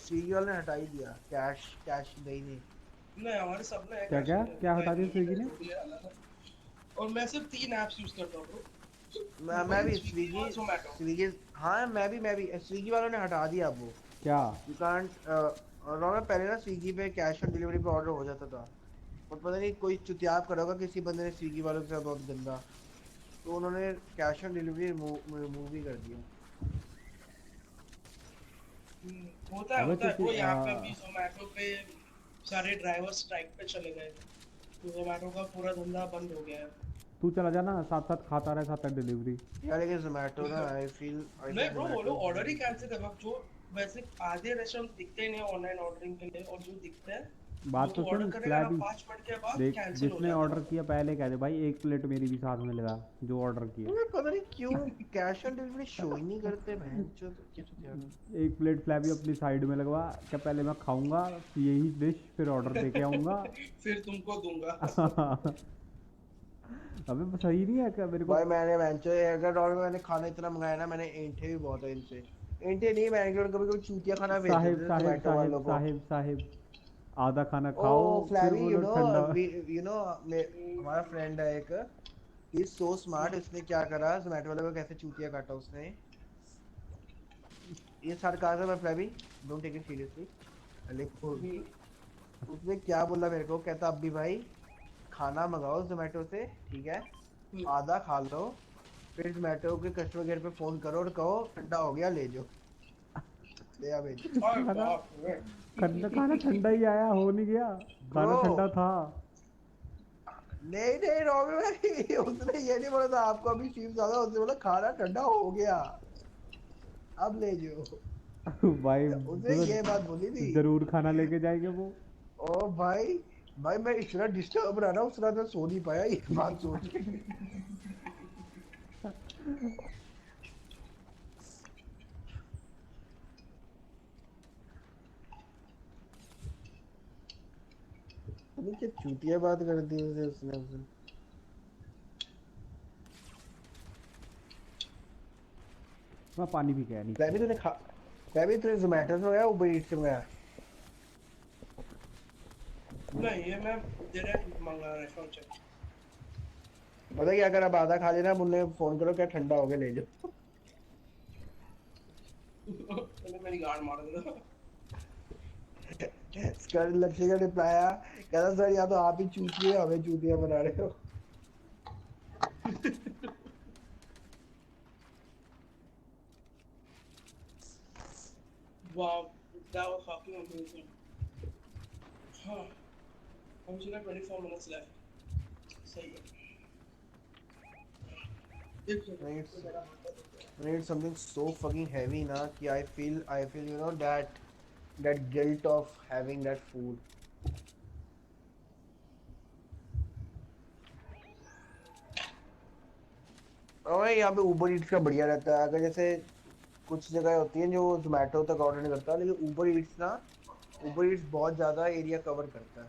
स्विगी वाले ने हटा ही दिया, कैश नहीं। नहीं हमारे सब में है। क्या हटा दिया स्विगी ने? और मैं सिर्फ 3 ऐप्स यूज करता हूँ। मैं भी स्विगी हाँ मैं भी स्विगी वालों ने हटा दिया अब वो। क्या यू कांट और पहले ना स्विगी पे कैश ऑन डिलीवरी पे ऑर्डर हो जाता था, और पता नहीं कोई चुतियाब करा होगा किसी बंदे ने स्विगी वालों के साथ बहुत गंदा, तो उन्होंने कैश ऑन डिलीवरी रिमूव ही कर दिया। होता है अबे होता है तो वो यहाँ पे अभी जोमेटो पे सारे ड्राइवर स्ट्राइक पे चले गए तो जोमेटो का पूरा धंधा बंद हो गया है। तू चला जाना साथ साथ खाता रहे साथ साथ डिलीवरी। यार लेकिन जोमेटो ना आई फील नहीं ब्रो वो जोमेटो लोग ऑर्डर ही कैंसिल कर जो वैसे आधे रेस्टोरेंट दिखते ही नहीं ऑनलाइन ऑर्डरिंग के लिए और जो दिखते हैं वो बात तो तो ऑर्डर सुन करेगा ना फ्लैबी, 5 मिनट के बाद देख कैंसिल हो जिसने जाता ऑर्डर किया पहले कह दे भाई एक प्लेट मेरी भी साथ में लगा जो ऑर्डर किया। मुझे पता नहीं क्यों कैश ऑन डिलीवरी शो ही नहीं करते भैंचो एक प्लेट फ्लैबी अपनी साइड में लगवा क्या पहले मैं खाऊंगा यही डिश फिर ऑर्डर दे के आऊंगा। फिर तुमको दूंगा। अबे सही नहीं है क्या मेरे को। भाई मैंने भैंचो अगर और मैंने खाना इतना मंगाया ना मैंने ईंटे भी बहुत है इनसे। ईंटे नहीं मैंने कभी कभी चूतिया खाना भेज साहिब देते थे साहिब जोमेटो साहिब वालों को। साहिब साहिब आधा खाना ओ खाओ फिर फ्लैवी बोलो ठंडा। यू नो हमारा फ्रेंड है एक ही इज सो स्मार्ट उसने क्या करा जोमेटो वाले को कैसे चूतिया काटा उसने। ये सार्काज़म है फ्लैवी डोंट टेक इट सीरियसली। लेकिन उसने क्या बोला मेरे को कहता अब भी भाई खाना मंगाओ जोमेटो से ठीक है आधा खा लो फिर जोमेटो के कस्टमर केयर पे फोन करो और कहो ठंडा हो गया ले जाओ ले आ भेज। खाना खाना खाना ठंडा ही आया हो नहीं गया खाना ब्रो ठंडा था। नहीं नहीं रॉबी भाई उसने ये नहीं बोला था आपको अभी फीस ज्यादा उसने बोला खाना ठंडा हो गया अब ले जाओ। भाई उसने ये बात बोली थी। जरूर खाना लेके जाएंगे वो। ओ भाई भाई मैं इतना डिस्टर्ब रहा ना उस रात मैं सो नहीं पाया ये बात सोच के। अरे क्या चूतिया बात कर दी उसने उस दिन। मैं पानी भी गया नहीं। तूने जोमेटो से मंगाया उबर ईट्स से मंगाया। नहीं ये मैं डायरेक्ट मंगा रेस्टोरेंट से। पता क्या अगर आप आधा खा लेना मुझे फोन करो क्या ठंडा हो गया ले जाओ। पहले मेरी गार्ड मार देना। इसका लक्ष्य का रिप्लाई आया कहता सर या तो आप ही चूतिए हमें चूतिया बना रहे हो। Wow, that was fucking amazing. Huh. I'm still at 24 minutes left. सही है। I need something so fucking heavy ना कि I feel you know that guilt of having that food. और यहाँ पे उबर ईट्स का बढ़िया रहता है अगर जैसे कुछ जगह होती हैं जो जोमेटो तक ऑर्डर नहीं करता लेकिन उबर ईट्स बहुत ज़्यादा एरिया कवर करता है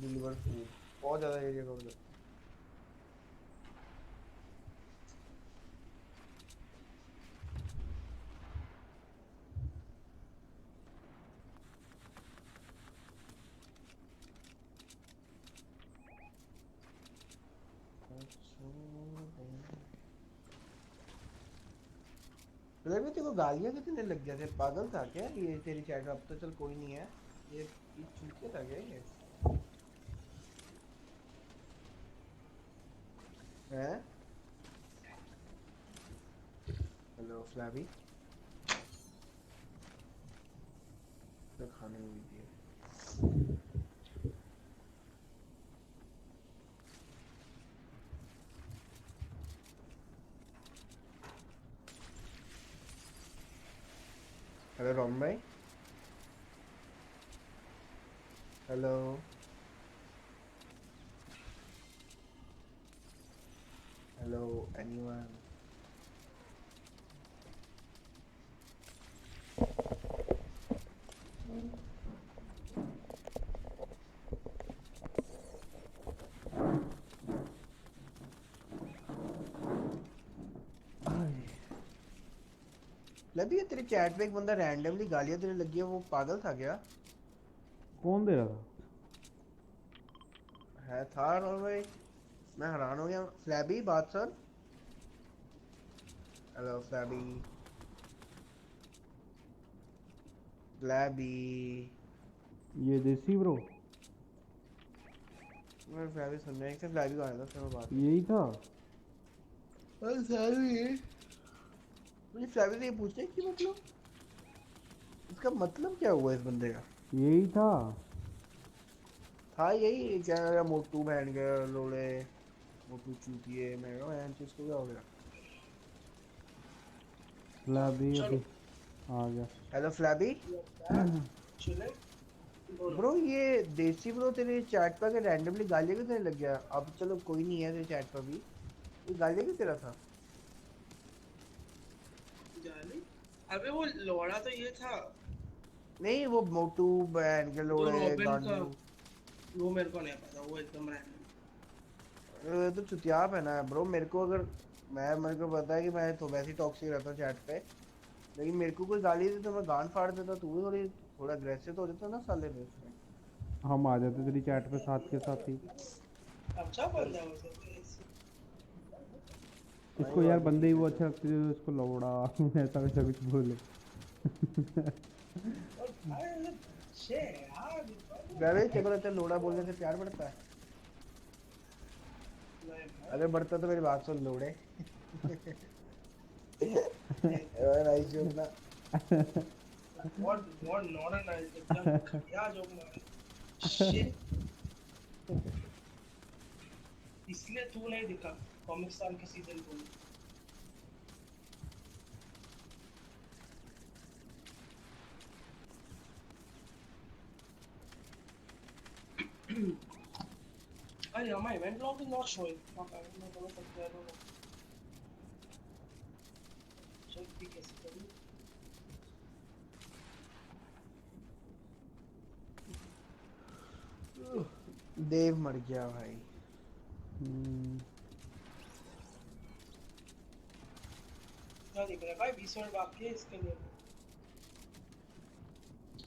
डिलीवर फूड बहुत ज़्यादा एरिया कवर करता है। भी तेरे को गालियाँ कितने लग गया थे पागल था क्या ये तेरी चैट अब तो चल कोई नहीं है ये चूतिया था क्या ये हैं हेलो फ्लैवी तो खाने में भी दिए हेलो रॉम भाई हेलो हेलो एनीवन लबी ये तेरी चैट पे एक बंदा रैंडमली गालियां देने लग गया वो पागल था क्या कौन दे रहा था और भाई मैं हैरान हो गया फ्लैबी बात सुन हेलो फ्लैबी ये देसी ब्रो मैं फ्लैबी सुन रहा है फ्लैबी का आया था उससे मैं बात यही था। अरे फ्लैबी मुझे फ्लैवी से ये पूछते हैं कि मतलब इसका मतलब क्या हुआ इस बंदे का? यही था। हाँ यही क्या यार, मोटू बहन के लोड़े, मोटू चूतिए, मैं कहा यार चीज को क्या हो गया? फ्लैबी चलो अभी आ गया। Hello flabby. चले बोलो। ब्रो ये देसी ब्रो तेरे चैट पर के रैंडमली गालियाँ क्यों देने लग गया? अब चलो कोई नहीं है तेरे चैट पर भी, ये गालियाँ क्यों तेरा था? जाने अबे वो लौड़ा तो ये था नहीं वो मोटू बहन के तो लोड़े रॉबिन का, गांडू, वो मेरे को नहीं पता, वो एकदम रैंडम। ये तो चुतियाप है ना ब्रो। मेरे को अगर मेरे को पता है कि मैं तो वैसे ही टॉक्सिक रहता हूँ चैट पे, लेकिन मेरे को कोई गाली दे तो मैं गांड फाड़ देता। तू भी थोड़ा अग्रेसिव तो हो जाता ना साले में उसमें। हम आ जाते तेरी चैट पे साथ के साथ ही। अच्छा बंदा है वो तो इसको यार बंदे ही वो अच्छे लगते थे, इसको लौड़ा ऐसा वैसा कुछ बोले। और भाई मतलब छे यार वैसे तेरे को लगता है लोड़ा बोलने से प्यार बढ़ता है? नहीं अगर बढ़ता तो मेरी बात सुन लोड़े। भाई नाइस जोक ना। what not a nice एकदम बढ़िया जोक मारा शिट। इसलिए तू नहीं दिखा कॉमिक स्टार के सीजन 2 में। अरे my event log is not showing. Fuck, I don't know what the fuck, I don't know. Check भी कैसे करूँ? देव मर गया भाई। क्या दिख रहा है भाई? 20 मिनट बाकी है इसके लिए।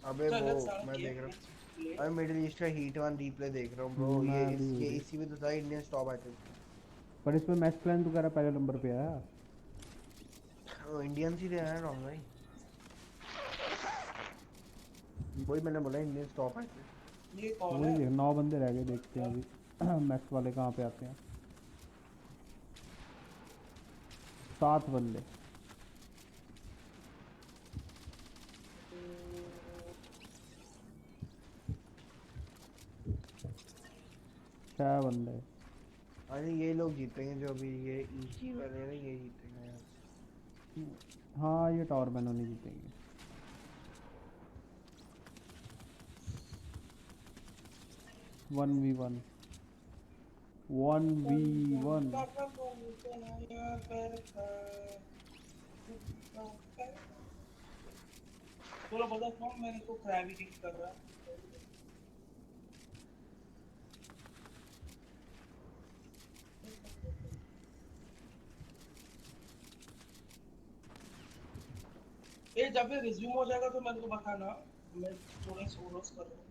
अबे चल वो let's start a मैं देख game, रहा let's हूँ, play. अरे मिडिल ईस्ट का हीट वन रीप्ले देख रहा हूँ ब्रो। ये मैं भी इसके वही। इसी में तो था इंडियन स्टॉप आए थे। पर इसमें मैच प्लान तो कह रहा पहले नंबर पे आया। वो इंडियंस ही थे यार रॉन्ग भाई, वही मैंने बोला इंडियन स्टॉप आए थे। ये कौन वही है? देख 9 बंदे रह गए, देखते हैं अभी मैक्स वाले कहाँ पे आते हैं। 7 बंदे। 6 बंदे। अरे ये लोग जीतेंगे जो अभी ये ईजी वाले हैं ना, ये जीतेंगे यार। हाँ ये टावर मैन नहीं जीतेंगे। 1v1 1v1। थोड़ा बता कौन मेरे को क्रैबी किक कर रहा है? ये जब ये रिज्यूम हो जाएगा तो मेरे को बताना, मैं थोड़े सोलोस कर रहा हूँ।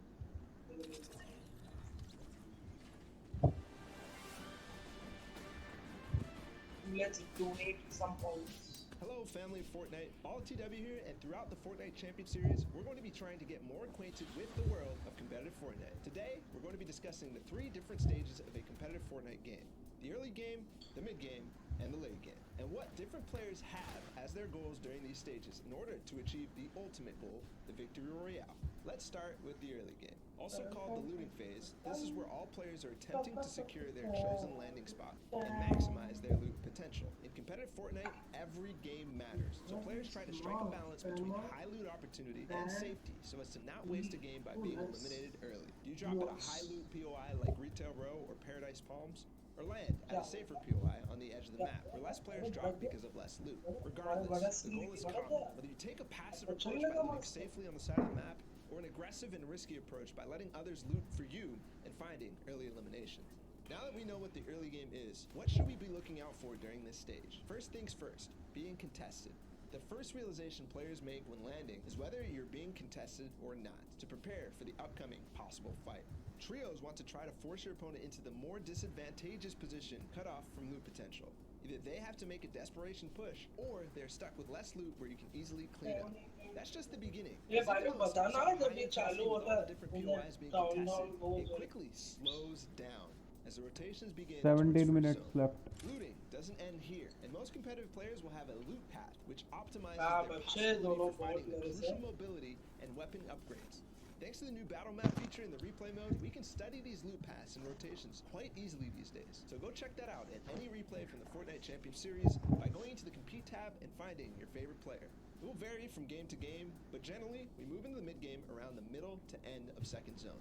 Let's donate some points. Hello, family of Fortnite. All TW here, and throughout the Fortnite Champion Series, we're going to be trying to get more acquainted with the world of competitive Fortnite. Today, we're going to be discussing the 3 different stages of a competitive Fortnite game: the early game, the mid game, and the late game, and what different players have as their goals during these stages in order to achieve the ultimate goal, the Victory Royale. Let's start with the early game. Also called the looting phase, this is where all players are attempting to secure their chosen landing spot and maximize their loot potential. In competitive Fortnite, every game matters, so players try to strike a balance between high loot opportunity and safety so as to not waste a game by being eliminated early. Do you drop at a high loot POI like Retail Row or Paradise Palms? Or land at a safer POI on the edge of the map, where less players drop because of less loot. Regardless, the goal is common. Whether you take a passive approach by looting safely on the side of the map, or an aggressive and risky approach by letting others loot for you and finding early eliminations. Now that we know what the early game is, what should we be looking out for during this stage? First things first, being contested. The first realization players make when landing is whether you're being contested or not, to prepare for the upcoming possible fight. Trios want to try to force your opponent into the more disadvantageous position cut off from loot potential. Either they have to make a desperation push, or they're stuck with less loot where you can easily clean up. That's just the beginning. ये भाई को बताना जब ये चालू होता है different POIs being contested, it quickly slows down. as the rotations begin 17 towards minutes first zone. left. Looting doesn't end here, and most competitive players will have a loot path, which optimizes Ah, their बच्चे possibility दोनों for finding the बहुत मेरे crucial से mobility and weapon upgrades. Thanks to the new battle map feature in the replay mode, we can study these loot paths and rotations quite easily these days. So go check that out in any replay from the Fortnite Champion Series by going into the Compete tab and finding your favorite player. It will vary from game to game, but generally, we move into the mid-game around the middle to end of second zone.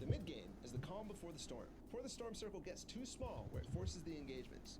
The mid-game is the calm before the storm. Before the storm circle gets too small where it forces the engagements.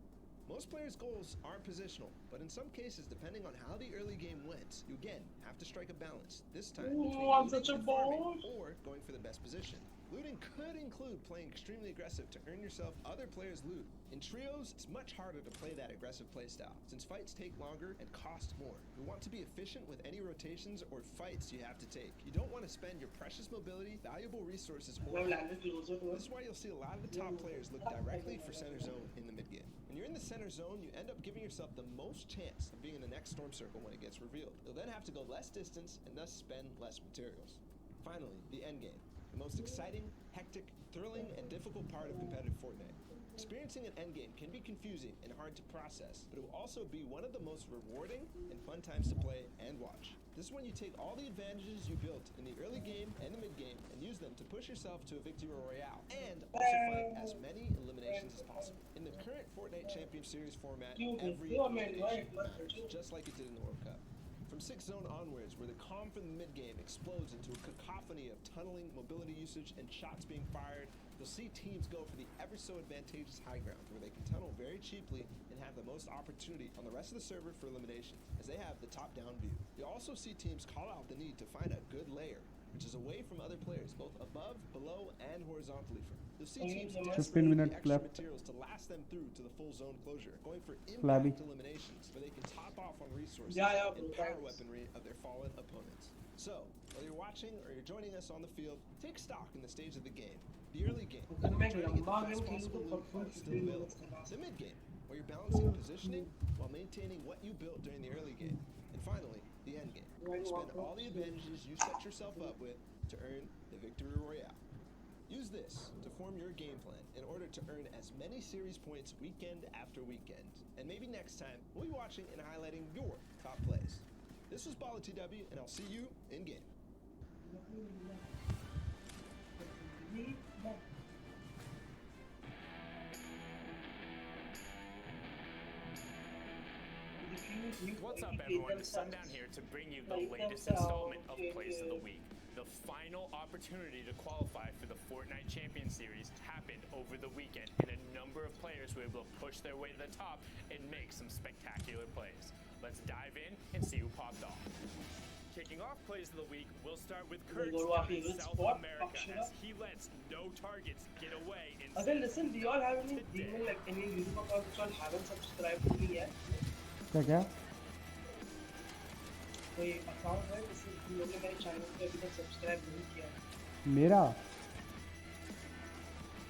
Most players' goals aren't positional, but in some cases, depending on how the early game went, you again have to strike a balance, this time between I'm looting such a and farming, ball. or going for the best position. Looting could include playing extremely aggressive to earn yourself other players' loot. In trios, it's much harder to play that aggressive playstyle, since fights take longer and cost more. You want to be efficient with any rotations or fights you have to take. You don't want to spend your precious mobility, valuable resources, or health. This is why you'll see a lot of the top players look directly for center zone in the mid-game. When you're in the center zone, you end up giving yourself the most chance of being in the next storm circle when it gets revealed. You'll then have to go less distance and thus spend less materials. Finally, the endgame. The most exciting, hectic, thrilling, and difficult part of competitive Fortnite. Experiencing an endgame can be confusing and hard to process, but it will also be one of the most rewarding and fun times to play and watch. This is when you take all the advantages you built in the early game and the mid game and use them to push yourself to a victory royale and also find as many eliminations as possible. In the current Fortnite Champion Series format, every elimination matters, just like it did in the World Cup. From 6th zone onwards, where the calm from the mid-game explodes into a cacophony of tunneling, mobility usage, and shots being fired, you'll see teams go for the ever-so-advantageous high ground, where they can tunnel very cheaply and have the most opportunity on the rest of the server for eliminations, as they have the top-down view. You'll also see teams call out the need to find a good layer, which is away from other players, both above, below, and horizontally from. You'll see teams 15 minutes extra left. materials to last them through to the full zone closure, going for Flabby. impact eliminations, where they can top off on resources Yeah, and power weaponry of their fallen opponents. So, whether you're watching or you're joining us on the field, take stock in the stage of the game. The early game, अगर मैं trying to get the लंबा best game खेलूं possible तो loot while it's still available. The mid game, where you're balancing positioning while maintaining what you built during the early game. And finally, the end game. Spend all the advantages you set yourself up with to earn the victory royale. Use this to form your game plan in order to earn as many series points weekend after weekend. And maybe next time, we'll be watching and highlighting your top plays. This was Bala TW, and I'll see you in game. What's up, everyone? It's Sundown here to bring you the latest installment of Plays of the Week. The final opportunity to qualify for the Fortnite Champion Series happened over the weekend, and a number of players were able to push their way to the top and make some spectacular plays. Let's dive in and see who popped off. Kicking off Plays of the Week, we'll start with Kurt in South America as he lets no targets get away. Okay, listen, do you all have any email, like any YouTube account which all haven't subscribed to me yet? क्या कोई account है जिससे तुम लोगों ने मेरे channel को अभी तक सब्सक्राइब नहीं किया? मेरा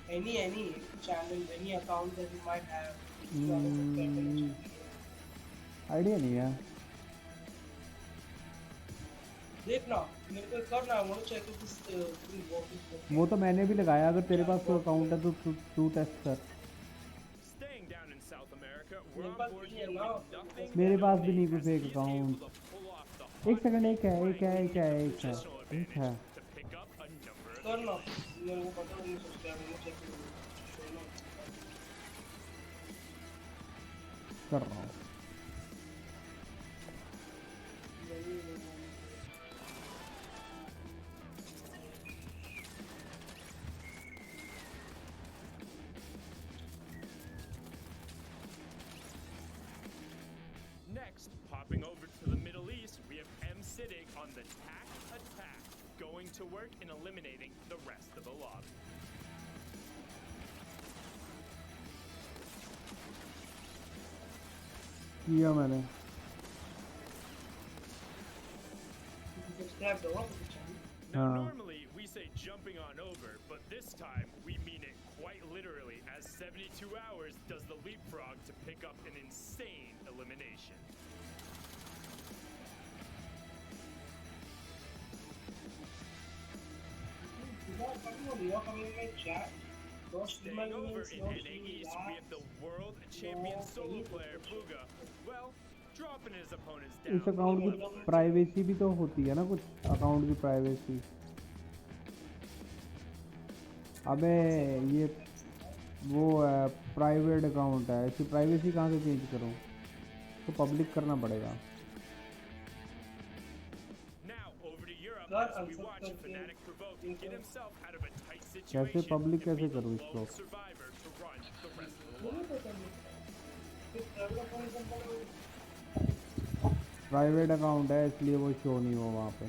Any channel, any account that you might have. Idea नहीं है. देखना मेरे को करना I want to check if this thing works. वो तो मैंने भी लगाया. अगर तेरे पास कोई अकाउंट है तो तू टेस्ट कर. Staying down in South America, we're on board here with nothing. मेरे पास भी नहीं कोई फेक अकाउंट. एक सेकंड. एक है. करना मेरे को पता नहीं सब्सक्राइब नहीं चेक कर रहा हूँ. Next, popping over to the Middle East, we have M sitting on the tack attack, going to work and eliminating the rest of the lobby. किया मैंने. सब्सक्राइब दो आप Now, normally we say jumping on over, but this time we mean it quite literally, as 72 hours does the leapfrog to pick up an insane elimination. You are coming in my chat. Staying over in NA East, we have the world champion solo player Booga. Well, dropping his opponents down. इस account की privacy भी तो होती है ना, कुछ account की privacy. अबे ये वो है प्राइवेट अकाउंट है, इसकी प्राइवेसी कहाँ से चेंज करूँ? तो पब्लिक करना पड़ेगा। कैसे पब्लिक कैसे करूँ इसको? प्राइवेट अकाउंट है इसलिए वो शो नहीं हो वहाँ पे।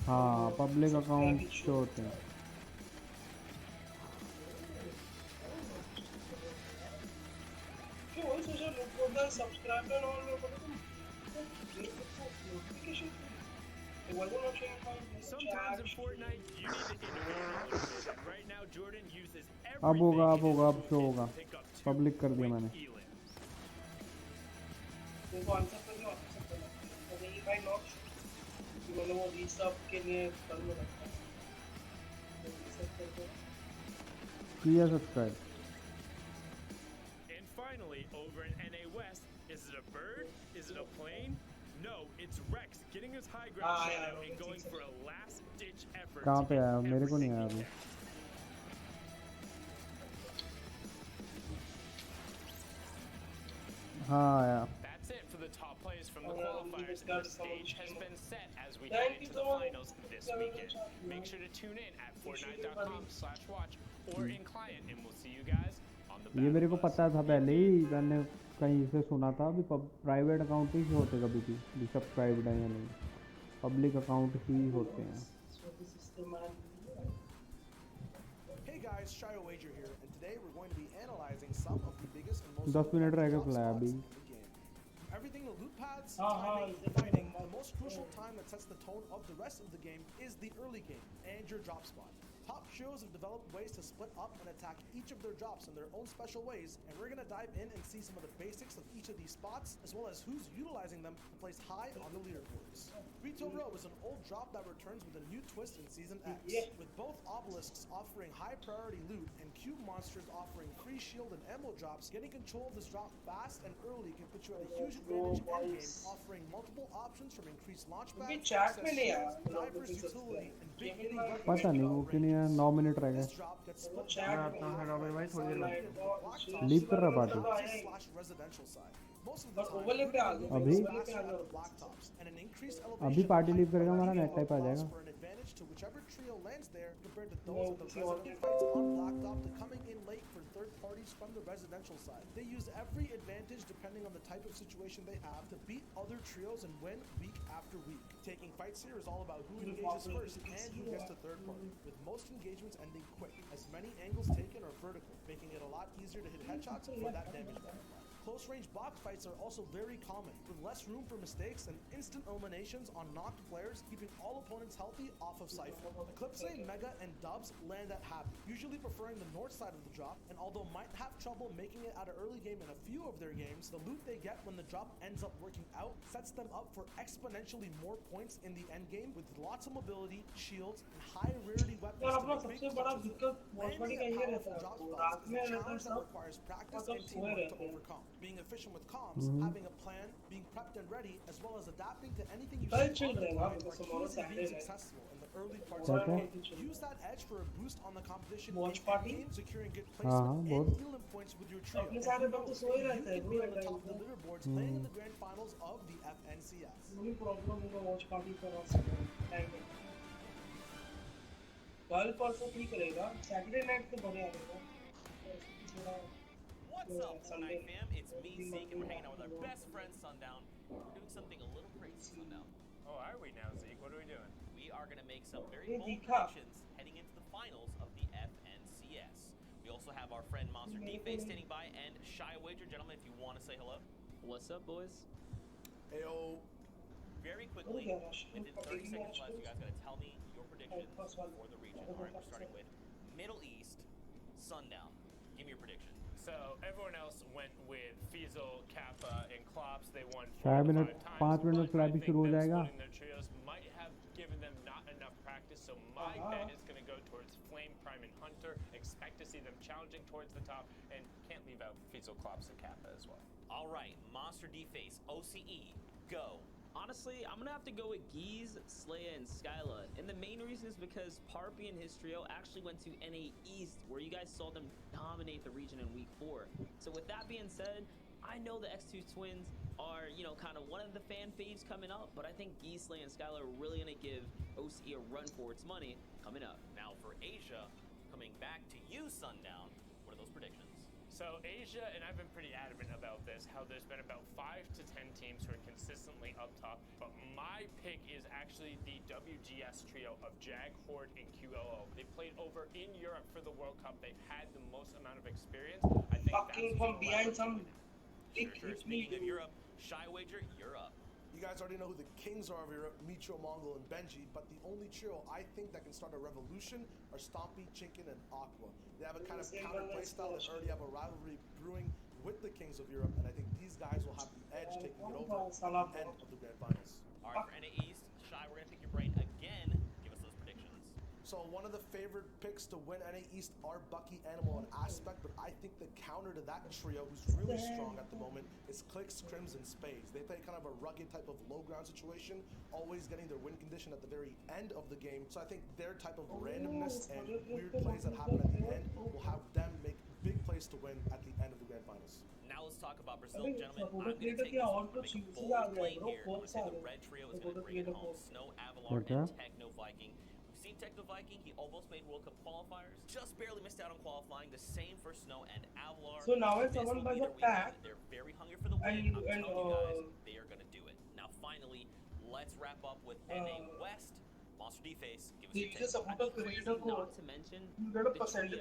हाँ पब्लिक अकाउंट शो होते हैं। Sometimes in Fortnite, you need to innovate a little bit. And right now, Jordan uses अब होगा शो होगा। पब्लिक कर दिया मैंने। किया subscribe. And finally, over in NA West, is it a bird? Is it a plane? No, it's Rex getting his high ground shot out and going for a last-ditch effort. कहाँ पे आया? मेरे को नहीं आया अभी। हाँ आया। That's it for the top players from the qualifiers. The stage has been set as we head into the finals this weekend. Make sure to tune in at Fortnite.com/watch or in client, and we'll see you guys on the. ये मेरे को पता था पहले ही, मैंने कहीं से सुना था अभी प्राइवेट अकाउंट ही होते कभी भी सब्सक्राइब्ड है या नहीं, पब्लिक अकाउंट ही होते हैं। Hey guys, Shio Wager here, and today we're going to be analyzing some of the biggest and most 10 minute रह गए फिलहाल अभी। Everything to loot pads, timing, fighting, the most crucial time that sets the tone of the rest of the game is the early game and your drop spot. Top trios have developed ways to split up and attack each of their drops in their own special ways, and we're going to dive in and see some of the basics of each of these spots, as well as who's utilizing them to place high on the leaderboards. Rito Row is an old drop that returns with a new twist in Season X, with both obelisks offering high priority loot and cube monsters offering free shield and ammo drops. Getting control of this drop fast and early can put you at a huge advantage endgame, offering multiple options from increased launch pads, access shields, divers utility, and big hitting weapons. पता नहीं वो क्यों नहीं है। 9 minute रह गए। Leave कर रहा पार्टी अभी पार्टी लीव करेगा, हमारा नेट टाइप आ जाएगा। From the residential side, they use every advantage depending on the type of situation they have to beat other trios and win week after week. Taking fights here is all about who engages first and who gets to third party, with most engagements ending quick, as many angles taken are vertical, making it a lot easier to hit headshots for that damage butterfly. Close range box fights are also very common, with less room for mistakes and instant eliminations on knocked players, keeping all opponents healthy off of Cypher. Eclipse, Mega, and Dubs land at Happy, usually preferring the north side of the drop, and although might have trouble making it out of early game in a few of their games, the loot they get when the drop ends up working out sets them up for exponentially more points in the end game, with lots of mobility, shields, and high rarity weapons to make big clutches. Landing a powerful drop spot is a challenge that requires practice and teamwork to overcome. Being efficient with comms, having a plan, being prepped and ready, as well as adapting to anything you see on the grind are keys to being successful in the early parts of the game. Use that edge for a boost on the competition in game, securing good placement and healing points with your trio. And you can be on the top of the leaderboards playing in the grand finals of the FNCS. What's up, Fortnite fam? It's me, Zeke, and we're hanging out with our best friend, Sundown. We're doing something a little crazy, Sundown. Oh, are we now, Zeke? What are we doing? We are going to make some very bold predictions heading into the finals of the FNCS. We also have our friend Monster D-Face standing by, and Shy Wager. Gentlemen, if you want to say hello. What's up, boys? Heyo. Very quickly, within 30 seconds left, you guys got to tell me your predictions for the region. All right, we're starting with Middle East, Sundown. Give me your prediction. So everyone else went with Fiesel, Kappa, and Klops. They won 5 minute 5 minute में flash भी शुरू हो जाएगा। their trios might have enough practice, so my bet is going to go towards Flame, Prime, and Hunter. Expect to see them challenging towards the top, and can't leave out Fizzle, Klops, and Kappa as well. All right, Monster Deface, OCE, go. Honestly, I'm gonna have to go with Geese, Slaya, and Skyla. And the main reason is because Parpy and his trio actually went to NA East, where you guys saw them dominate the region in week 4. So with that being said, I know the X2 twins are, you know, kind of one of the fan faves coming up, but I think Geese, Slaya, and Skyla are really gonna give OCE a run for its money coming up. Now for Asia, coming back to you, Sundown, what are those predictions? So Asia, and I've been pretty adamant about this, how there's been about 5 to 10 teams who are consistently up top, but my pick is actually the WGS trio of Jag, Horde, and QLO. They played over in Europe for the World Cup. They've had the most amount of experience. I think fucking from behind some Sure. Speaking of Europe, Shy Wager, you're up. You guys already know who the kings are of Europe, Micho, Mongol, and Benji, but the only trio I think that can start a revolution are Stompy, Chinkin, and Aqua. They have a kind of counter play style that already have a rivalry brewing with the kings of Europe, and I think these guys will have the edge taking it over at the end of the grand finals. All right, for NA East, Shy, we're going to pick your brain again. Give us those predictions. So one of the favorite picks to win NA East are Bucky, Animal, and Aspect, but I think the counter to that trio, who's really strong at the moment, is Clicks, Crims, and Spades. They play kind of a rugged type of low ground situation, always getting their win condition at the very end of the game. So I think their type of randomness and weird plays that happen at the end will have them make big plays to win at the end of the grand finals. Now let's talk about Brazil, gentlemen. I'm going to take this one, make a bold claim here. I'm going to say the red trio is going to bring it home. Snow, Avalar, and Techno Viking. We've seen Techno Viking. He almost made World Cup qualifiers. Just barely missed out on qualifying. The same for Snow and Avalar. So now when someone buys a pack, they're very hungry for the win. I'm telling you guys, they are going to do it. Now finally, let's wrap up with NA West. Monster Deface, give us your take. Not to mention the trio, Sentin,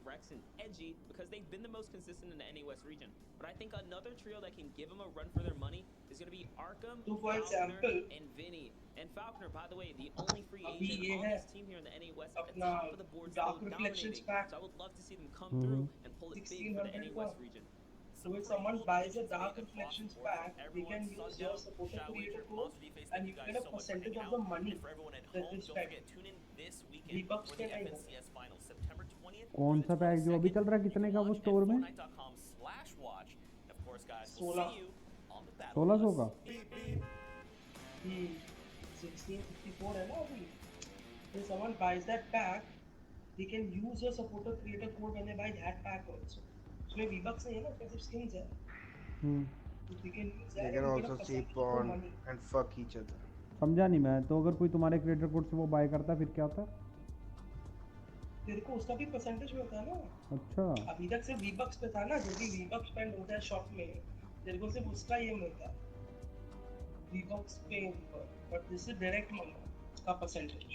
Rex, and Edgy, because they've been the most consistent in the NA West region. But I think another trio that can give them a run for their money is going to be Arkham, Falconer, and Vinny. And Falconer, by the way, the only free agent on this team here in the NA West at the top of the board, still dominating. So I would love to see them come through and pull it big for the NA West region. So if someone buys a Dark Reflections pack, they can use your supporter creator code and you get a percentage of the money that is spent. V-Bucks के नहीं है। कौन सा pack जो अभी चल रहा है कितने का वो स्टोर में? 1600 का। 1654 है ना अभी। If someone buys that pack, they can use your supporter creator code when they buy that pack also. उसमें V-Bucks नहीं है ना, सिर्फ skins है. They can also cheap on and fuck each other. समझा नहीं मैं, तो अगर कोई तुम्हारे क्रिएटर कोड से वो बाय करता है फिर क्या होता है? तेरे को उसका भी परसेंटेज मिलता है ना. अच्छा. अभी तक सिर्फ V-Bucks पे था ना, जो भी V-Bucks स्पेंड होता है शॉप में, तेरे को सिर्फ उसका ये मिलता है. V-Bucks पे ऊपर, but this is direct money का percentage.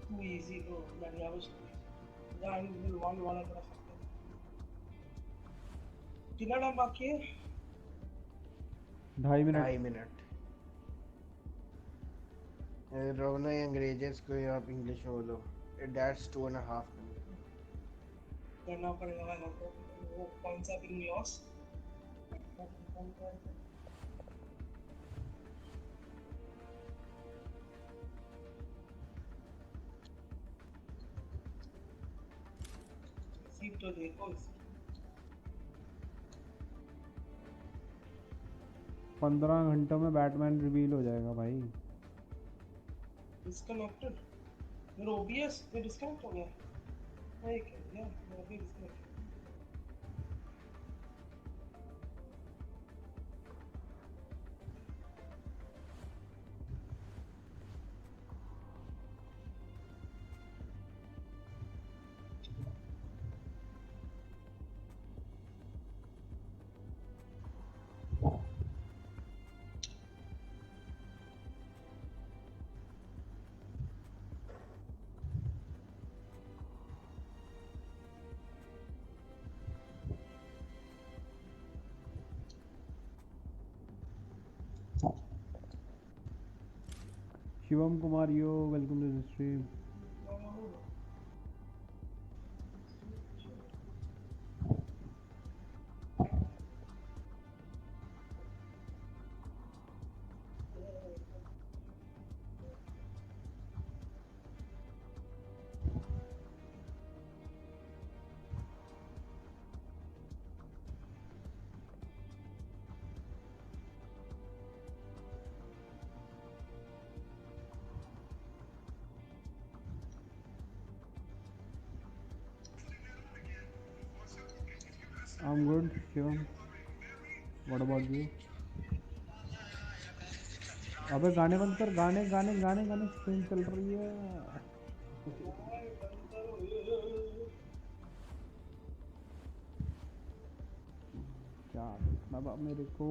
Too easy bro, that was that will one वाला कर सकते हैं. कितना टाइम बाकी है? 2.5 मिनट. रोना अंग्रेजी को आप इंग्लिश में बोलो. That's 2.5 minutes. करना पड़ेगा हमको. वो कौन सा बिंग लॉस? तो देखो 15 घंटों में बैटमैन रिवील हो जाएगा भाई. डिस्कनेक्टेड. मेरा ओबीएस पे डिस्कनेक्ट हो गया. नहीं क्या मेरा भी disconnect. Shivam Kumar, yo, welcome to the stream. I'm good, Shivam. What about you? अबे गाने बंद कर, गाने गाने गाने गाने स्ट्रीम चल रही है। क्या बाबा मेरे को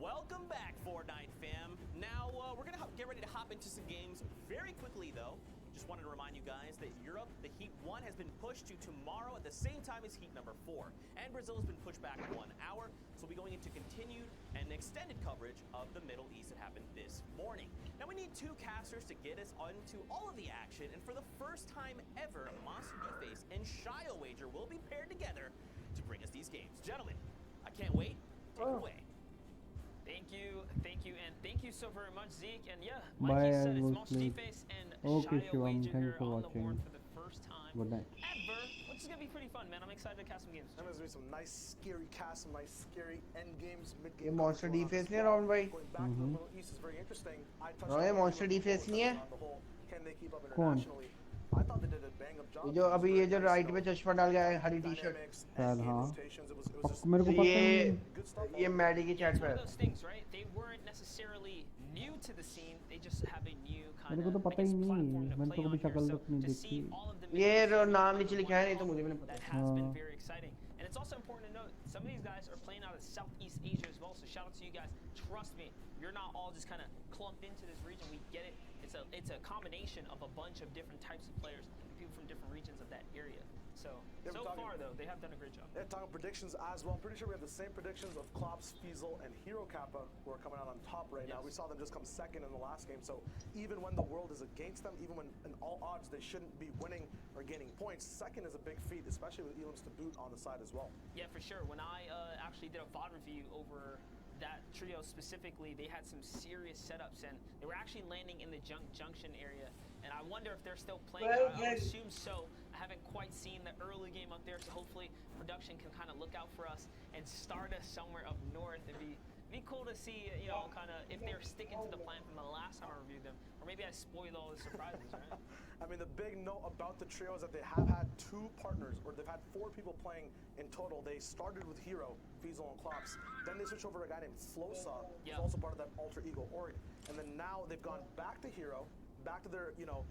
Welcome back, Fortnite fam. Now, we're gonna get ready to hop into some games very quickly, though. Just wanted to remind you guys that Europe, the Heat 1 has been pushed to tomorrow at the same time as Heat number 4. And Brazil has been pushed back 1 hour, so we'll be going into continued and extended coverage of the Middle East that happened this morning. Now, we need 2 casters to get us onto all of the action, and for the first time ever, Monster Deface and Shio Wager will be paired together to bring us these games. Gentlemen, I can't wait. Take it away. Thank you, and thank you so very much, Zeke. And yeah, like he said, it's Monster Deface and Shio Wager on the horn for the first time ever, which is gonna be pretty fun, man. I'm excited to cast some games. And there's gonna be some nice, scary casts, some nice, scary end games, mid ये game. Monster Deface नहीं है राहुल भाई? Going back to the Middle East is very interesting. I touched No, ये on Monster Deface नहीं है? on the whole, can they keep up कौन? internationally? I thought they did a bang up job. ये जो अभी ये जो right में चश्मा डाल गया है हरी टी-शर्ट शायद हाँ मेरे को पता ही नहीं ये मैडी की चैट It's पे one of those things, right? They weren't necessarily new to the scene. They just have a new kind मेरे को तो of, पता ही नहीं मैंने तो कभी शक्ल तक नहीं to देखी see all of the ये Middle East नाम नीचे लिखा है नहीं तो मुझे भी नहीं that पता has been very exciting. And it's also important to note, some of these guys are playing out of Southeast Asia as well, so shout out to you guys. Trust me, you're not all just kind of clumped into this region. We get it. It's a combination of a bunch of different types of players, people from different regions of that area. So far though, they have done a great job. They're talking predictions as well. I'm pretty sure we have the same predictions of Klops, Fiesel, and Hero Kappa who are coming out on top right now. We saw them just come second in the last game. So even when the world is against them, even when in all odds they shouldn't be winning or gaining points, second is a big feat, especially with Elam's to boot on the side as well. Yeah, for sure. When I actually did a VOD review over that trio specifically, they had some serious setups and they were actually landing in the junction area. And I wonder if they're still playing. I would assume so. I haven't quite seen the early game up there, so hopefully production can kind of look out for us and start us somewhere up north. It'd be cool to see, you know, kind of if they're sticking to the plan from the last time I reviewed them, or maybe I spoiled all the surprises, right? I mean, the big note about the trio is that they have had 2 partners, or they've had 4 people playing in total. They started with Hero, Fiesel, and Klops. Then they switched over to a guy named Flosa, who's also part of that Alter Ego org. And then now they've gone back to Hero, back to their, you know,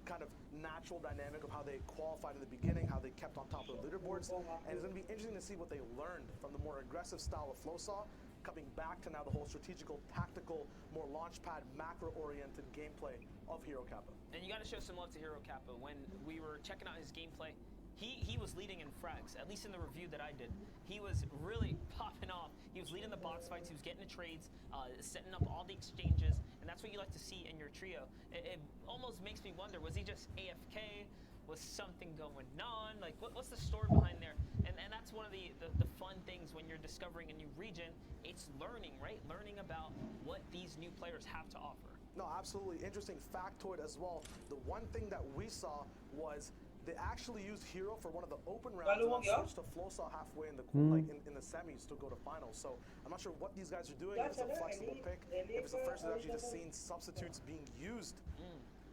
kind of natural dynamic of how they qualified in the beginning, how they kept on top of the leaderboards. And it's going to be interesting to see what they learned from the more aggressive style of Flosa, coming back to now the whole strategical, tactical, more launchpad, macro-oriented gameplay of Hero Kappa. And you got to show some love to Hero Kappa. When we were checking out his gameplay, he was leading in frags, at least in the review that I did. He was really popping off. He was leading the box fights, he was getting the trades, setting up all the exchanges, and that's what you like to see in your trio. It almost makes me wonder, was he just AFK? Was something going on? Like, what's the story behind there? And that's one of the fun things when you're discovering a new region. It's learning, right? Learning about what these new players have to offer. No, absolutely. Interesting factoid as well. The one thing that we saw was they actually used Hero for one of the open rounds and then switched to Flosa halfway in the like in the semis to go to finals. So I'm not sure what these guys are doing. If it's a flexible pick, if it's the first we've actually just seen substitutes being used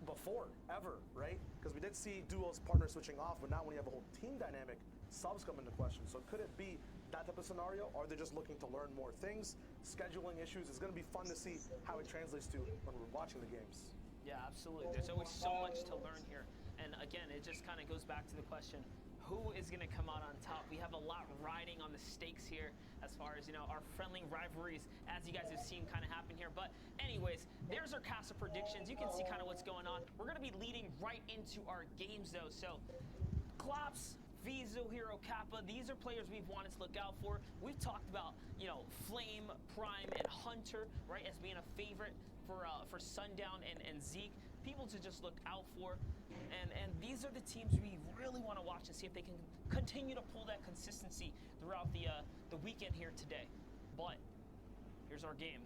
before ever, right? Because we did see duos partner switching off, but now when you have a whole team dynamic subs come into question. So could it be that type of scenario? Or are they just looking to learn more things? Scheduling issues. It's going to be fun to see how it translates to when we're watching the games. Yeah, absolutely. There's always so much to learn here. And again, it just kind of goes back to the question, who is going to come out on top? We have a lot riding on the stakes here as far as, you know, our friendly rivalries, as you guys have seen kind of happen here. But anyways, there's our cast of predictions. You can see kind of what's going on. We're going to be leading right into our games, though. So, Klops, Vizu, Hero, Kappa, these are players we've wanted to look out for. We've talked about, you know, Flame, Prime, and Hunter, right, as being a favorite for Sundown and Zeke. People to just look out for. And these are the teams we really want to watch and see if they can continue to pull that consistency throughout the weekend here today. But here's our game.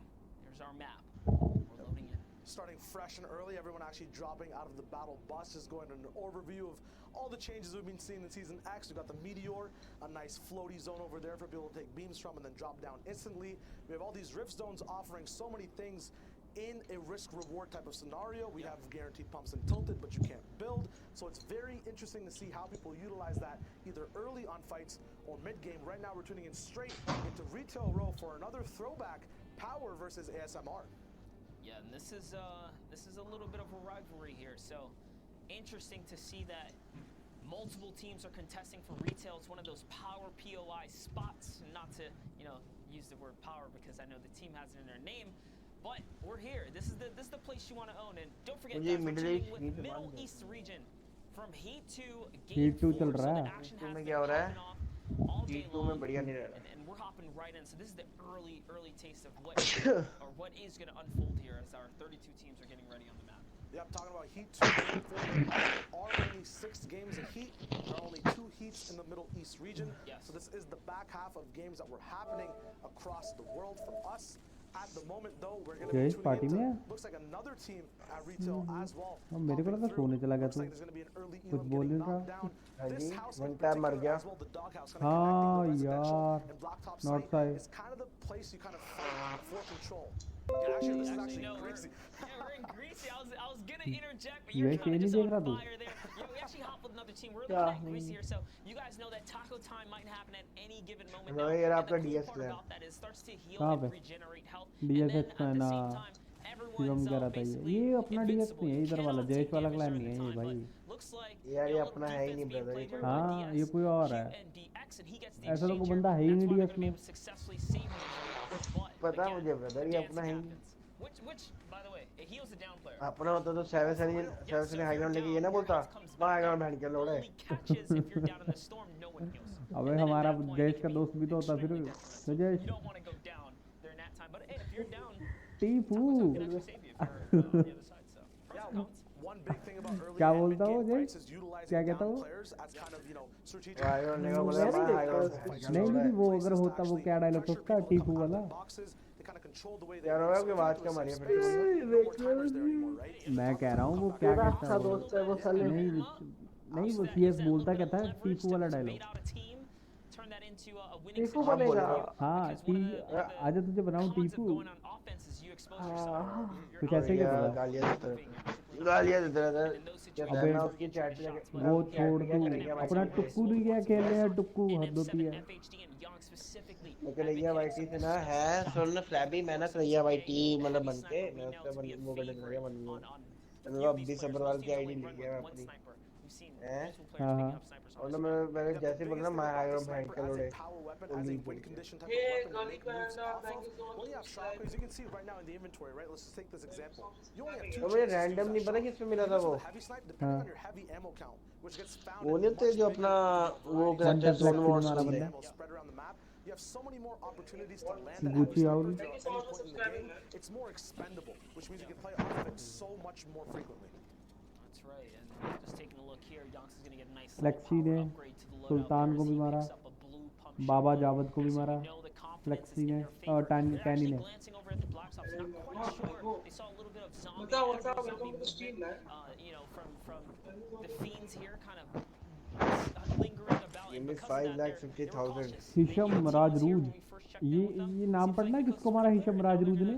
Here's our map. We're loading in. Starting fresh and early, everyone actually dropping out of the battle bus, just going into an overview of all the changes we've been seeing in Season X. We've got the Meteor, a nice floaty zone over there for people to take beams from and then drop down instantly. We have all these rift zones offering so many things in a risk-reward type of scenario. We have guaranteed pumps and tilted, but you can't build. So it's very interesting to see how people utilize that either early on fights or mid-game. Right now we're tuning in straight into Retail Row for another throwback, Power versus ASMR. Yeah, and this is a little bit of a rivalry here. So interesting to see that multiple teams are contesting for Retail. It's one of those power POI spots. Not to, you know, use the word power because I know the team has it in their name. But we're here. This is the place you want to own. And don't forget, guys, we're tuning with Middle East region from Heat 2 Game 4. So the action has been popping off all day long. And we're hopping right in. So this is the early taste of what what is going to unfold here as our 32 teams are getting ready on the map. Yep, talking about Heat 2 Game 4. There are only 6 games of Heat. There are only 2 Heats in the Middle East region. Yes. So this is the back half of games that were happening across the world from us. At the moment, though, we're going to be tuning into, looks like another team at Retail as well. मेरे को लगा सोने चला गया तू कुछ बोल नहीं रहा This house in particular as well, the doghouse, kind of हाँ connecting the यार residential and blacktop North site side is kind of the place you kind of fight for control. Actually, this is actually Greasy. Yeah, we're in Greasy. I was gonna interject, but you're kind of just on fire there. Yeah, we actually hopped with another team. We're looking at Greasy here, so you guys know that taco time might happen at any given moment. Now, and the cool part about that is it starts to heal and regenerate health. And then at the same time, everyone's basically ये अपना DS नहीं है इधर वाला जयेश वाला clan नहीं है ये भाई यार ये अपना है ही नहीं ब्रदर हाँ ये कोई और है ऐसा तो कोई बंदा है ही नहीं डीएस में पता मुझे ब्रदर ये अपना है ही अपना होता तो 7 हाई ग्राउंड लेके ये ना बोलता वहाँ हाई ग्राउंड के लोड़े अबे हमारा जयेश का दोस्त भी तो होता फिर तो जयेश टीपू क्या बोलता हो जय क्या कहता हो नहीं नहीं वो अगर होता वो क्या डायलॉग उसका टीपू वाला यार आपके आवाज कम आ रही है फिर मैं कह रहा हूँ वो क्या कहता है नहीं वो सीएस बोलता कहता है टीपू वाला डायलॉग टीपू बनेगा हाँ आज तुझे बनाऊँ टीपू तो कैसे गालियाँ देता रहता उसकी चैट पे वो छोड़ तू अपना टुक्कू नहीं गया खेलने यार टुक्कू हद होती है कन्हैया वाईटी से ना है सुन फ्लैबी मैं ना कन्हैया वाईटी मतलब बन के मैं उसका वो कर देता हूँ मैं अब भी सबरवाल की आईडी ले गया अपनी हैं और ना मैंने जैसे बोला ना मैं आ गया भाई के लोड़े मुझे रैंडम नहीं पता किसमें मिला था वो नहीं थे जो अपना वो करते हैं जोन वॉर्स वाले You have so many more opportunities to land at any point in the game. It's more expendable, which means you can play off of it so much more frequently. That's right, and just taking a look here, Yonks is going to get a nice flexi ने सुल्तान को भी मारा बाबा जावद को भी मारा flexi ने और टैनी ने हिशम राजरूज ये नाम पढ़ना है किसको मारा हिशम राजरूज ने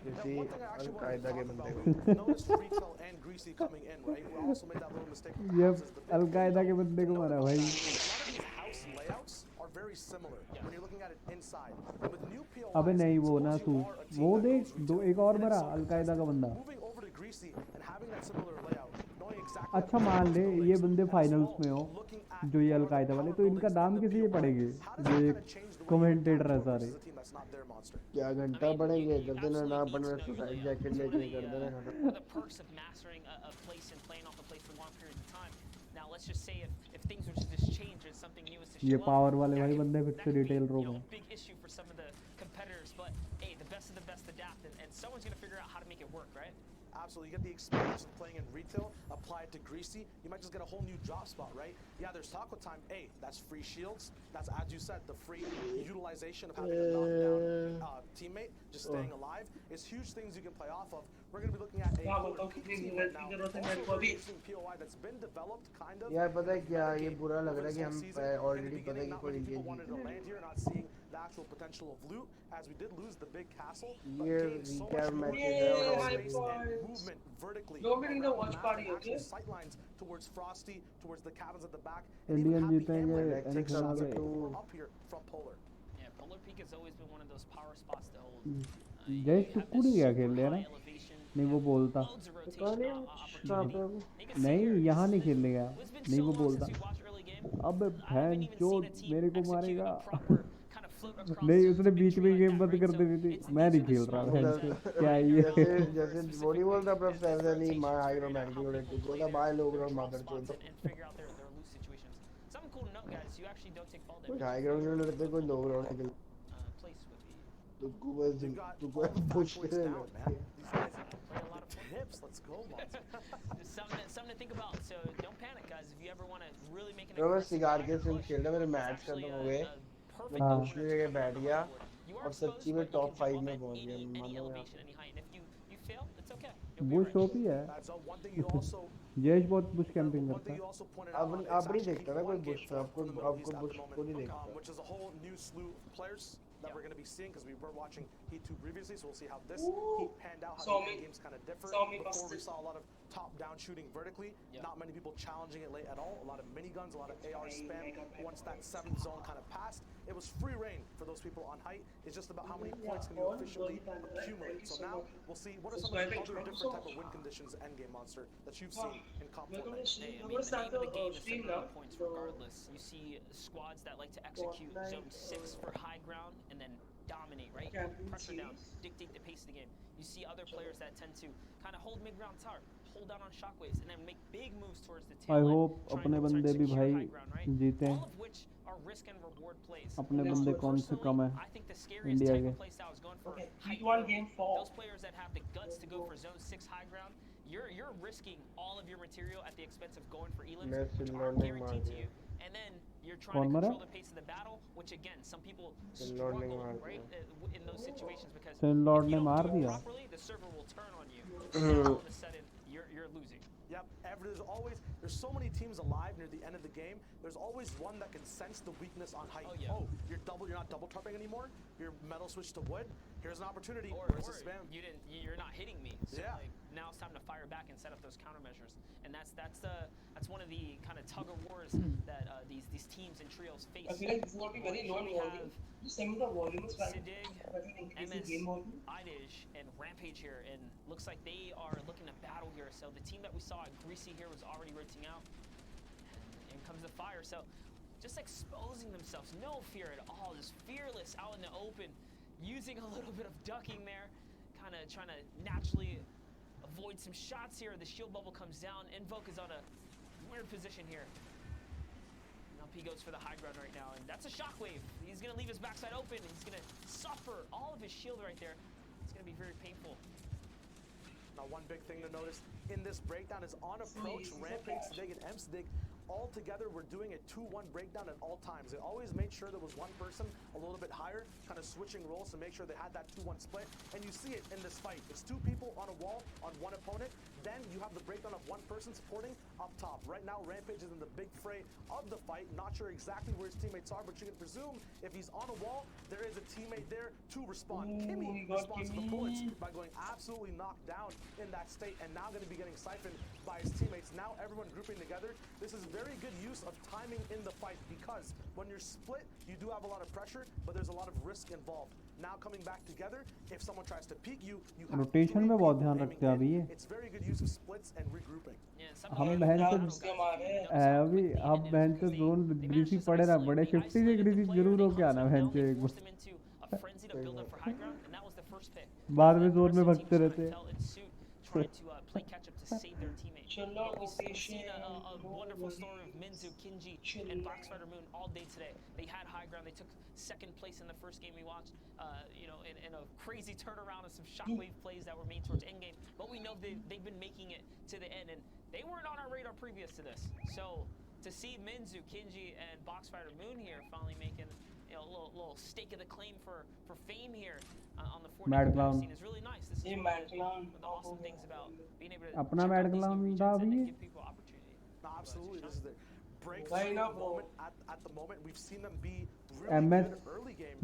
किसी अल-कायदा के बंदे को Noticed Retail and Greasy coming in, right? We also made that little mistake with the ये houses. The big अल-कायदा के बंदे को मारा भाई. a lot of these house layouts are very similar when you're looking at it inside. And with new POIs, अबे नहीं वो ना suppose you तू are a team वो that देख goes दो retail, एक और and मरा it's so अल-कायदा का बंदा. moving over to Greasy and having that similar layout, knowing exactly अच्छा मान ले ये बंदे फाइनल्स में हो जो ये अल-कायदा वाले तो इनका दाम किसी ये पड़ेंगे जो ये कमेंटेटर है सारे. क्या घंटा पड़ेंगे जब दिन ना पड़े सुसाइड जैकेट लेके कर देना the perks of mastering a place and playing off a place for a long period of time. Now let's just say if things were to just change and something new was to ये show power up, वाले that भाई could- बंदे फिर that से could be, retail रो you know, में. a big issue for some of the competitors, but hey, the best adapt and someone's going to figure out how to make it work, right? Absolutely, you get the experience of playing in retail, apply it to Greasy, you might just get a whole new drop spot, right? Yeah, there's taco time. Hey, that's free shields. That's, as you said, the free utilization of having a knockdown teammate, just staying alive. It's huge things you can play off of. We're going to be looking at a peak team right now. Also, a very interesting POI that's been developed, kind of. यार पता है क्या ये बुरा लग रहा है कि हम In the ऑलरेडी पता है beginning, कि not कोई many Indian people wanted to land here, not seeing the actual potential of loot, as we did lose the big castle, but ये gained so recap much more matches है और space already and movement vertically. Don't get in the around watch map party, and actual okay? sight lines towards Frosty, towards the cabins at the back, and even Indian Happy जीतेंगे Hamlet takes annexation shots वाले. up here from Polar. Yeah, Polar Peak has always been one of those power spots to hold. जय टुक्कू नहीं गया खेल रहा ना. नहीं वो बोलता. Loads of rotation opportunity. नहीं यहाँ नहीं खेलने गया. नहीं वो बोलता. अब फैन चोद मेरे को मारेगा. नहीं उसने बीच में गेम बंद कर दी थी. मैं नहीं खेल रहा फैन. क्या ये जैसे बॉडी बोलता प्रोफेशनली माय हाइरो मैन की ओरे टू बोलता बाय लोग और मदर चोद कोई हाई ग्राउंड में लड़ते कोई लो ग्राउंड के तो को push Points down, man. These guys play a lot of tips. Let's go, Monty. Something to think about. So don't panic, guys. If you ever want to really make an मैं cigar के SIM खेल रहा मेरे match खत्म हो गए मैं दूसरी जगह बैठ गया और सच्ची में टॉप 5 में पहुंच गया मानो बुश ओपी है. जयेश बहुत बुश कैंपिंग करता है. अब नहीं देखता ना कोई बुश आपको बुश को नहीं देखता. Which is a whole new slew of players that we're going to be seeing because we were watching Heat 2 previously, so we'll see how this Heat panned out, how the games kind of differ. Before we saw a lot of top-down shooting vertically, not many people challenging it late at all, a lot of miniguns, a lot of AR spam. Once that 7th zone kind of passed, it was free reign for those people on height. It's just about how many points can you efficiently accumulate. So now we'll see what are some of the other different type of win conditions endgame monster that you've seen in Comp Fortnite. Hey, I mean, the name of the game is 7 points regardless. You see squads that like to execute zone 6 for high ground and then dominate, right? Pressure down, dictate the pace of the game. You see other players that tend to kind of hold mid-ground tower, hold down on shockwaves, and then make big moves towards the tail I end, hope trying अपने to बंदे भी secure भाई high ground, right? जीते. All of which are risk and reward plays. अपने Now, बंदे कौन से कम है I think the scariest India type के. of play style is going for Heat 1 game 4. those players that have the guts to go for zone 6 high ground. You're risking all of your material at the expense of going for elims, which aren't guaranteed to you, and then you're trying to control the pace of the battle, which again, some people struggle, right, in those situations because if you don't do it properly, the server will turn on you, and all of a sudden you're losing. Yep, there's so many teams alive near the end of the game. There's always one that can sense the weakness on height. Oh, you're not double tarping anymore. You're metal switch to wood. Here's an opportunity. Or spam? You're not hitting me. So like, now it's time to fire back and set up those countermeasures. And that's one of the kind of tug of wars that these teams and trios face. I feel like this is going to be very low in volume. Just send me the volume is fine. Sidig, MS, Idij, and Rampage here, and looks like they are looking to battle here. So the team that we saw at Greasy here was already rotating out. And comes the fire. So just exposing themselves, no fear at all, just fearless out in the open, using a little bit of ducking there, kind of trying to naturally avoid some shots here. The shield bubble comes down. Invoke is on a weird position here. Now P goes for the high ground right now, and that's a shockwave. He's going to leave his backside open. He's going to suffer all of his shield right there. It's going to be very painful. Now, one big thing to notice in this breakdown is on approach, Rampage, Sidig, and M-Sidig all together were doing a 2-1 breakdown at all times. They always made sure there was one person a little bit higher, kind of switching roles to make sure they had that 2-1 split. And you see it in this fight. It's two people on a wall on one opponent. Then you have the breakdown of one person supporting up top. Right now, Rampage is in the big fray of the fight. Not sure exactly where his teammates are, but you can presume if he's on a wall, there is a teammate there to respond. Kimmy responds to the bullets by going absolutely knocked down in that state, and now going to be getting siphoned by his teammates. Now everyone grouping together. This is very good use of timing in the fight, because when you're split, you do have a lot of pressure, but there's a lot of risk involved. Now coming back together, if someone tries to peek you have rotation में बहुत ध्यान रखते हैं अभी ये It's very good use of splits and regrouping. हम बहन अभी अब बहन से जोन ग्रीसी पड़े ना बड़े 50 से ग्रीसी जरूर हो के आना बहन से एक बार बाद में जोन में भगते रहते trying to play catch up to save their teammate. We've seen a wonderful story of Minzu, Kinji, and Boxfighter Moon all day today. They had high ground. They took second place in the first game we watched, in a crazy turnaround and some shockwave plays that were made towards endgame. But we know they've been making it to the end, and they weren't on our radar previous to this. So to see Minzu, Kinji, and Boxfighter Moon here finally making a little stake of the claim for fame here on the Fortnite scene is really nice. This is one of the awesome things about being able to अपना mad clown था अभी give people opportunity. No, absolutely, this is the breakthrough moment at the moment. We've seen them be really MS good early game.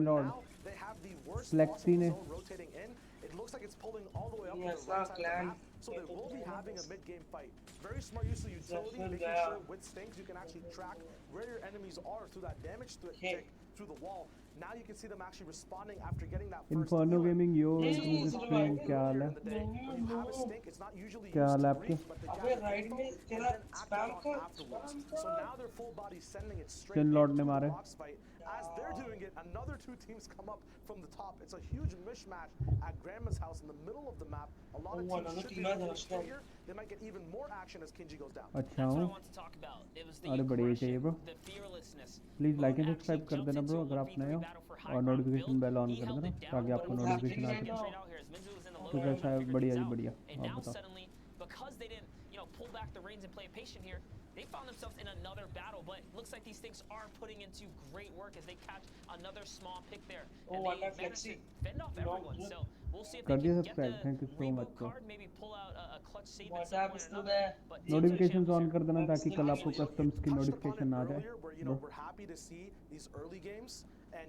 Lord Now they have the worst Flexi possible ने zone rotating in. It looks like it's pulling all the way up to the right side of the map, so they will be having a mid-game fight. Very smart use of utility, making sure with stings you can actually track where your enemies are through that damage tick through the wall. Now you can see them actually responding after getting that first Inferno healer. Gaming yo This this is is what stream you क्या do hall earlier है in the day. When you have a stink, it's not usually क्या used hall to है आपके brief, but they gather info and then act upon afterwards. So now they're full body sending it straight Chin Lord ने into the मारे box fight. As they're doing it, another two teams come up from the top. It's a huge mishmash at Grandma's house in the middle of the map. A lot of teams should be able to get here. They might get even more action as Kinji goes down. अच्छा That's what हूँ I want to talk about. It was the अरे बढ़िया चाहिए aggression, bro the fearlessness. Please like and Moon subscribe actually कर देना jumped bro into अगर a आप नए 1v3 हो battle for high और ground notification build. Bell on He कर held देना it down, ताकि but आपको it was नोटिफिकेशन आ getting जाए straight out here as Minzu was in the low तो ground कैसा and है figured बढ़िया things जी out. बढ़िया And आप now बताओ suddenly, because they didn't, pull back the reins and play patient here, they found themselves in another battle. But it looks like these things are putting into great work as they catch another small pick there. And they managed to fend off everyone. So we'll see if they कर दिया can get subscribe thank you the so reboot much bro card, maybe pull out a clutch save at some point or another. But notifications on कर देना ताकि कल आपको Absolutely. Customs की You touched upon notification it आ जाए earlier where, bro we're happy to see these early games. And,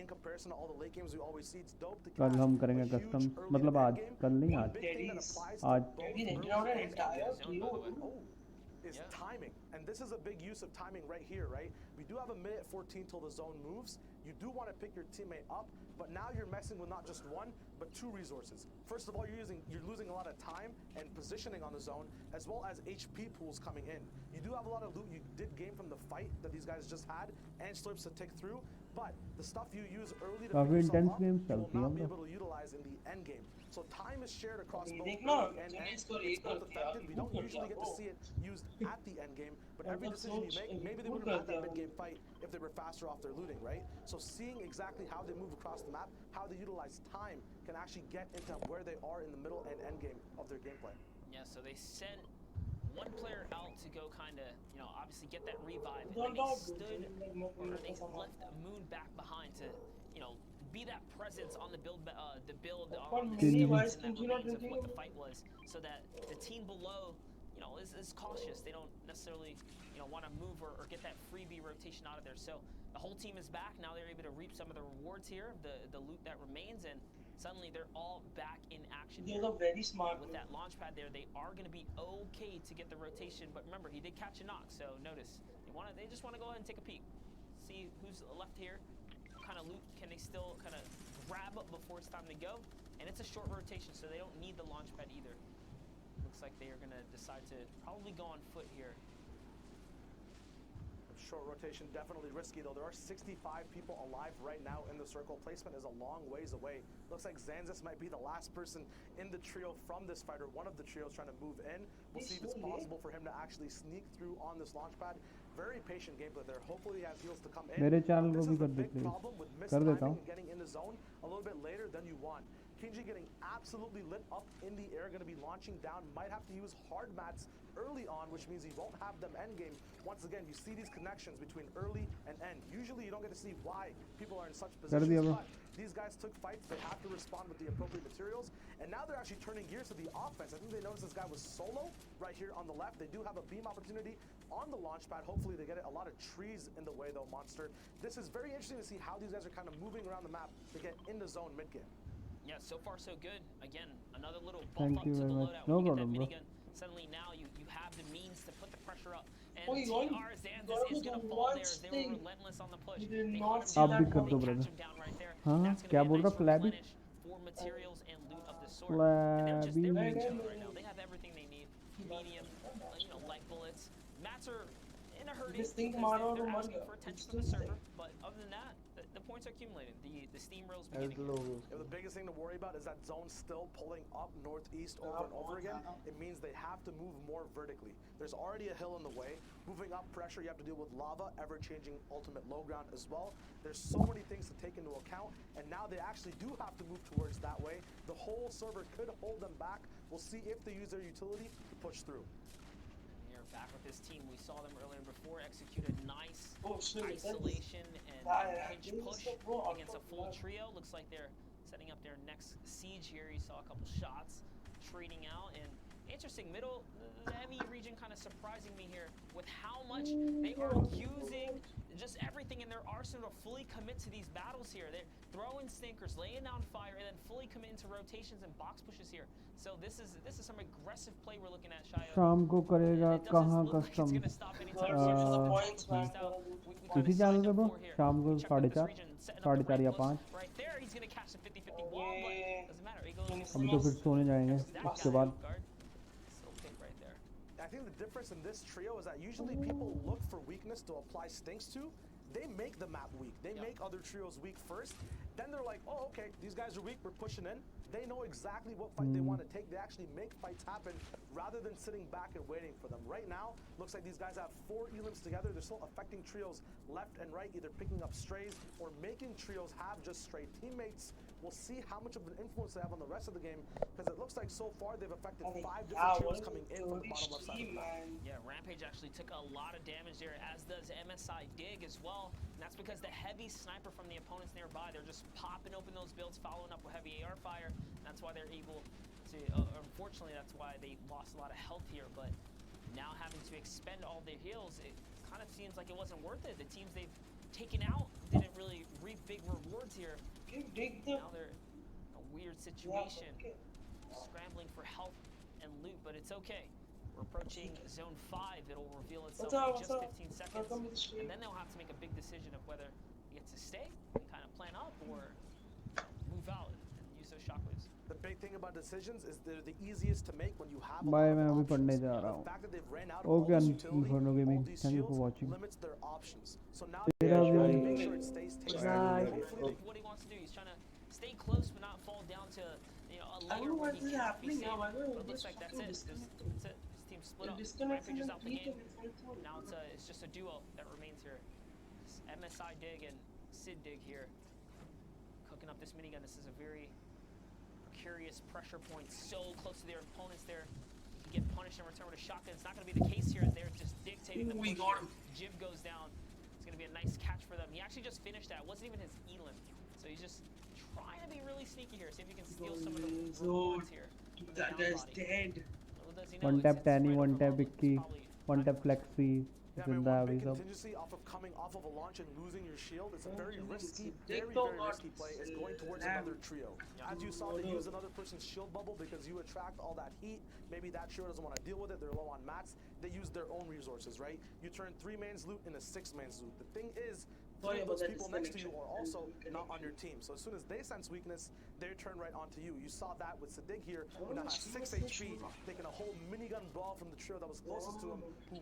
in comparison to all the late games we always see, it's dope to कल catch हम a करेंगे huge customs early मतलब to आज mid game. कल नहीं One आज big thing that applies to आज both early is timing. And this is a big use of timing right here, right? We do have a minute 14 till the zone moves. You do want to pick your teammate up, but now you're messing with not just one, but two resources. First of all, you're losing a lot of time and positioning on the zone, as well as HP pools coming in. You do have a lot of loot you did gain from the fight that these guys just had, and slurps to tick through, but the stuff you use early to pick yourself up, you will not be able to utilize in the end game. So time is shared across both early and end. It's both effective. We don't usually get to see it used at the end game, but every decision you make, maybe they would have had that mid-game fight if they were faster off their looting, right? So seeing exactly how they move across the map, how they utilize time, can actually get into where they are in the middle and end game of their gameplay. Yeah, so they sent one player out to go kind of, obviously get that revive, and then they stood, or they left Moon back behind to, be that presence on the build on the scene and that remains of what the fight was, so that the team below, is cautious. They don't necessarily, want to move or get that freebie rotation out of there. So the whole team is back. Now they're able to reap some of the rewards here, the loot that remains, and suddenly they're all back in action. They look very smart. With that launch pad there, they are going to be okay to get the rotation. But remember, he did catch a knock, so notice they just want to go ahead and take a peek, see who's left here, what kind of loot can they still kind of grab up before it's time to go. And it's a short rotation, so they don't need the launch pad either. Looks like they are going to decide to probably go on foot here. Short rotation, definitely risky though. There are 65 people alive right now in the circle. Placement is a long ways away. Looks like Zanzis might be the last person in the trio from this fight, or one of the trios trying to move in. We'll see if it's possible for him to actually sneak through on this launch pad. Very patient gameplay there. Hopefully he has heals to come in. मेरे channel को This भी is the कर दे big please problem with कर देता mistiming हूँ and getting in the zone a little bit later than you want. PNG getting absolutely lit up in the air, going to be launching down. Might have to use hard mats early on, which means he won't have them end game. Once again, you see these connections between early and end. Usually you don't get to see why people are in such positions, but these guys took fights. They have to respond with the appropriate materials, and now they're actually turning gears to the offense. I think they noticed this guy was solo right here on the left. They do have a beam opportunity on the launch pad. Hopefully they get it. A lot of trees in the way though, Monster. This is very interesting to see how these guys are kind of moving around the map to get in the zone mid-game. Yeah, so far so good. Again, another little bump up to the loadout. No when you problem, get that bro. minigun, suddenly now you have the means to put the pressure up. And Oh, TR Zanzis is going to fall there as they were relentless on the push. You did They not hunt see him that down, कर दो, they brother. catch him down right there. हाँ, That's going क्या to be बोल a रहा nice flabby? replenish for materials and loot of the sort. And they're flabby chilling right now. They have everything they need. Medium, light bullets. Mats are in a hurry This thing because tomorrow they're on asking Monday. for attention It's from the Tuesday. server. But other than that, the points are accumulating. The steam rail's beginning. Yeah, the biggest thing to worry about is that zone still pulling up northeast over and over again. It means they have to move more vertically. There's already a hill in the way. Moving up pressure, you have to deal with lava, ever-changing ultimate low ground as well. There's so many things to take into account, and now they actually do have to move towards that way. The whole server could hold them back. We'll see if they use their utility to push through. Here, back with this team. We saw them earlier before execute a nice Oh, shit, isolation and pinch push against a full trio. Looks like they're setting up their next siege here. You saw a couple shots trading out, and interesting middle, the heavy region kind of surprising me here with how much they are using just everything in their arsenal to fully commit to these battles here. They're throwing stinkers, laying down fire, and then fully commit into rotations and box pushes here. So this is some aggressive play we're looking at, Shayo. शाम को करेगा कहाँ custom इसी channel पे bro शाम को 4:30 या 5 हम तो फिर सोने जाएंगे उसके बाद I think the difference in this trio is that usually people look for weakness to apply stinks to. They make the map weak. They make other trios weak first. Then they're like, oh, okay, these guys are weak. We're pushing in. They know exactly what fight they want to take. They actually make fights happen rather than sitting back and waiting for them. Right now, looks like these guys have 4 elims together. They're still affecting trios left and right, either picking up strays or making trios have just stray teammates. We'll see how much of an influence they have on the rest of the game, because it looks like so far they've affected 5 different trios coming in from the bottom left side of the map. Yeah, Rampage actually took a lot of damage there, as does MSI Dig as well. And that's because the heavy sniper from the opponents nearby, they're just popping open those builds, following up with heavy AR fire. That's why they're able to, unfortunately, that's why they lost a lot of health here. But now having to expend all their heals, it kind of seems like it wasn't worth it. The teams they've taken out didn't really reap big rewards here. Now they're in a weird situation, scrambling for health and loot, but it's okay. We're approaching zone 5. It'll reveal itself in just 15 seconds, and then they'll have to make a big decision of whether they get to stay and kind of plan up or move out and use those shockwaves. The big thing about decisions is they're the easiest to make when you have a बाय lot मैं of अभी पढ़ने options. जा रहा The हूँ fact that they've ran out of all okay this utility, inferno all gaming these thank you for shields, watching limits their options. So now तेरा they have to भी make sure it stays tasty. Hopefully What he wants to do, he's trying to stay close but not fall down to a layer where he can't be safe. But it looks like that's it. That's it. His team split up. Rampage is out the game. Now it's just a duo that remains here. It's MSI Dig and Sid Dig here, cooking up this minigun. This is a very precarious pressure point, so close to their opponents there. You can get punished in return with a shotgun. It's not going to be the case here. They're just dictating the push here. Jib goes down. It's going to be a nice catch for them. He actually just finished that. It wasn't even his elim. So he's just trying to be really sneaky here. See if he can steal some of the rewards here. That guy's dead. One tap Tanny, one tap Vicky, one tap Flexi. Yeah, I mean, one big contingency off of coming off of a launch and losing your shield. It's a very risky, very risky play. It's going towards another trio. As you saw, they use another person's shield bubble because you attract all that heat. Maybe that trio doesn't want to deal with it. They're low on mats. They use their own resources, right? You turn 3 man's loot into 6 man's loot. The thing is, 3 of those people next to you are also not on your team. So as soon as they sense weakness, they turn right onto you. You saw that with Sadiq here, who now has 6 HP, taking a whole minigun brawl from the trio that was closest to him, who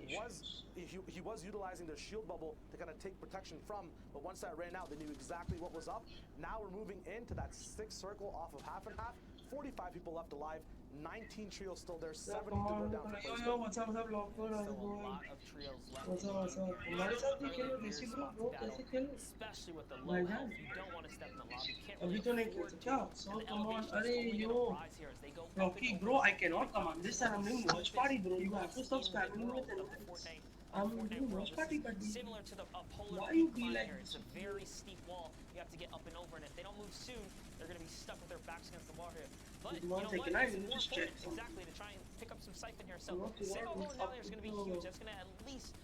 he was utilizing their shield bubble to kind of take protection from, but once that ran out, they knew exactly what was up. Now we're moving into that 6 circle off of half and half. 45 people left alive. 19 trios still there, 70 come to go on, down to yo, placement. what's up, locker, how's it Still a going? lot of trios left What's in up, the what's game up? here. हमारे साथ भी Early खेलो, gear देसी spot to bro, battle, कैसे खेलो? especially with the low भाईजान, health. You don't want to step in the lobby. Can't अभी really तो नहीं खेल afford सकता. to. So And the come on, elevation is अरे only yo, going to rise here as they go up and Rocky, over bro, I this cannot big command this, and I'm doing watch party, bro. You have to stop spamming me with elements. I'm doing watch party, but similar to the polar why peak you be climb like here. this? It's a very steep wall. You have to get up and over, and if they don't move soon, they're going to be stuck with their backs against the wall here. But you know what? It's more important, exactly, to try and pick up some siphon here. So single going down there is going to be huge. That's going to at least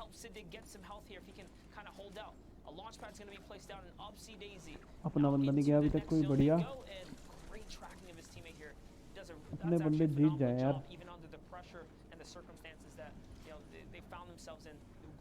help Sid get some health here if he can kind of hold out. A launch pad's going to be placed down in Upsy Daisy. अपना बंदा नहीं गया अभी तक कोई बढ़िया. Great tracking of his teammate here. Does a अपने बंदे जीत जाए यार. even under the pressure and the circumstances that they found themselves in.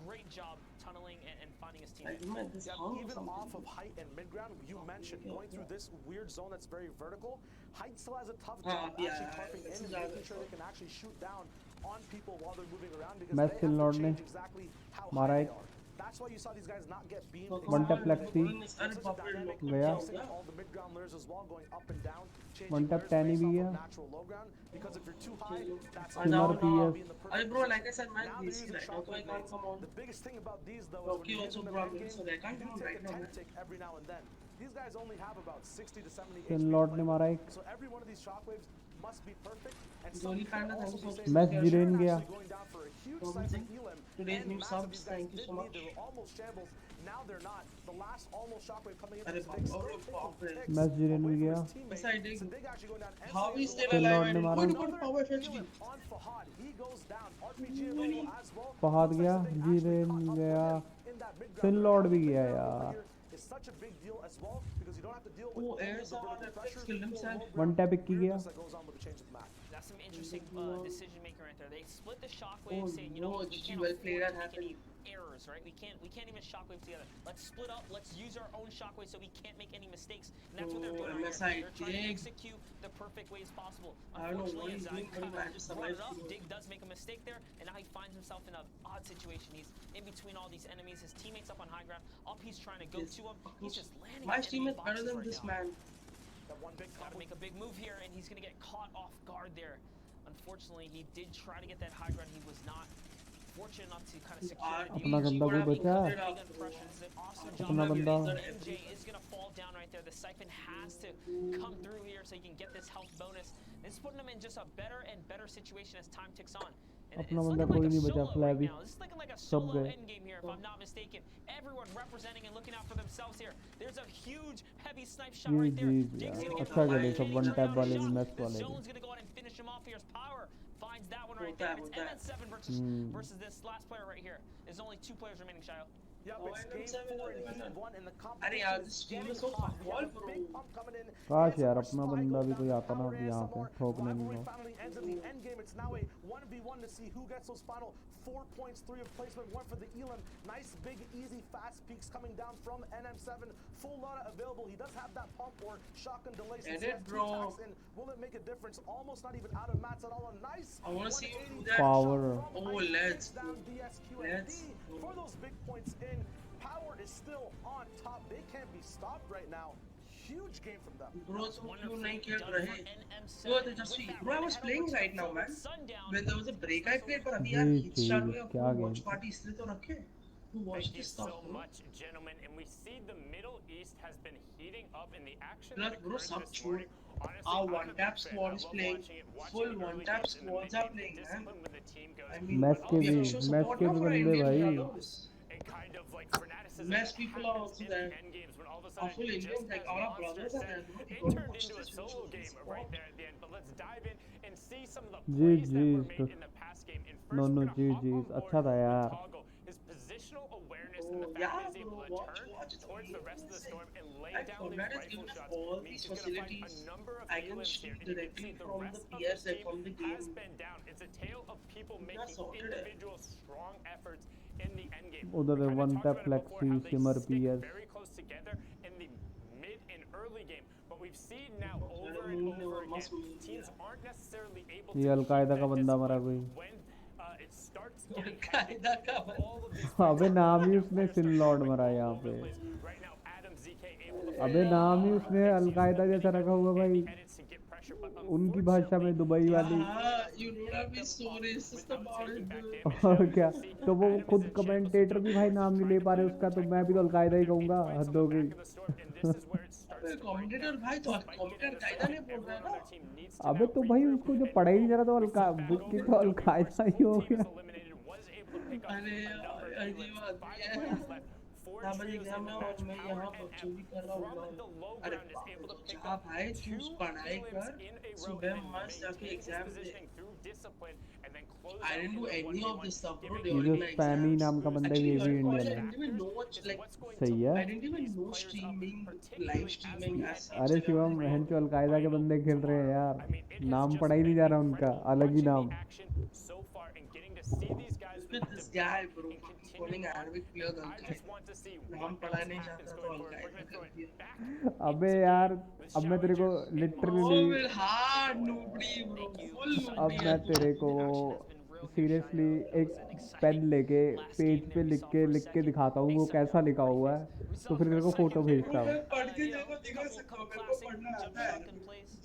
Great job tunneling and finding his teammate. Yeah, even off of height and mid ground, you mentioned going through this weird zone that's very vertical. Height still has a tough job actually carving in and making sure they can actually shoot down on people while they're moving around because they have to change exactly how high they are. That's why you saw these guys not get beamed. One tap flexi गया. All the mid ground layers as well going up and down. One tap Tanny भी गया. Natural low ground because if you're too high, that's Simmer PS. Hey bro, like I said, man, this is right now, so I can't come on. The biggest thing about these though Rocky also brought me, so they can't come on right now, man. every now and then. These guys only have about 60 to 70 Sin Lord ने मारा एक. So every one of these shockwaves must be perfect. And Johnny Panda, thank you so much. Match drain गया. going down for a huge siphon elim. Today's new subs, thank you so much. They were almost shambles. Now they're not. The last almost shockwave coming in. Match drain भी गया. Yes, I did. Big actually going down. How is still Sin Lord alive? ने मारा. Good power FHB. On Fahad, he goes down. RPG available as well. Fahad गया. जीरेन गया. Sin Lord भी गया यार. It's such a big deal as well because you don't have to deal with Oh, air someone FX killed himself. One tap एक की गया. that goes on with the change of the map. That's some interesting decision making right there. They split the shockwave, saying, you know, no, we GG, can't well afford played, to that make happened. any errors, right? We can't even shockwave together. Let's split up. Let's use our own shockwave so we can't make any mistakes. And that's what they're doing right here. They're trying to execute the perfect ways possible. I don't know what he's doing, kind but of brought it up. Dig does make a mistake there, and now he finds himself in an odd situation. He's in between all these enemies. His teammates up on high ground. Up, he's trying to go to him. He's just landing. My team is better than this man. Got to make a big move here, and he's going to get caught off guard there. Unfortunately, he did try to get that high ground. He was not fortunate enough to kind of secure it. अपना गंदा कोई बचा. अपना बंदा. MJ is going to fall down right there. The siphon has to come through here so he can get this health bonus. This is putting him in just a better and better situation as time ticks on. अपना बंदा कोई नहीं बचा. फ्लैवी. This is looking like a सब solo गए. end game here, if I'm not mistaken. Everyone representing and looking out for themselves here. There's a huge heavy snipe shot right there. Dig's gonna get अच्छा खेले सब one tap वाले भी match वाले भी. Zone's gonna go ahead and finish him off here. As Power finds that one right there. It's MN7 versus this last player right here. There's only 2 players remaining, Shayo. Yep, it's game 4 and Heat 1 in the competition. अरे यार, this team is so football, bro. काश यार अपना बंदा भी कोई आता ना यहाँ पे ठोकने नहीं हो. Finally ends in the end game. It's now a 1v1 to see who gets those final 4 points, 3 of placement, 1 for the Elam. Nice, big, easy, fast peaks coming down from NM7. Full Lotta available. He does have that pump or shotgun delay. Since he has 2 attacks in. Will it make a difference? Almost not even out of mats at all. A nice I want to see you do that. Power. Oh, let's. For those big points in, Power is still on top. They can't be stopped right now. Huge game from them. Bro, so you नहीं खेल रहे. Bro, they just see. Bro, I was playing right now, man. When there was a break, I played, but अभी यार heat start हो गया. Watch party इसलिए तो रखे. Who watched this stuff? Thank you so much, gentlemen. And we see the Middle East has been heating up in the action. Plus, bro, sub छोड़. Our one-tap squad is playing. Full one-tap squads are playing, man. I mean, match के भी बंदे भाई. Kind of like fanaticism. Mass people are also there. Are full Indians, like our brothers are there. It turned into a solo game right there at the end. But let's dive in and see some of the ji plays that were made in the past game. And first, No, we're no, gonna ji hop ji on board अच्छा था यार. with Toggle. His positional awareness and the fact that he's able to turn towards the rest of the storm and lay down these rifle shots all means these he's going to find facilities. a number of I can elims shoot here. And you can directly see the from rest the of PS, this like from the game has game. been down. It's a tale of people making sorted it. individual strong efforts in the end game. उधर We kinda one talked tap about it before, flexi, how they simmer stick PS. very close together in the mid and early game. But we've seen now over and over again, teams aren't necessarily able ये to al Qaeda का keep at बंदा this मरा point कोई. when it starts getting al Qaeda का बंदा. all of these अबे नाम ही उसने सिन लॉर्ड मरा यहाँ पे. right now Adam ZK able to अबे नाम ही उसने अलकायदा जैसा रखा हुआ भाई. उनकी भाषा में दुबई वाली। You know that we so racist about it, dude. और क्या, तो वो खुद कमेंटेटर भी भाई नाम नहीं ले पा रहे उसका, तो मैं भी तो अलकायदा ही कहूंगा, हद हो गई। कमेंटेटर भाई तो कमेंटेटर कायदा नहीं बोल रहा है ना। अबे तो भाई उसको जो पढ़ा ही नहीं जा रहा, तो अलकायदा ही हो गया। अरे अजीब बात है। ना बजे एग्जाम है और मैं यहाँ बकचोदी कर रहा हूँ। अरे जा भाई तू पढ़ाई कर, सुबह मस्त जाके exam they. I didn't do any of this stuff, bro. ये जो स्पैमी नाम का बंदा है, ये भी इंडियन I है। didn't even know what like. सही है। I didn't even know streaming, live streaming as such. अरे शिवम, बहन चो अलकायदा के बंदे खेल रहे हैं यार, नाम पढ़ा ही नहीं जा रहा उनका, अलग ही नाम। Look at this guy, bro. Calling Arabic player गलत। नाम पढ़ा नहीं जाता तो अलकायदा कर दिया। अबे यार, अब मैं तेरे को लिटरली, हाँ नूबड़ी bro, full अब नूबड़ी। मैं तेरे को सीरियसली एक पेन लेके पेज पे लिख के दिखाता हूँ वो कैसा लिखा हुआ है, तो फिर तेरे को फोटो भेजता हूँ। पढ़ के देखो दिखा सकता हूँ, मेरे को पढ़ना आता है।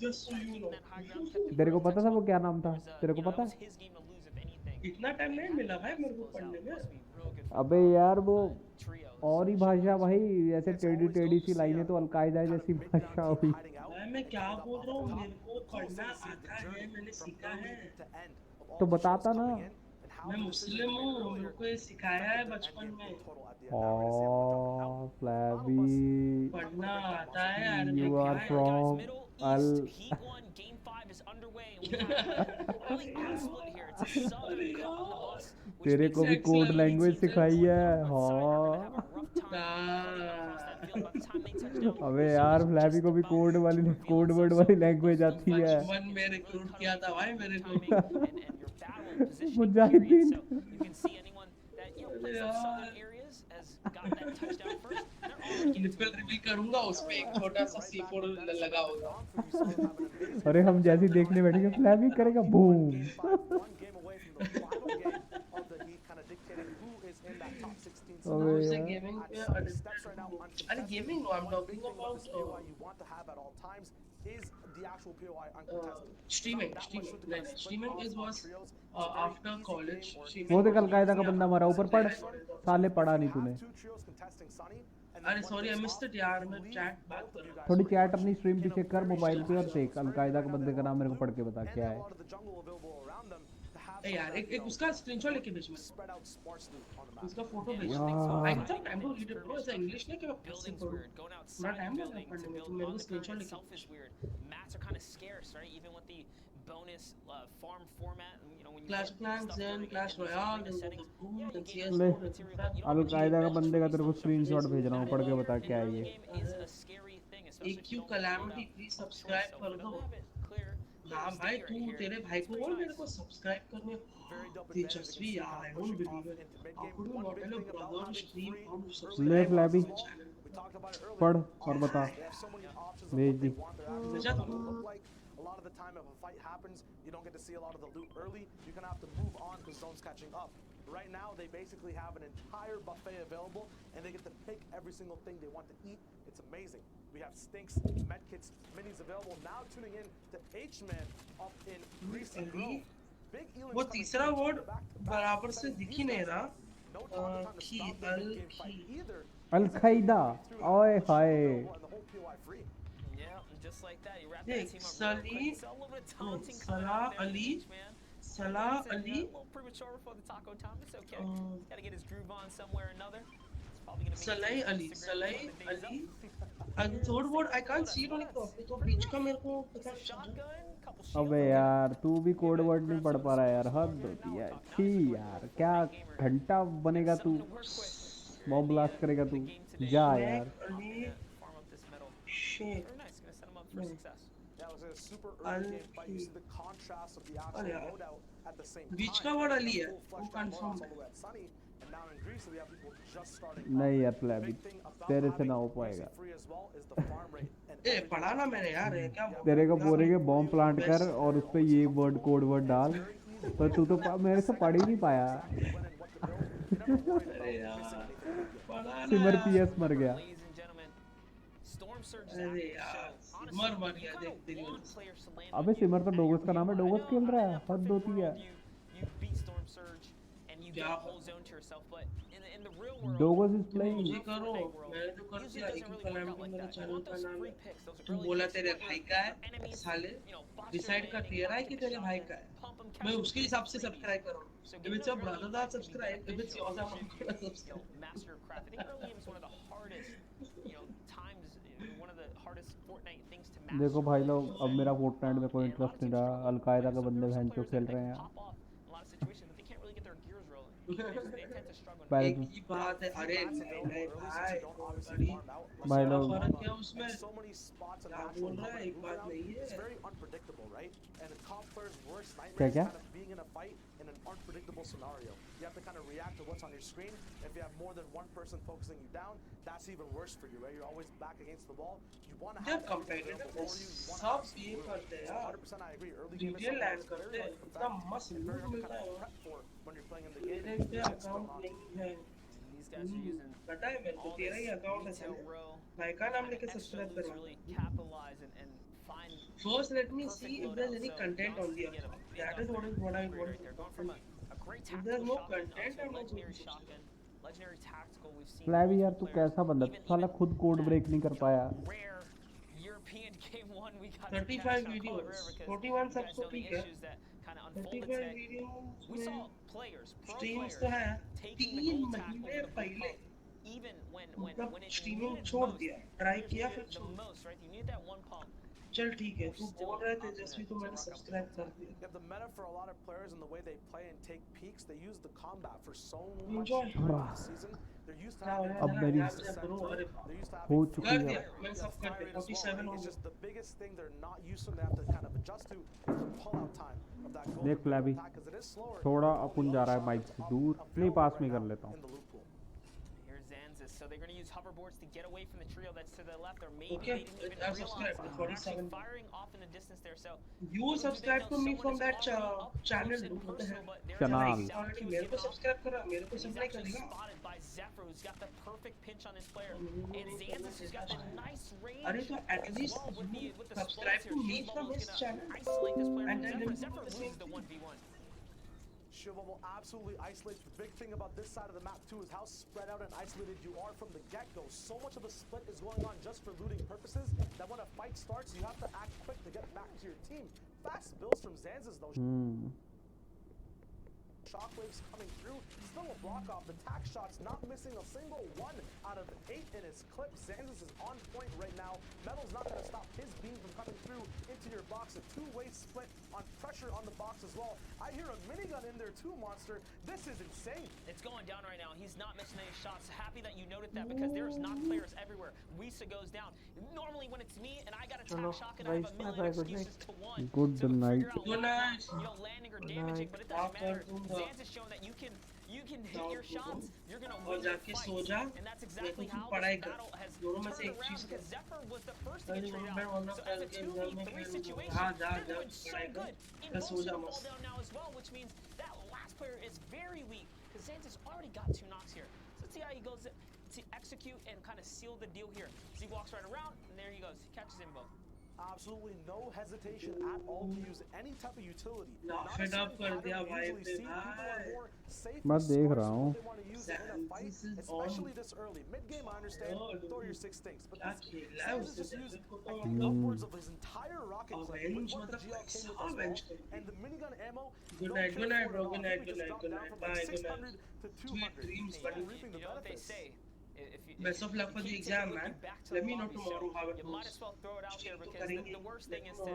Just so you know. तेरे को पता था वो क्या नाम था, तेरे को पता है? इतना टाइम नहीं मिला भाई मेरे को पढ़ने में। अबे यार वो और ही भाषा भाई, ऐसे टेढ़ी टेढ़ी सी लाइनें, तो अलकायदा जैसी भाषा हुई। मैं क्या बोल रहा हूँ, मेरे को पढ़ना आता है, मैंने सीखा है। तो बताता ना। मैं मुस्लिम हूँ, मेरे को ये सिखाया है बचपन में। फ्लैबी, पढ़ना आता है यार। you are from Al तेरे को भी कोड लैंग्वेज सिखाई है। हाँ अबे यार, फ्लैबी को भी कोड वर्ड वाली लैंग्वेज आती है। बचपन में रिक्रूट किया था भाई मेरे को। मुजाहिदीन। निप्पल रिवील करूंगा, उसमें एक छोटा सा C4 लगा होगा। अरे हम जैसे देखने बैठेंगे, फ्लैबी करेगा बूम। गेमिंग पे अरे gaming no, I am talking about streaming is was after college. वो देख अलकायदा का बंदा मरा, ऊपर पढ़, साले पढ़ा नहीं तूने। अरे सॉरी आई मिस्ड इट यार, मैं चैट बात कर रहा हूं। थोड़ी चैट अपनी स्ट्रीम पीछे कर मोबाइल पे और देख अलकायदा के बंदे का नाम मेरे को पढ़ के बता क्या है। ए यार एक उसका स्क्रीनशॉट लेके भेज मुझे, उसका फोटो भेज। I think time to read it bro, ऐसा इंग्लिश नहीं कि मैं पढ़ पढ़ूं, पूरा टाइम लगा पढ़ने में, तो मेरे को स्क्रीनशॉट लेके। Mats are kind of scarce, right? Even with the bonus farm format, you know, when you Clash Clans and Clash Royale and the CS4 al Qaeda का बंदे का तेरे को स्क्रीनशॉट भेज रहा हूँ, पढ़ के बता क्या है ये। AQ Calamity प्लीज सब्सक्राइब कर दो। हाँ भाई तू तेरे भाई को बोल मेरे को सब्सक्राइब करने। तेजस्वी यार, I don't believe it. How could you not tell a brother stream how to subscribe? ले फ्लैबी, पढ़ और बता, भेज दी। A lot of the time if a fight happens, you don't get to see a lot of the loot early. You're going to have to move on because zone's catching up. Right now, they basically have an entire buffet available, and they get to pick every single thing they want to eat. It's amazing. We have stinks, medkits, minis available. Now tuning in to H-Man up in Greasy Grove. Big Elam. वो तीसरा word बराबर से दिख ही नहीं रहा। Al Qaeda, ओए हाय। देख सलाह Ali and the third word I can't see it on the copy, तो बीच का मेरे को पता नहीं। अबे यार तू भी कोड वर्ड नहीं पढ़ पा रहा यार, हद होती है। छी यार, क्या घंटा बनेगा तू, बॉम्ब ब्लास्ट करेगा तू, जा यार। बीच का वर्ड अली है, वो कंफर्म है। नहीं यार फ्लैबी, तेरे से ना हो पाएगा। ए पढ़ा ना मैंने यार, ये क्या तेरे को बोलेंगे बॉम्ब प्लांट कर और उस पे ये वर्ड कोड वर्ड डाल, पर तू तो मेरे से पढ़ ही नहीं पाया। अरे यार सिमर पीएस मर गया। अरे यार मर मर गया देख तेरी वजह से। अबे सिमर तो डोगस का नाम है, डोगस खेल रहा है, हद होती है। क्या डोगस इज तुम प्लेइंग। मुझे करो, मैंने तो कर दिया। एक ही कलाम पे मेरा चैनल का नाम है। तुम बोला तेरे भाई का है, साले डिसाइड कर तेरा है कि तेरे भाई का है, मैं उसके हिसाब से सब्सक्राइब करूँ। If it's your brother that subscribe, if it's yours I'm not gonna subscribe. देखो भाई लोग, अब मेरा फोर्टनाइट में कोई इंटरेस्ट नहीं रहा, अलकायदा के बंदे भैंचो खेल रहे हैं यार। पहले एक तो ही बात है, अरे नहीं नहीं भाई बड़ी भाई बड़ा लोग फर्क है उसमें। क्या बोल रहा है, एक बात नहीं है। क्या क्या in an unpredictable scenario. You have to kind of react to what's on your screen. If you have more than one person focusing you down, that's even worse for you, right? You're always back against the wall. You want to have competitive सब ये करते हैं यार, 100% I agree. Early game detail land करते हैं, इतना मस्त लूट मिलता है मेरे पे अकाउंट नहीं है। पता है मेरे को तेरा ही अकाउंट है साले, भाई का नाम लेके सब्सक्राइब करवा। First, let me see if there's any content on the account. That is what I want. If there's no content, I'm not going to subscribe. फ्लैवी यार, तू कैसा बंदा, तू साला खुद कोड ब्रेक नहीं कर पाया। 35 videos, 41 subs तो ठीक है। 35 videos में streams तो है 3 महीने पहले, मतलब स्ट्रीमिंग छोड़ दिया, ट्राई किया फिर छोड़। चल ठीक है, तू बोल रहा है तेजस्वी तो मैंने सब्सक्राइब कर दिया। Yeah, the meta for a lot of players and the way they play and take peaks, they use the combat for so much Enjoy. during the season. They're used to having अब मेरी they're used to हो having चुकी है। मैं सब कर दिया, 47 हो It's गया। just the biggest thing they're not used to, and they have to kind of adjust to, is the pull-out time of that goal. देख फ्लैवी, Because it is slower. थोड़ा अपन जा रहा है माइक से दूर, नहीं पास में कर लेता हूँ। So they're going to use hoverboards to get away from the trio that's to the left, or maybe Okay, they didn't even I've realize subscribed to 47. firing off in the distance there. So You subscribe to me from that channel, dude. What the hell? Channel. मेरे को subscribe करा, मेरे को सब नहीं करेगा। spotted by Zephyr, who's got the perfect pinch on his player, and Zanzis, who's got that nice range. अरे तो at least you subscribe to me from his channel Isolate this player and from then Zephyr. do the Zephyr same loses the thing. 1v1. Shivable absolutely isolates. The big thing about this side of the map too is how spread out and isolated you are from the get-go. So much of the split is going on just for looting purposes that when a fight starts, you have to act quick to get back to your team. Fast builds from Zanzas though. Shockwaves coming through, still a block off. The tack shot's not missing a single one out of 8 in his clip. Zanzas is on point right now. Metal's not going to stop his beam from coming through into your box. A two-way split on pressure on the box as well. I hear a minigun in there too, Monster. This is insane. It's going down right now. He's not missing any shots. Happy that you noted that, because there's knock players everywhere. Wisa goes down. Normally when it's me and I got a tack shotgun, I have a million excuses to one. Good night. Good night. Landing or damaging, but it doesn't matter. Zanz is showing that you can hit your shots. You're gonna win your fights, and that's exactly how this battle has turned around, because Zephyr was the first to get traded out. So as a 2v3 situation, they're doing so good. In both fall down now as well, which means that last player is very weak, because Zanz has already got 2 knocks here. So let's see how he goes to execute and kind of seal the deal here. So he walks right around, and there he goes. He catches them both. Absolutely no hesitation at all to use any type of utility. Fed up कर दिया भाई पे भाई। मैं देख रहा हूँ। Especially this early. Mid-game, I understand. Throw your 6 stinks, but this is just using upwards of his entire rocket clip with what the GL came with as well, and the minigun ammo. Good night, bro. Good night. Bye. Good night. 600 to 200. Dreams, Still buddy. reaping the You know what they benefits. say? Best of luck for the exam, man. Let me know tomorrow how it You might as goes. well throw it out there, because the worst thing is to,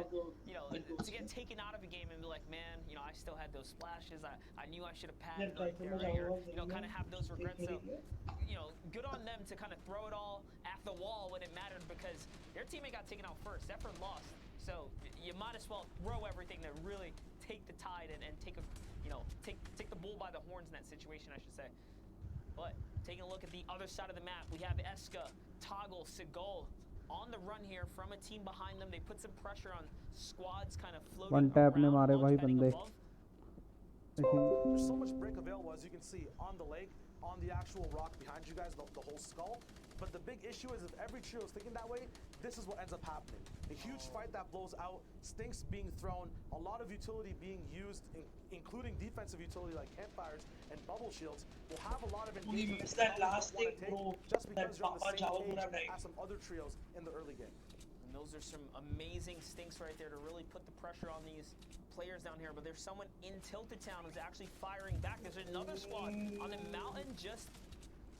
to get taken out of a game and be like, man, I still had those splashes. I knew I should have padded right there, or, kind of have those regrets. So, good on them to kind of throw it all at the wall when it mattered, because their teammate got taken out first. Zephyr lost. So you might as well throw everything to really take the tide and take take the bull by the horns in that situation, I should say. But taking a look at the other side of the map, we have Eska, Toggle, Sigol on the run here from a team behind them. They put some pressure on squads kind of floating One tap ने मारे भाई बंदे। There's so much break available, as you can see on the lake. on the actual rock behind you guys, the whole skull. But the big issue is if every trio is thinking that way, this is what ends up happening. A huge fight that blows out, stinks being thrown, a lot of utility being used, including defensive utility like campfires and bubble shields, will have a lot of engagement. We missed that last thing, bro. Just because you're on the Papa same page as some other trios in the early game. And those are some amazing stinks right there to really put the pressure on these players down here. But there's someone in Tilted Town who's actually firing back. There's another squad on the mountain just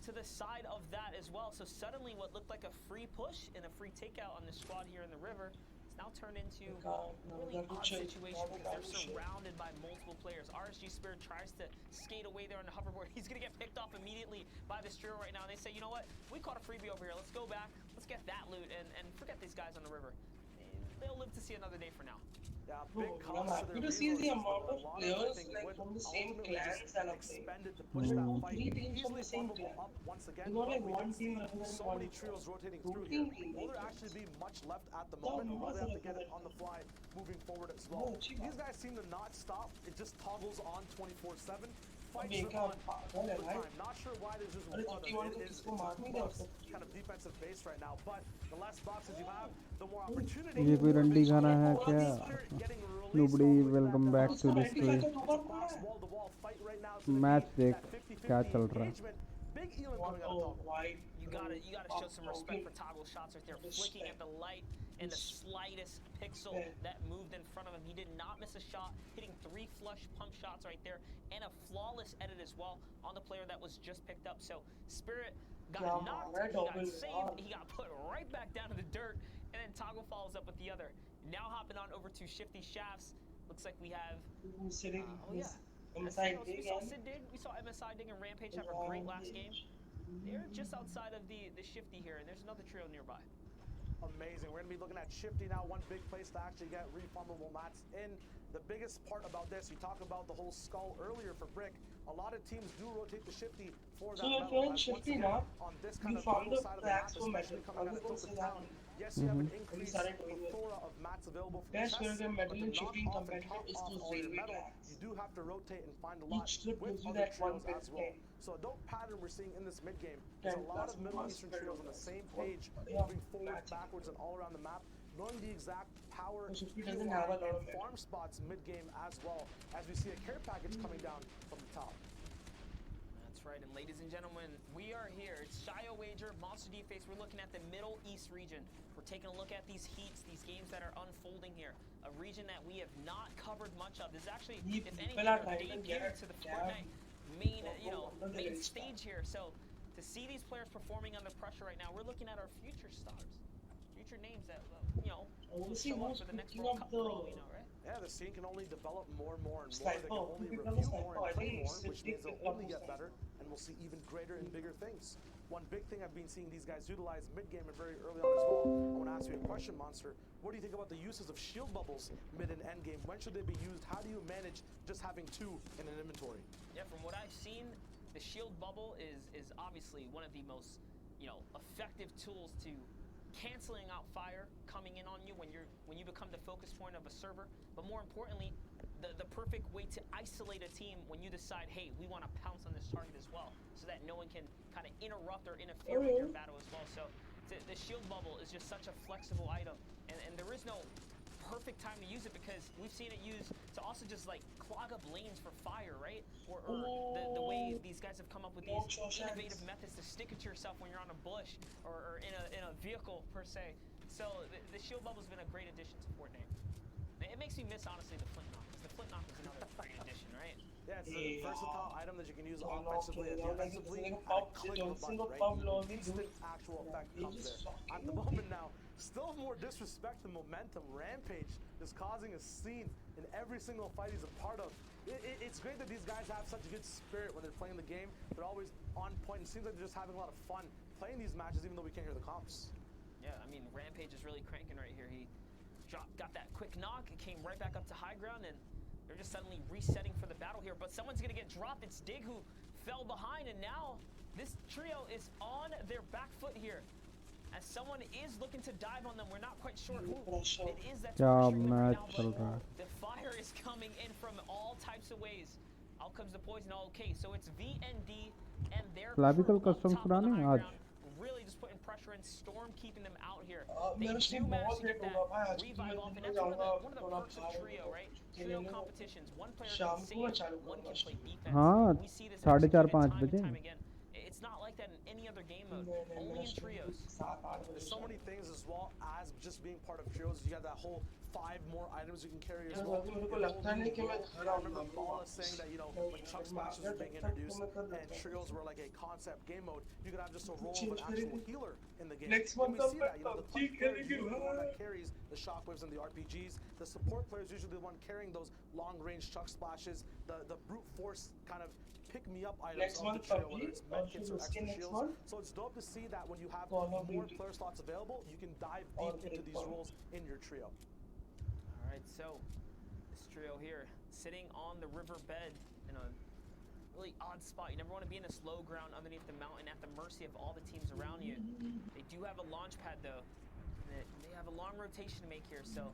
to the side of that as well. So suddenly what looked like a free push and a free takeout on the squad here in the river is now turned into a really odd situation because they're surrounded by multiple players. RSG Spirit tries to skate away there on the hoverboard. He's going to get picked off immediately by this trio right now. And they say, you know what? We caught a freebie over here. Let's go back. Let's get that loot and forget these guys on the river. They'll live to see another day for now. Yeah, bro, I'm happy to see the amount of players like from the same clans that are playing. 2-3 teams from the same clan. It's not like one team rather than so one. many trios rotating through here. Will there actually be much left at the moment, or will they have to get it on the fly moving forward as well? These guys seem to not stop. It just toggles on 24/7. Fights are on all the time. Not sure why there's just one. It is kind of defensive base right now, but the less boxes you have, the more opportunity. ये कोई रंडी खाना है क्या? Nobody, welcome back to this place. Match देख क्या चल रहा है? You gotta show some respect for Toggle shots right there, flicking at the light and the slightest pixel that moved in front of him. He did not miss a shot, hitting 3 flush pump shots right there, and a flawless edit as well on the player that was just picked up. So Spirit got knocked, he got saved, he got put right back down to the dirt, and then Toggle follows up with the other. Now hopping on over to Shifty Shafts. Looks like we have sitting. MSI we saw Sid Dig, we saw MSI Dig and Rampage have a great last game. They're just outside of the Shifty here, and there's another trio nearby. Amazing. We're going to be looking at Shifty now, one big place to actually get reformable mats in. The biggest part about this, you talk about the whole skull earlier for Brick. A lot of teams do rotate the Shifty for that. So if you're in Shifty now, you found the cracks for metal. Other things are happening. Yes, you have an increased plethora of mats available for chess, where the metal in Shifty competitive is those railway tracks. You do have to rotate and find a lot each strip with gives you other that one trios as well. game. So a dope pattern we're seeing in this mid game is a lot of Middle Eastern trios on the same page, moving forward, backwards, and all around the map, knowing the exact power and farm spots mid game as well, as we see a care package coming down from the top. That's right, and ladies and gentlemen, we are here. It's Shio Wager, Monster D-Face. We're looking at the Middle East region. We're taking a look at these heats, these games that are unfolding here. A region that we have not covered much of. This is actually, if anything, a debut to the Fortnite main, main stage here. So to see these players performing under pressure right now, we're looking at our future stars, future names that show up for the next World Cup, probably, right? Yeah, the scene can only develop more and more and more. They can only review more and play more, which means they'll only get better, and we'll see even greater and bigger things. One big thing I've been seeing these guys utilize mid-game and very early on as well. I want to ask you a question, Monster. What do you think about the uses of shield bubbles mid and end game? When should they be used? How do you manage just having 2 in an inventory? Yeah, from what I've seen, the shield bubble is obviously one of the most, effective tools to canceling out fire coming in on you when you become the focus point of a server. But more importantly, the perfect way to isolate a team when you decide, hey, we want to pounce on this target as well, so that no one can kind of interrupt or interfere with your battle as well. So the shield bubble is just such a flexible item, and there is no perfect time to use it, because we've seen it used to also just like clog up lanes for fire, right? Or the way these guys have come up with these innovative methods to stick it to yourself when you're on a bush or in a vehicle per se. So the shield bubble has been a great addition to Fortnite. It makes me miss, honestly, the flint knock, because the flint knock is another great addition, right? Yeah, it's a versatile item that you can use offensively and defensively at a click of a button, right? Instant actual effect comes there. At the moment now, still more disrespect and momentum. Rampage is causing a scene in every single fight he's a part of. It's great that these guys have such good spirit when they're playing the game. They're always on point. It seems like they're just having a lot of fun playing these matches, even though we can't hear the comps. Yeah, I mean, Rampage is really cranking right here. He got that quick knock, it came right back up to high ground, and they're just suddenly resetting for the battle here. But someone's gonna get dropped. It's Dig who fell behind, and now this trio is on their back foot here, as someone is looking to dive on them. We're not quite sure who it is that's pressuring them right now, but the fire is coming in from all types of ways. Out comes the poison. Okay, so it's VND and their Clavicle crew up customs top on the कराने high आज ground, really just putting pressure and Storm keeping them out here. They मेरा do stream manage बहुत to get late that होगा भाई आज तो revive मैं off, दिन and में that's जाऊंगा one of the थोड़ा perks of बाहर trio, right? छुट्टी Trio लेने को competitions. One player शाम can को मैं save, चालू one करूंगा can play स्ट्रीम defense. हाँ We see this 4:30 executed 5 time and बजे time again. It's not like that in any other game mode. नहीं Only मेरा in स्ट्रीम trios. 7-8 बजे There's so many चालू things as well as just being part of trios. You got that whole 5 more items you can carry as यार well. बाकी मेरे को Your लगता whole नहीं new कि मैं role. घर I आऊंगा remember ब्रो Paula वापस saying that, you know, when Chug मैं आ Splashes गया was being तब तक तो introduced मैं कर and लेता trios हूँ were like a concept game mode, you could have just a role of change an actual करेंगे healer in the game. Next And month we तब see मैं that, you know, the PUBG clutch player is खेलेंगे usually the one भाई that carries the shockwaves and the RPGs. The support player is usually the one carrying those long-range Chug Splashes, the brute force kind of pick-me-up items next of the month trio, PUBG whether it's और medkits फिर or उसके extra next shields. Month So it's dope to see that when you have Call of more Duty player slots available, you can dive और deep into these Breakpoint roles in your trio. All right, so this trio here, sitting on the riverbed in a really odd spot. You never want to be in this low ground underneath the mountain at the mercy of all the teams around you. They do have a launch pad though. They have a long rotation to make here, so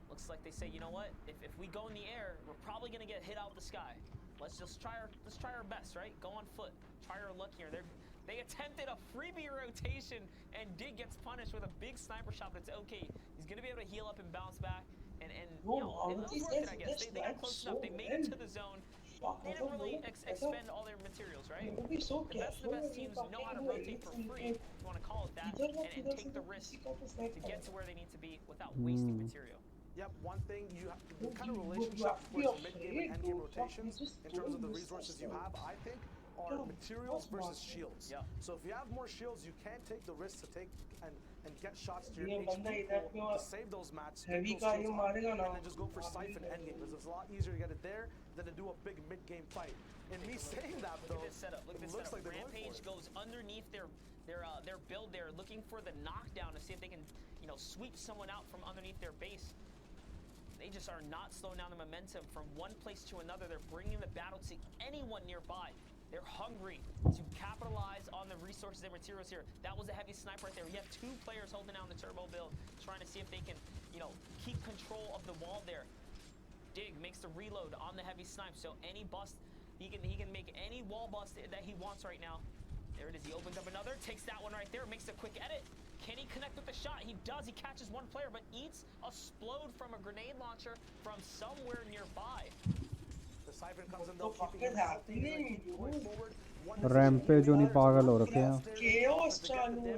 looks like they say, you know what? If we go in the air, we're probably gonna get hit out of the sky. Let's try our best, right? Go on foot. Try our luck here. They attempted a freebie rotation, and Dig gets punished with a big sniper shot. But it's okay. He's gonna be able to heal up and bounce back. And Bro, you know, how it did was these worth it, guys I guess. get They got sniped close so enough. They made it to the zone. They didn't really expend all their materials, right? They would be so The best of the careful best when teams you're know how to talking rotate for about free, if you want to call it that, and take the risk to get to where they need to be without wasting material. Yep, one thing you have, the kind of you relationship have to be towards mid-game and afraid, end-game bro. rotations Fuck, you in terms of the just resources you don't have, I think, are materials versus shields. Yeah. So if you have more shields, you can't take the risk to take and get shots to your ये बंदा HP इधर pool क्यों to save those mats, heavy get those का shields ये up, मारेगा and ना then just go for Siphon endgame, because it's a lot easier to get it there than to do a big mid-game fight. And me saying that, though, Look at this setup. Look at it this looks setup. like they're going Rampage for it. goes underneath their build there, looking for the knockdown to see if they can, you know, sweep someone out from underneath their base. They just are not slowing down the momentum from one place to another. They're bringing the battle to anyone nearby. They're hungry to capitalize on the resources and materials here. That was a heavy sniper right there. You have two players holding down the turbo build, trying to see if they can, you know, keep control of the wall there. Dig makes the reload on the heavy snipe, so any bust, he can make any wall bust that he wants right now. There it is. He opens up another, takes that one right there, makes a quick edit. Can he connect with the shot? He does. He catches one player, but eats a explode from a grenade launcher from somewhere nearby. The Siphon comes in, तो though, keeping him fucking healthy, he's, like, happening, going bro. forward. Rampage उन्हीं पागल हो रखे हैं chaos चालू है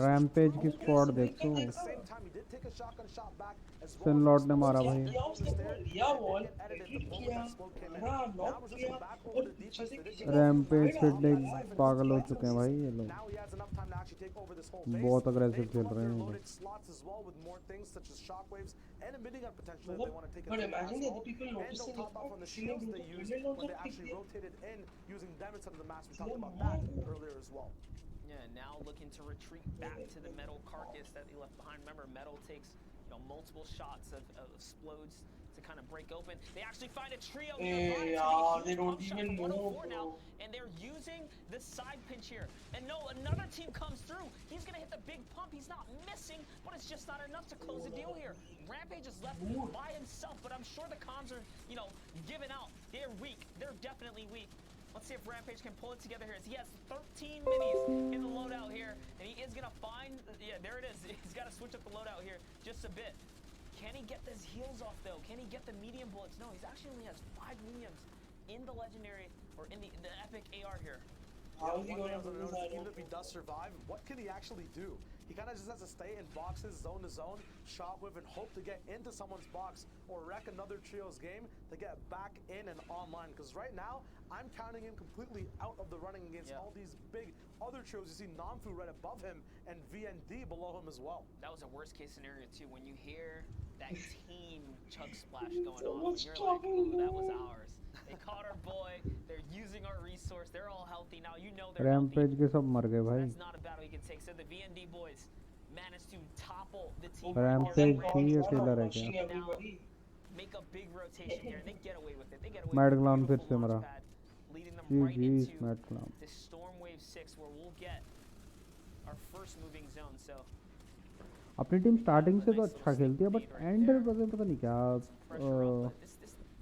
rampage की squad देख तू At the same time, he did take a shotgun shot back as well. सिनलॉर्ड ने मारा भाई क्या उसने वो लिया वॉल एडिट किया मारा नॉक किया और पीछे से किसी का रैम्पेज पे पागल हो चुके हैं भाई ये लोग Now he has enough time to actually take over this whole बहुत base. aggressive They've खेल come up रहे their हैं ये loaded slots as well with more things such as shockwaves and a minigun potentially if they want to take but it imagine as the well. people And noticing they'll top off on the shields they used when they actually rotated in using them instead of the mask. We talked about that earlier as well. Yeah, now looking to retreat back to the metal carcass that they left behind. Remember, metal takes, you know, multiple shots of explodes to kind of break open. They actually find a trio nearby. they don't even know, now, and they're using the side pinch here. And no, another team comes through. He's gonna hit the big pump. He's not missing, but it's just not enough to close the deal here. Rampage is left by himself, but I'm sure the comms are, you know, giving out. They're weak. They're definitely weak. Let's see if Rampage can pull it together here. He has 13 minis in the loadout here, and he is going to find, yeah, there it is. He's got to switch up the loadout here just a bit. Can he get his heals off, though? Can he get the medium bullets? No, he's actually only has 5 mediums in the legendary, or in the epic AR here. How is he One going thing I was to gonna notice, even if he does survive, what can he actually do? He kind of just has to stay in boxes, zone to zone, shot with, and hope to get into someone's box or wreck another trio's game to get back in and online. Because right now, I'm counting him completely out of the running against all these big other trios. You see Namfu right above him and VND below him as well. That was a worst case scenario too. When you hear that team chug splash going on, you're like, ooh, that was ours. They caught our boy. They're using our resource. They're all healthy now. You know they're rampage के सब मर गए भाई That's not a battle he can take. So the VND boys managed to topple the team. Rampage ही अकेला रह गया Now make a big rotation here. And they get away with it. They get away mad with clown it. फिर से मरा Leading them जी right जी into mad clown the Storm Wave 6 where we'll get our first moving zone. So अपनी team starting से तो अच्छा खेलती है बट एंड में पता नहीं क्या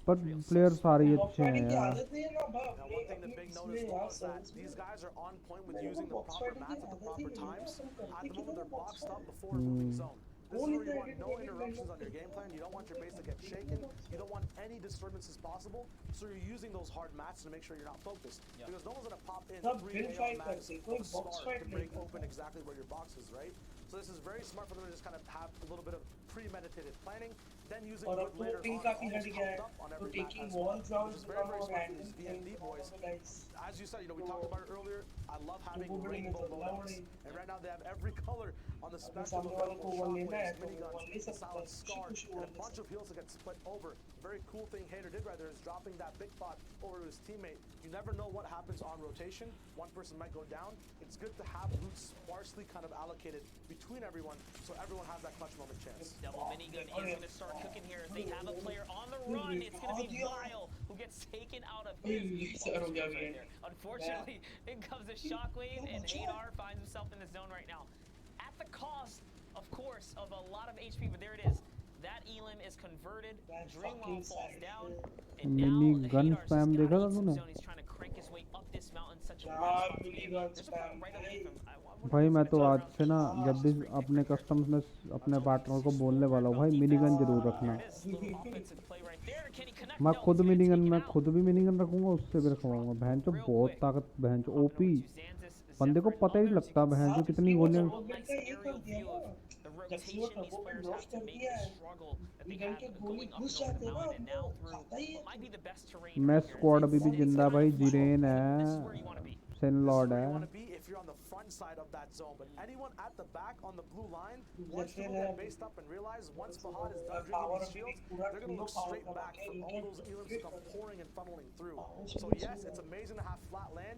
पर प्लेयर सारे ही अच्छे हैं की यार. आदत नहीं है ना भाई Now, one thing, the big note as well is that these guys are on point with using the proper mats at the proper times. At the moment, they're boxed up before moving zone. This is where you want no interruptions on your game plan. You don't want your base to get shaken. You don't want any disturbances possible. So you're using those hard mats to make sure you're not focused. Because no one's going to pop in 3 AR mats from the start to break open exactly where your box is, right? So this is very smart for them to just kind of have a little bit of premeditated planning. Then using और wood अब तो later pink on काफी हट almost गया है pumped up on तो every mat taking as well. Wall Which rounds is very, very और smart for these random VND boys. Guys As you said, you know, we talked about it earlier. I love having वो बड़ी rainbow मतलब loadouts. And right now they have every color on the spectrum सामने of वाले को available wall लेना है shockwaves, तो वो वॉल ले miniguns, सकता है silent scar, खुशी and a वॉल ले bunch of heals that get split over. Very cool thing Hater did right there is dropping that big pot over to his teammate. You never know what happens on rotation. One person might go down. It's good to have loot sparsely kind of allocated between everyone so everyone has that clutch moment chance. Double minigun is going to start cooking here as they have a player on the run. It's going to be Vile who gets taken out of his right there. Unfortunately, in comes a shockwave and Hadar finds himself in the zone right now. At the cost, of course, of a lot of HP, but there it is. That Elim is converted, Dreamwell falls down, and now Minigun Hadar's spam just देखा got था in some तूने? zone. He's trying to crank his way up this mountain. Such a great spot to be in. There's a player right away from भाई मैं तो आज से ना जब भी अपने कस्टम्स में अपने पार्टनर को बोलने वाला हूँ भाई मिनीगन जरूर रखना. मैं खुद भी मिनीगन रखूंगा उससे भी रखवाऊंगा. बहन जो बहुत ताकत बहन जो ओपी बंदे को पता ही नहीं लगता बहन जो कितनी गोलियां. जब से वो टर्बो पे ड्रॉप कर दिया है मिनीगन के गोली घुस जाते हैं ना तो खाता ही है. मैं स्क्वाड अभी भी जिंदा भाई. जिरेन है, सिन लॉर्ड है. If you're on the front side of that zone, but anyone at the back on the blue line, once people get based up and realize once Fahad is done drinking these shields, they're going to look straight back for all those elims to come pouring and funneling through. So yes, it's amazing to have flat land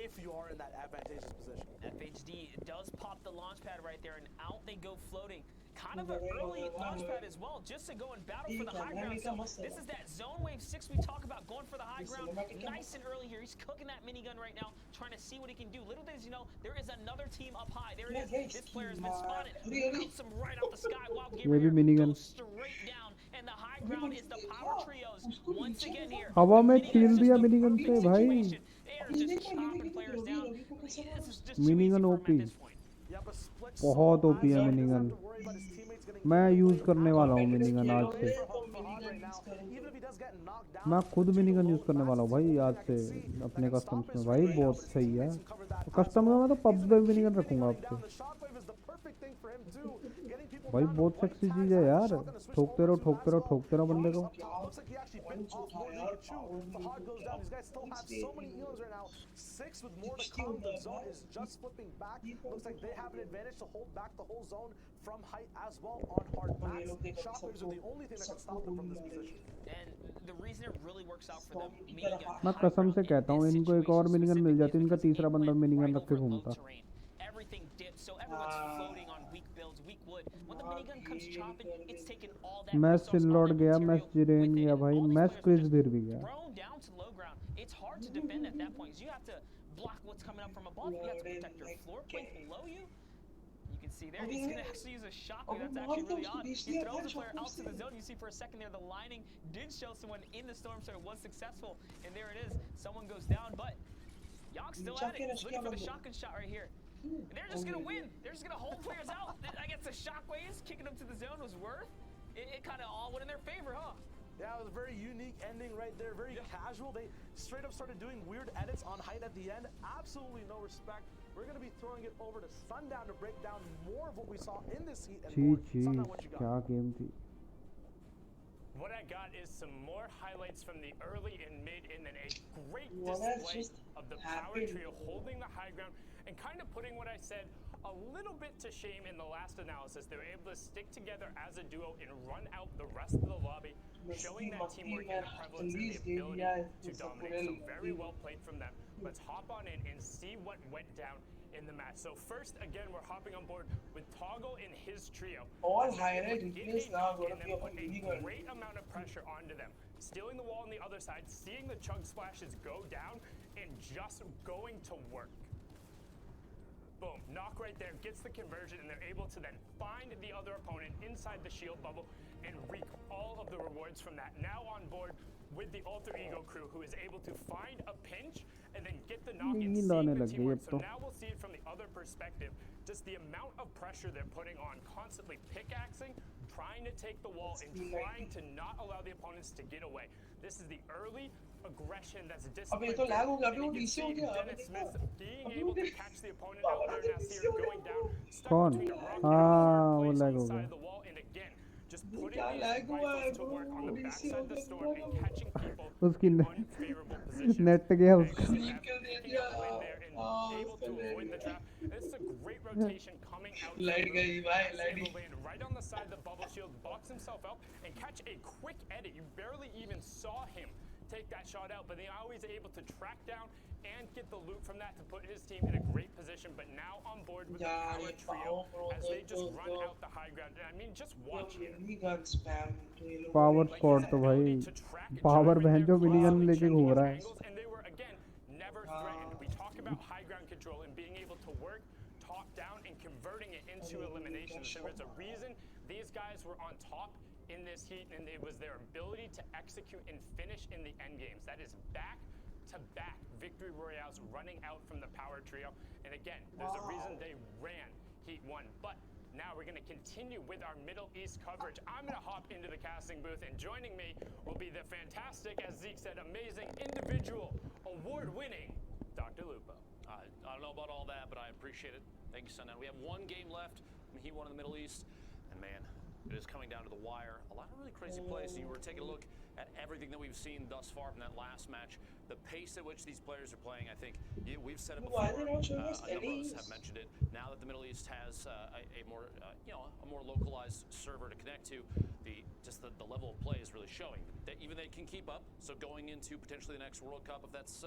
if you are in that advantageous position. FHD does pop the launch pad right there, and out they go floating. Kind of an early launch pad as well, just to go and battle for the high ground. So this is that zone wave 6 we talk about, going for the high ground. Nice and early here. He's cooking that minigun right now, trying to see what he can do. Little does you know, there is another team up high. There it is. This player has been spotted. Hits him right out the sky. Wild Gamer goes straight down, and the high ground is the power trios once again here. हवा में छील दिया minigun से भाई. Minigun OP बहुत OP है minigun. मैं use करने वाला हूँ मिनीगन आज से. मैं खुद मिनीगन यूज करने वाला हूँ भाई आज से अपने कस्टम्स में. भाई बहुत सही है. कस्टम में मैं तो पब में मिनीगन रखूंगा अब से. भाई बहुत सेक्सी चीज है यार. ठोकते रहो बंदे को. Six with more to come. The zone is just flipping back. Looks like they have an advantage to hold back the whole zone from height as well on hard mats. Shockwaves are the only thing that can stop them from this position. And the reason it really works out for them, मैं कसम से कहता हूँ इनको एक और minigun मिल जाती. इनका तीसरा बंदा मिनीगन रख के घूमता. Everything dips, so everyone's floating on weak builds, weak wood. When the minigun comes chopping, it's taking all that. मैं सिनलॉर्ड गया, मैं जिरेन गया भाई, मैं क्रिस भी गया. Thrown down to low ground. It's hard to defend at that point. You have to block what's coming up from above. You have to protect your floor plate below you. You can see there, he's going to actually use a shockwave. That's actually really odd. He throws the player out to the zone. You see for a second there, the lining did show someone in the storm, so it was successful. And there it is. Someone goes down, but Yonk's still at it. He's looking for the shotgun shot right here. And they're just going to win. They're just going to hold players out. I guess the shockwaves kicking them to the zone was worth. It kind of all went in their favor, huh? Yeah, it was a very unique ending right there. Very casual. They straight up started doing weird edits on height at the end. Absolutely no respect. We're going to be throwing it over to Sundown to break down more of what we saw in this heat. And more. Sundown, what you got? क्या game थी. What I got is some more highlights from the early and mid, and then a great display of the power trio holding the high ground and kind of putting what I said a little bit to shame in the last analysis. They were able to stick together as a duo and run out the rest of the lobby, showing that teamwork and the prevalence and the ability to dominate. So very well played from them. Let's hop on in and see what went down in the match. So first, again, we're hopping on board with Toggle and his trio. All higher replace now and then put a great amount of pressure onto them. Stealing the wall on the other side, seeing the chug splashes go down, and just going to work. Boom, knock right there, gets the conversion, and they're able to then find the other opponent inside the shield bubble and reap all of the rewards from that. Now on board with the alter ego crew, who is able to find a pinch and then get the knock and नींद see आने the लग गई teamwork. अब So तो now we'll see it from the other perspective. Just the amount of pressure they're putting on, constantly pickaxing, trying to take the wall, and trying to not allow the opponents to get away. This is the early aggression that's अब ये disciplined. तो lag हो गया, अभी And वो you can DC हो see गया, अभी Dennis देखा? Smith being अभी able वो to catch the opponent out power there. आगे Now DC Seer हो going गया down, वो। stuck कौन between a rock and a हाँ hard वो place लैग on the हो side गया of the wall. And again, just ये putting क्या these lag हुआ है rifles to bro, work on the DC backside हो of the गया storm and bro। catching people उसकी in unfavorable positions. नेट गया And you उसका can see Clean Ev kill they picking दिया, up the win there and able उसका to lag avoid the गया। trap. This is a great rotation coming out from Light Boom गई भाई, as light able to land right on the side of the bubble shield, box himself out, and catch a quick edit. You barely even saw him take that shot out, but they are always able to track down and get the loot from that to put his team in a great position. But now on board with the power trio as they just run out the high ground. And I mean, just watch here. Minigun spam तो ये लोग power squad तो भाई power बहन जो minigun लेके घूम रहा है And they were again never threatened. We talk about high ground control and being able to work top down and converting it into eliminations. There was a reason these guys were on top in this heat, and it was their ability to execute and finish in the end games. That is back-to-back victory royales running out from the power trio. And again, there's a reason they ran Heat 1. But now we're going to continue with our Middle East coverage. I'm going to hop into the casting booth, and joining me will be the fantastic, as Zeke said, amazing, individual, award-winning Dr. Lupo. I don't know about all that, but I appreciate it. Thank you, Sundown. We have one game left in Heat 1 in the Middle East, and man, it is coming down to the wire. A lot of really crazy plays. You were taking a look at everything that we've seen thus far from that last match. The pace at which these players are playing, I think we've said it before. A number of us have mentioned it. Now that the Middle East has a more, a more localized server to connect to, the level of play is really showing that even they can keep up. So going into potentially the next World Cup, if that's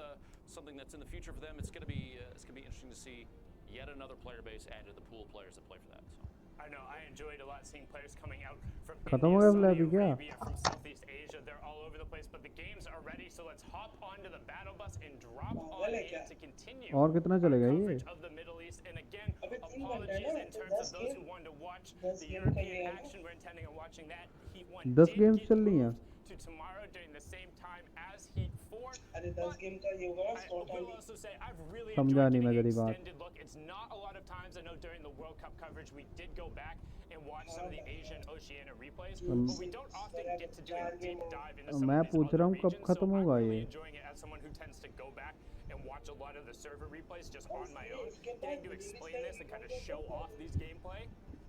something that's in the future for them, it's going to be interesting to see yet another player base added to the pool of players that play for that. So. I know, I enjoyed a lot seeing players coming out from खत्म हो India, गया Saudi क्या Arabia, from Southeast Asia. They're all over the place, but the games are ready. So let's hop onto the battle bus and drop on in to continue और कितना चलेगा ये coverage of the Middle East. And again, apologies in terms of those who wanted to watch the European action. We're intending on watching that. Heat 1 10 did games get चल रही हैं moved to tomorrow during the same time as Heat 4. अरे 10 game का ये होगा I slot will आने। also say I've really समझा enjoyed नहीं मैं getting तेरी बात extended look. It's not a lot of times. I know during the World Cup coverage we did go back and watch some of the Asian Oceania replays, but we don't often get to do a deep dive into some मैं of these पूछ रहा other हूँ कब regions. So खत्म I'm होगा really ये enjoying it as someone who tends to go back and watch a lot of the server replays just on my own. Getting to explain this and kind of show off these gameplay,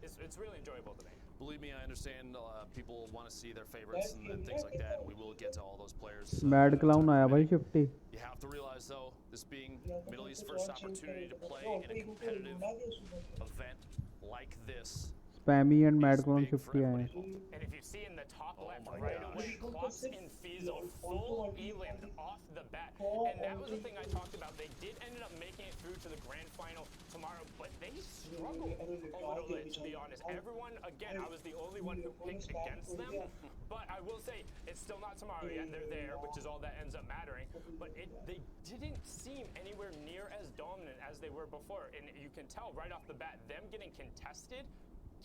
it's really enjoyable to me. Believe me, I understand people want to see their favorites and things like that, and we will get to all those players. Mad clown आया भाई 50 You have to realize, though, this being Middle East's first opportunity to play in a competitive event like this. Spammy and mad clown 50 आए And if you see in the top left, right away, Klops and Fiesel full eland off the bat. And that was the thing I talked about. They did end up making it through to the grand final tomorrow, but they struggled a little bit, to be honest. Everyone, again, I was the only one who picked against them. But I will say, it's still not tomorrow yet. They're there, which is all that ends up mattering. But they didn't seem anywhere near as dominant as they were before. And you can tell right off the bat, them getting contested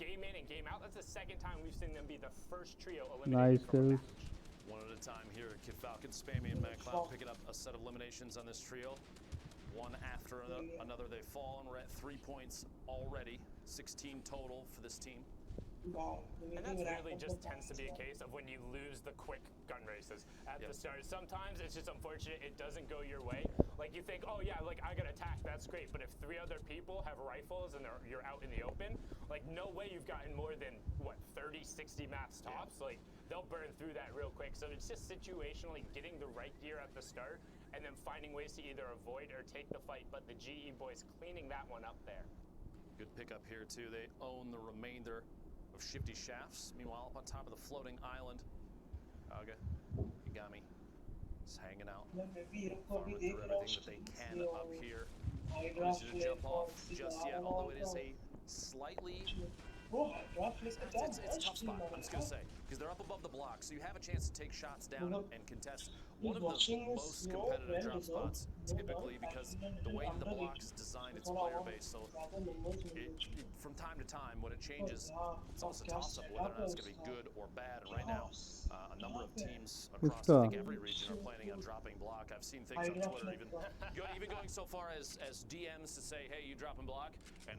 game in and game out. That's the second time we've seen them be the first trio eliminated from a match. One at a time here. Kid Falcon, Spammy, and Matt Cloud picking up a set of eliminations on this trio. One after another. They've fallen. We're at 3 points already. 16 total for this team. And that's really just tends to be a case of when you lose the quick gun races at the start. Sometimes it's just unfortunate it doesn't go your way. Like you think, oh yeah, like I got attacked, that's great. But if 3 other people have rifles and you're out in the open, like no way you've gotten more than, what, 30, 60 maps tops? Like they'll burn through that real quick. So it's just situationally getting the right gear at the start and then finding ways to either avoid or take the fight. But the GE boys cleaning that one up there. Good pickup here too. They own the remainder of Shifty Shafts. Meanwhile, up on top of the floating island, Aga, Igami is hanging out, farming through everything that they can up here. Ready to jump off just yet, although it is a slightly Bro, Hydra flick का क्या It's a tough spot, I'm just going to say, because they're up above the block, so you have a chance to take shots down and contest one of the most competitive drop spots, typically because the way the block is designed, it's player based, so from time to time when it changes, it's almost a toss up whether or not it's going to be good or bad. And right now, a number of teams across, I think, every region are planning on dropping block. I've seen things on Twitter even going so far as DMs to say, hey, you dropping block, and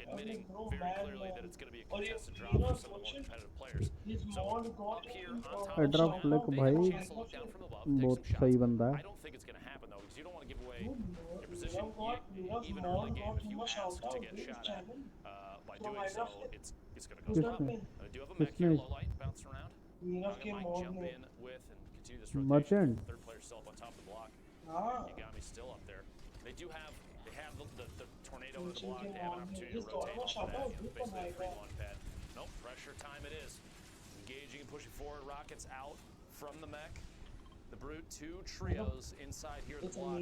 admitting very clearly that it's going to be a contested drop for some of the more competitive players. So up here on top of the Hydra map, flick they भाई have a chance to look down from above, take बहुत some सही shots. बंदा I है. don't think it's going to happen though, because you don't want to give away your position even early game if you ask to get shot at. By doing so, it's going to go down. I do have a mech here, low light, bounce around. Might jump in with and continue this rotation. Merchant. Third player still up on top of the block. Yagami still up there. They have the tornado in the block. They have an opportunity to rotate off of that. Basically a free launch pad. Nope, pressure time it is. Engaging and pushing forward. Rockets out from the mech. The Brute, 2 trios inside here at the block.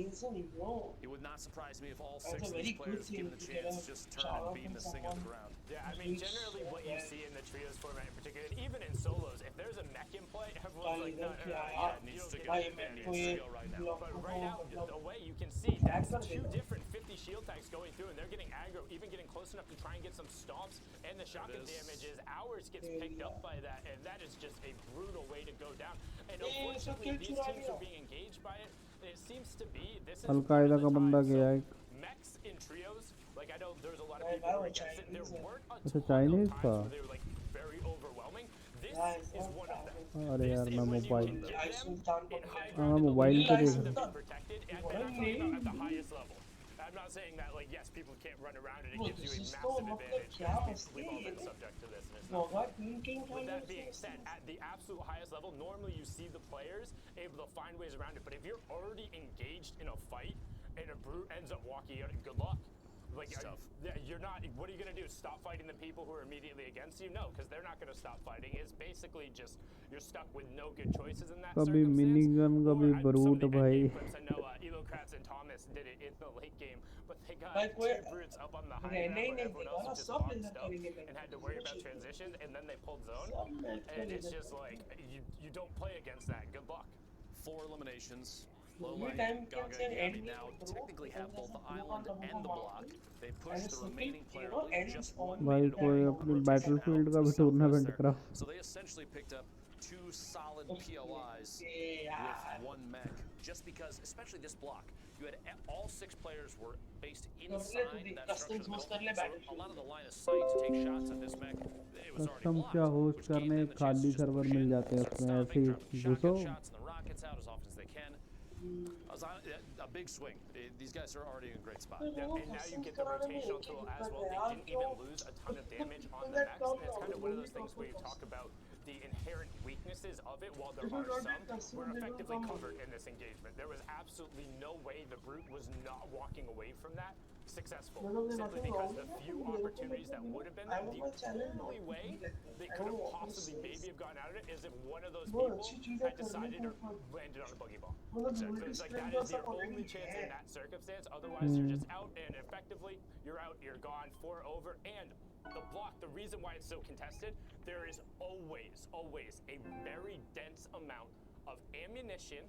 It would not surprise me if all 6 of these players given the chance to just turn and beam this thing on the ground. Yeah, I mean, generally what you see in the trios format in particular, and even in solos, if there's a mech in play, everyone's like, no, it needs to go. It needs to go right now. But right now, away, you can see that's 2 different 50 shield tags going through, and they're getting aggro, even getting close enough to try and get some stomps, and the shotgun damages. Ours gets picked up by that, and that is just a brutal way to go down. And unfortunately, these teams are being engaged by it. It seems to be this is al Qaeda का बंदा गया है. mechs in trios. Like I know there's a lot of people who are against it. There weren't a अच्छा ton Chinese of था. times where they were like very overwhelming. This is one of them. अरे यार मैं mobile मैं mobile पे देख रहा हूँ. protected and I'm talking about at the highest level. I'm not saying that like yes, people can't run around and it gives you a massive advantage. We've all been subject to this. With that being said, at the absolute highest level, normally you see the players able to find ways around it. But if you're already engaged in a fight and a Brute ends up walking out, good luck. Like you're not. What are you gonna do? Stop fighting the people who are immediately against you? No, because they're not gonna stop fighting. It's basically just you're stuck with no good choices in that कभी circumstance. Minigun कभी brute भाई. I know Elocrats and Thomas did it in the late game, but they got 2 Brutes up on the high ground where everyone else just boxed up and had to worry about transitions, and then they pulled zone, and it's just like you don't play against that. Good luck. 4 eliminations. Low light, Gaga and Gabby now technically have both the island and the block. They push the remaining player just 1 भाई minute कोई away अपनी from battlefield का भी tournament करा. So they essentially picked up 2 solid POIs with 1 mech, just because, especially this block, you had all 6 players were based inside that structure in the middle, so a lot of the line of sight to take shots at this mech, it was already custom blocked, क्या host which gave करने them the chance खाली to just server push mill in, जाते हैं start उसमें ऐसे stomping, he dropping घुसो. shotgun shots and the rockets out as often as they can. I was on a big swing. These guys are already in a great spot. And now you get the rotational tool as well. They didn't even lose a ton of damage on the mechs. And it's kind of one of those things where you talk about the inherent weaknesses of it. While there are some, were effectively covered in this engagement. There was absolutely no way the Brute was not walking away from that successful, simply because the few opportunities that would have been there, the only way they could have possibly maybe have gotten out of it is if one of those people had decided to landed on a buggy ball. So it's like that is your only chance in that circumstance. Otherwise, you're just out, and effectively, you're out, you're gone, 4 over, and the block, the reason why it's so contested, there is always a very dense amount of ammunition,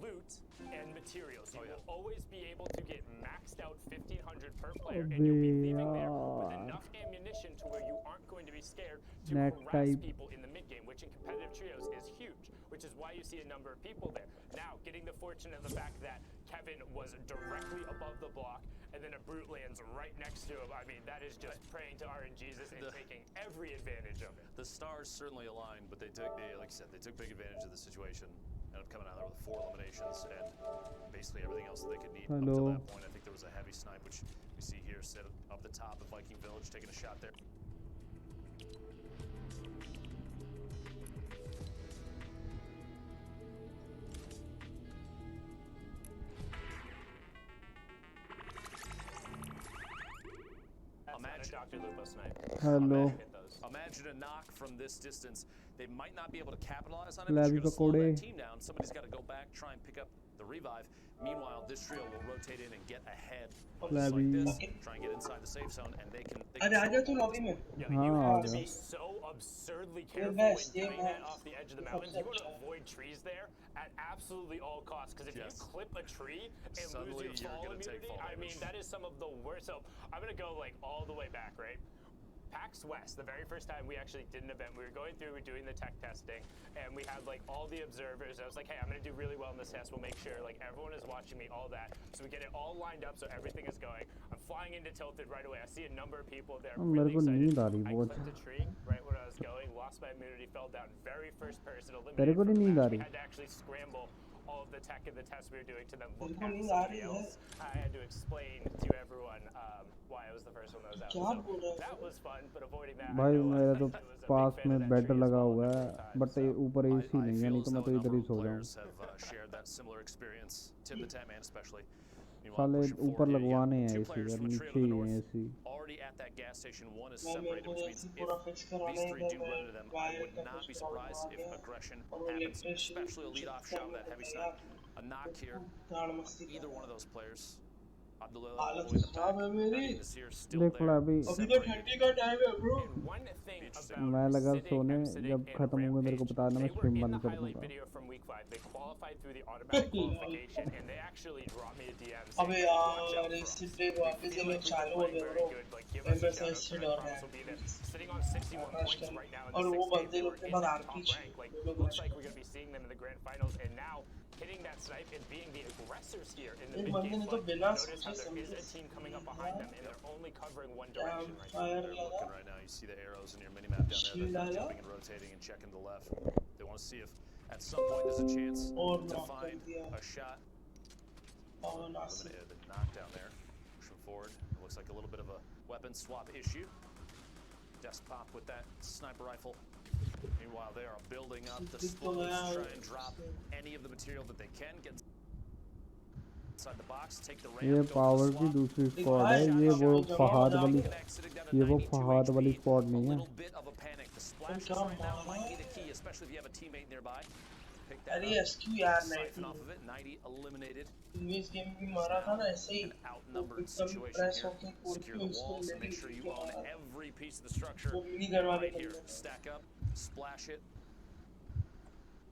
loot, and materials. You will always be able to get maxed out 1,500 per player, and you'll be leaving there with enough ammunition to where you aren't going to be scared to harass people in the mid game, which in competitive trios is huge, which is why you see a number of people there. Now, getting the fortune of the fact that Kevin was directly above the block, and then a Brute lands right next to him. I mean, that is just praying to RNGesus and taking every advantage of it. The stars certainly aligned, but like you said, they took big advantage of the situation. Ended up coming out there with 4 eliminations and basically everything else that they could need up to that point. I think there was a heavy snipe, which we see here set up the top of Viking Village, taking a shot there. Hello. Imagine a knock from this distance. They might not be able to capitalize on it, but you're going to slow that team down. Somebody's got to go back, try and pick up the revive. Meanwhile, this trio will rotate in and get ahead. Like this, try and get inside the safe zone, and they can. Yeah, you have to be so absurdly careful when doing that off the edge of the mountains. You want to avoid trees there at absolutely all costs, because if you clip a tree and suddenly lose your fall immunity, I mean, that is some of the worst. So I'm gonna go like all the way back, right? PAX West, the very first time we actually did an event, we were going through, we were doing the tech testing, and we had like all the observers. I was like, hey, I'm gonna do really well in this test. We'll make sure like everyone is watching me, all that. So we get it all lined up so everything is going. I'm flying into Tilted right away. I see a number of people there. Really excited. I clipped a tree right when I was going, lost my immunity, fell down. Very first person eliminated from the match. We had to actually scramble all of the tech in the test we were doing to then look at somebody else. I had to explain to everyone why I was the first one that was out. So that was fun, but avoiding that. भाई मेरा तो पास में bed लगा हुआ है but ऊपर AC नहीं है नहीं तो मैं तो इधर ही सो जाऊं साले ऊपर लगवाने हैं एसी यार नीचे ही है AC already at that gas station. One is separated, which means if these three do run into them, I would not be surprised if aggression happens, especially a lead-off shot with that heavy snipe. A knock here, either one of those players. देख लो अभी मैं लगा सोने जब खत्म होगा मेरे को बता देना मैं स्ट्रीम बंद कर दूंगा अबे यार इस डे वापस ये लोग चालू हो गए ब्रो एमएसएस से डर रहा है और वो बंदे लोग के बाद RP hitting that snipe and being the aggressors here in the mid game, but notice how there is a team coming up behind them and they're only covering one direction right now. They're looking right now. You see the arrows in your mini-map down there. They're jumping and rotating and checking to the left. They want to see if at some point there's a chance to find a shot. Eliminated the knockdown there. Pushing forward. It looks like a little bit of a weapon swap issue. Desk pop with that sniper rifle. Meanwhile, they are building up the explosives to try and drop any of the material that they can get inside the box. Take the ramp. ये power की दूसरी squad है ये वो फहाद वाली squad नहीं है अरे एसक्यू यार 90 eliminated. इस गेम भी मारा था ना ऐसे ही एकदम प्रेस होके कोड पे उसको make sure you own every piece of the structure. Mini करवा right here. Stack up, splash it.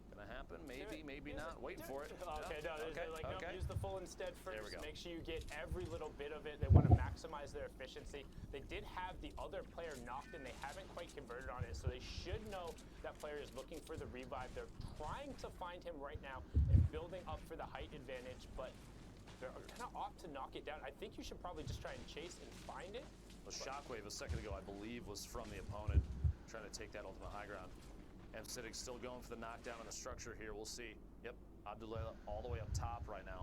Gonna happen? Maybe not. Waiting for it. Okay, no, like no, use the full instead first. There we go. Make sure you get every little bit of it. They want to maximize their efficiency. They did have the other player knocked and they haven't quite converted on it, so they should know that player is looking for the revive. They're trying to find him right now and building up for the height advantage, but they're kind of opt to knock it down. I think you should probably just try and chase and find it. The shockwave a second ago, I believe, was from the opponent trying to take that ultimate high ground. Acidic still going for the knockdown on the structure here. We'll see. Yep, Abdullah all the way up top right now.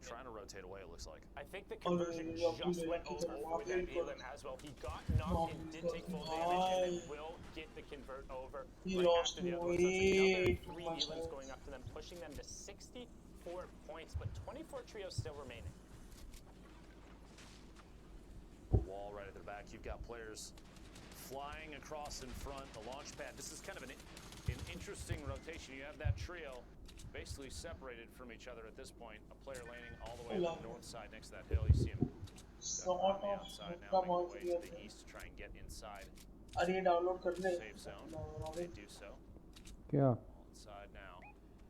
Trying to rotate away, it looks like. I think the conversion just went over for that Elam as well. He got knocked and did take full damage and then will get the convert over. He lost the other one. So it's another 3 Elams going up to them, pushing them to 64 points, but 24 trios still remaining. Wall right at the back. You've got players flying across in front, the launch pad. This is kind of an interesting rotation. You have that trio basically separated from each other at this point. A player landing all the way on the north side next to that hill. You see him on the outside now, making way to the east to try and get inside. Safe zone. They do so. क्या? Inside now.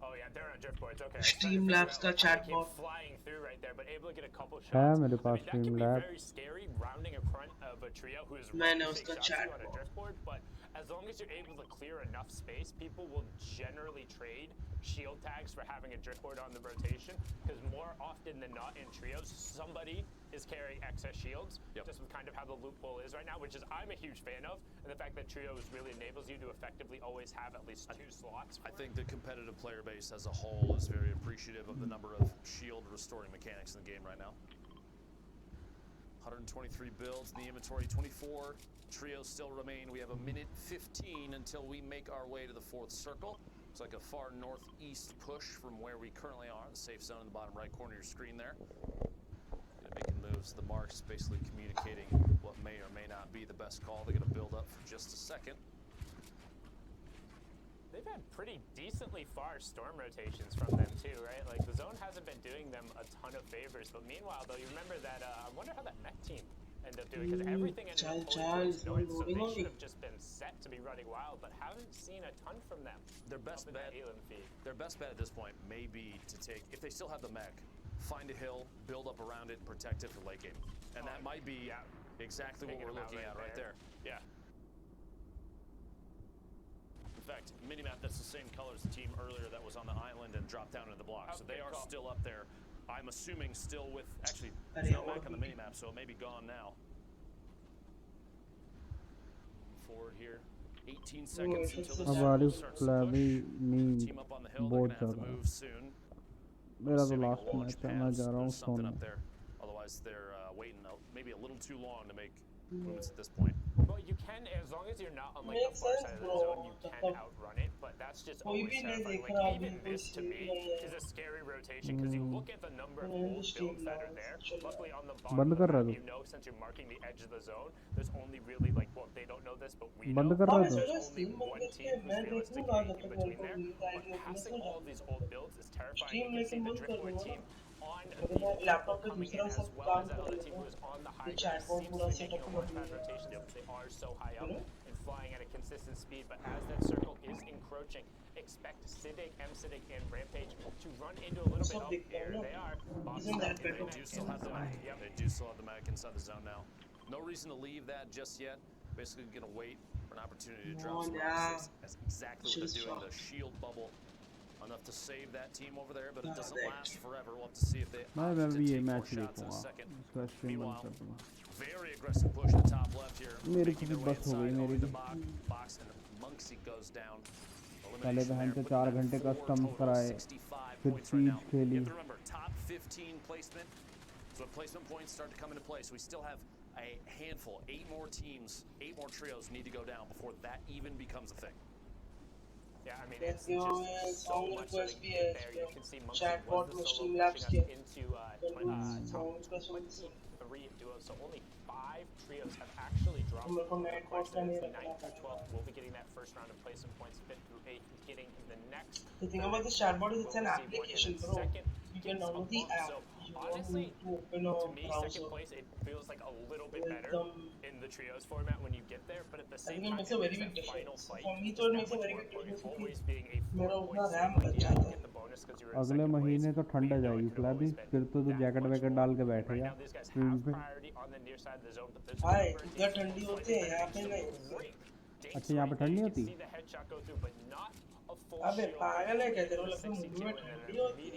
Oh yeah, they're on driftboards. Okay. Streamlabs का chatbot. Flying through right there, but able to get a couple shots. है मेरे पास that can be Streamlabs. very scary, rounding in front of a trio who is मैंने running उसका big shots chat on a driftboard. But as long as you're able to clear enough space, people will generally trade shield tags for having a driftboard on the rotation, because more often than not in trios, somebody is carrying excess shields. Just with kind of how the loophole is right now, which is I'm a huge fan of, and the fact that trios really enables you to effectively always have at least 2 slots. I think the competitive player base as a whole is very appreciative of the number of shield restoring mechanics in the game right now. 123 builds in the inventory, 24 trios still remain. We have a minute 15 until we make our way to the 4th circle. It's like a far northeast push from where we currently are, the safe zone in the bottom right corner of your screen there. Making moves, the marks basically communicating what may or may not be the best call. They're going to build up for just a second. they've had pretty decently far storm rotations from them too, right? Like the zone hasn't been doing them a ton of favors, but meanwhile though, you remember that I wonder how that mech team ended up doing, because everything ended up pulling towards north, so they should have just been set to be running wild, but haven't seen a ton from them. Their best bet at this point may be to take, if they still have the mech, find a hill, build up around it, and protect it for late game. And that might be exactly what we're looking at right there. Yeah. In fact, minimap that's the same color as the team earlier that was on the island and dropped down into the block. So they are still up there. I'm assuming still with, actually, there's no mech on the minimap, so it may be gone now. Forward here. 18 seconds until the हमारी starts to फ्लैवी push. नींद Team up on the hill, they're बहुत gonna have to ज़्यादा move soon. मेरा तो Assuming a last launch match है मैं pads, जा रहा हूँ there's something सोने up there. Otherwise, they're waiting maybe a little too long to make movements at this point. Well, you can, as long as you're not on like the far side of the zone, you can outrun it, but that's just always terrifying. Like even this to me is a scary rotation, because you look at the number of old builds that are there. Luckily on the bottom of the map, you know, since you're marking the edge of the zone, there's only really like, well, they don't know this, but we know there's only one team who's realistically in between there. But passing all of these old builds is terrifying. You can see the Driftwood team on the purple coming in, as well as that other team who is on the high ground, seems to be making a launchpad rotation because they are so high up and flying at a consistent speed. But as that circle is encroaching, expect Siddiq, M-Siddiq, and Rampage to run into a little bit of air. They are. They do still have the mech. Yep, they do still have the mech inside the zone now. No reason to leave that just yet. Basically gonna wait for an opportunity to drop some rockets. That's exactly what they're doing. The shield bubble. Enough to save that team over there, but it doesn't last forever. We'll have to see if they opt to take more shots in a second. Meanwhile, very aggressive push to the top left here. Making their way inside, over the box, and Monksy goes down. पहले बहन से 4 घंटे customs कराए फिर seize खेली. You have to remember, top 15 placement. So when placement points start to come into place, we still have a handful, 8 more teams, 8 more trios need to go down before that even becomes a thing. Yeah, I mean, it's just so much that there. You can see Monkey was the solo pushing us into top 23 duos, so only 5 trios have actually dropped. The 9th through 12th will be getting that first round of placement points, 5th through 8th getting the next. The thing about this chatbot is it's an application, bro. You can download the app. Honestly, to me, second place, it feels like a little bit better in the trios format when you get there, but at the same time, it's a final fight. For me, it makes a very big difference. Always being a 4-point get the bonus because you're in अगले महीने तो ठंड आ जाएगी flabby फिर तो jacket वैकेट डाल के बैठेगा स्क्रीन पे. भाई इधर ठंडी होती है यहाँ पे नहीं. अच्छा यहाँ पे ठंडी होती. अबे पागल है क्या तेरे को लगता है मुंबई में ठंडी होती है?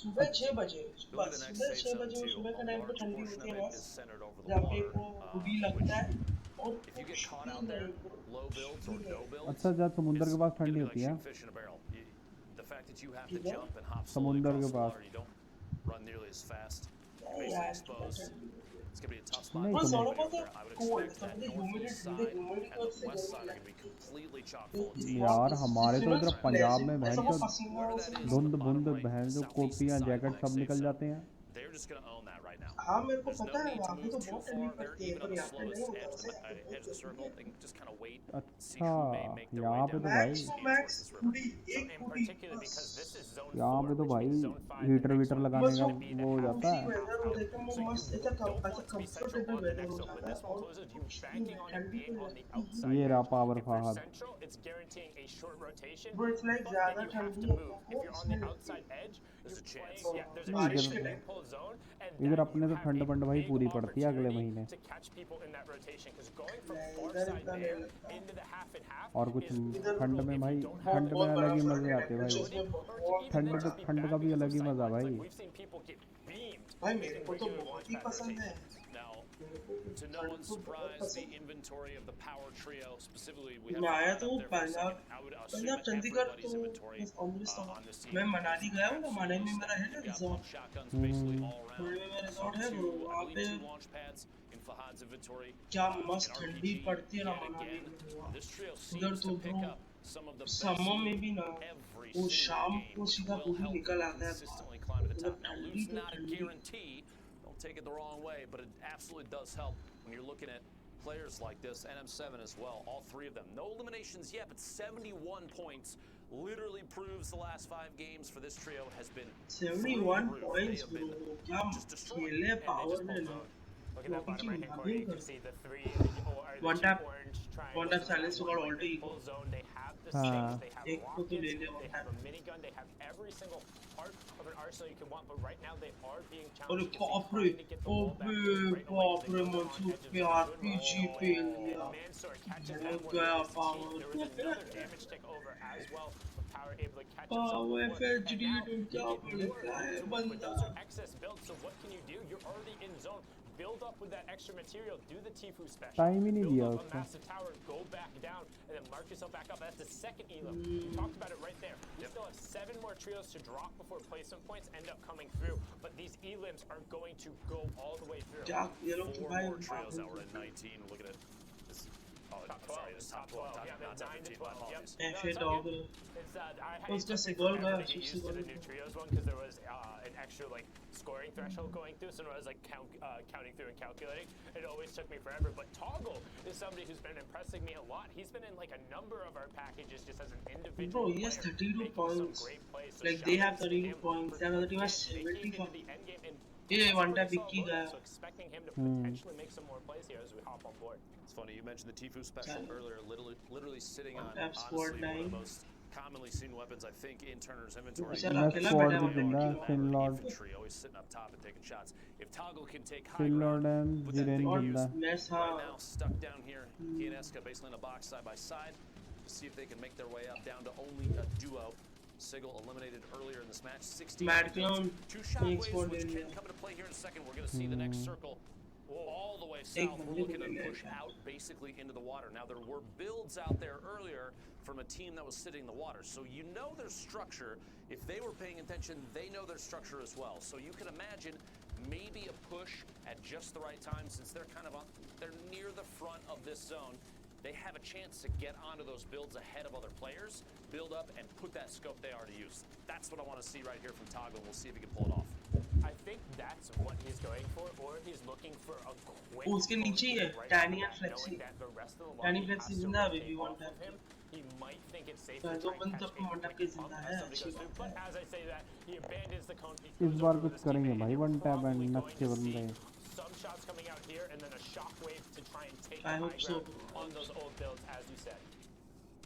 सुबह 6 बजे बस सुबह 6 बजे सुबह का टाइम पे ठंडी होती है बस जहाँ पे को हुडी लगता है और अच्छा जहाँ समुंदर के पास ठंडी होती है समुंदर के पास नहीं यार हमारे तो इधर पंजाब में बहन जो धुंध बुंद बहन जो कोटियाँ जैकेट सब निकल जाते हैं. हाँ मेरे को पता है वहाँ पे तो बहुत ठंडी पड़ती है पर यहाँ पे नहीं होता. अच्छा यहाँ पे तो भाई यहाँ पे तो भाई हीटर वीटर लगाने का वो हो जाता है. ये रहा पावर फहद. इधर अपने तो ठंड पंड भाई पूरी पड़ती है अगले महीने और कुछ ठंड में भाई ठंड में अलग ही मजे आते भाई. ठंड का भी अलग ही मजा भाई. भाई मेरे को तो बहुत ही पसंद है. To no one's surprise, the inventory of the power trio, specifically, we have आया तो पंजाब चंडीगढ़ तो मैं मनाली गया हूँ ना. मनाली में मेरा है ना रिजॉर्ट. मेरा रिजॉर्ट है वो वहाँ पे क्या मस्त ठंडी पड़ती है ना मनाली में. उधर तो ब्रो समर में भी ना वो शाम को सीधा पूरी निकल आता है. Take it the wrong way, but it absolutely does help when you're looking at players like this, NM7 as well, all three of them. No eliminations yet, but 71 points literally proves the last 5 games for this trio has been 71 points, bro. क्या खेले power ने ना. Look at that bottom right hand corner. You can see the three One two tap. orange triangles. One tap silence to One all to full zone. They have the हाँ. sticks. They have rockets. They have a minigun. They have every single part of an arsenal you can want. But right now they are being challenged. बाप रे मंसूर पे RPG fail दिया. Mansour catches that one. गया There power. was another damage tick over as well. With Power able to catch Power himself. FHD And now तो क्या पड़ता है but बंदा. those are excess builds, so what can you do? You're already in zone. Build up with that extra material. Do the Tfue special. Time ही नहीं Build दिया up a उसको. massive tower, go back down, and then mark yourself back up. That's the second elim. We talked about it right there. We still have 7 more trios to drop before placement points end up coming through. But these elims are going to go all the way through. क्या ये लोग 4 भाई more trios that were at 19. Look at it. This, Top 12. sorry, it's top 12. Yeah, Not 9 to 15. 12. Yep. Apologies. No, FA it's all dog. good. It's I उसका took me सिगोल forever गया, to get used to सिगोल. the new trios one because there was an extra like scoring threshold going through, so when I was like counting through and calculating, it always took me forever. But Toggle is somebody who's been impressing me a lot. He's been in like a number of our packages just as an individual. Bro, he has player, 32 making some points. great plays. So Like shout they out have to 32 him points. for The other team has making it into 75. the end game and Yeah, one tap so Vicky गया. So expecting him to potentially make some more plays here as we hop on board. It's funny, you mentioned the Tfue special earlier, literally sitting on tap honestly squad one of the 9. most commonly seen weapons, I think, in Turner's inventory. अच्छा, मैं अकेला squad बैठा भी हुआ दूंगा है. Finlord Infantry always sitting up top and taking shots. If Toggle can take high Finlord ground, and with that Jiren thing और जिंदा. मैच right हाँ. now stuck down here, he and Eska basically in a box side by side. See if they can make their way up down to only a duo. Sigil eliminated earlier in this match. 16 Mad Clown. 2 Phoenix shockwaves, Forward which area. can come into play here in a second. We're going to see the next circle all the way south. We're looking to push out basically into the water. Now, there were builds out there earlier from a team that was sitting in the water. So you know their structure. If they were paying attention, they know their structure as well. So you can imagine maybe a push at just the right time since they're kind of they're near the front of this zone. They have a chance to get onto those builds ahead of other players, build up, and put that scope they are to use. That's what I want to see right here from Toggle. We'll see if he can pull it off. I think that's what he's going for, or he's looking for a quick. उसके नीचे ही है, Danny and Flexi. Danny Flexi जिंदा अभी भी one tap. He might think it's safe तो to दो try and बंदे catch तो one tap के जिंदा है, अच्छी बात है. But as I say that, he abandons the cone. इस बार कुछ करेंगे भाई one tap and नक्शे बंदे. Some shots coming out here, and then a shockwave to try and take I the hope high so. ground on those old builds, as you said.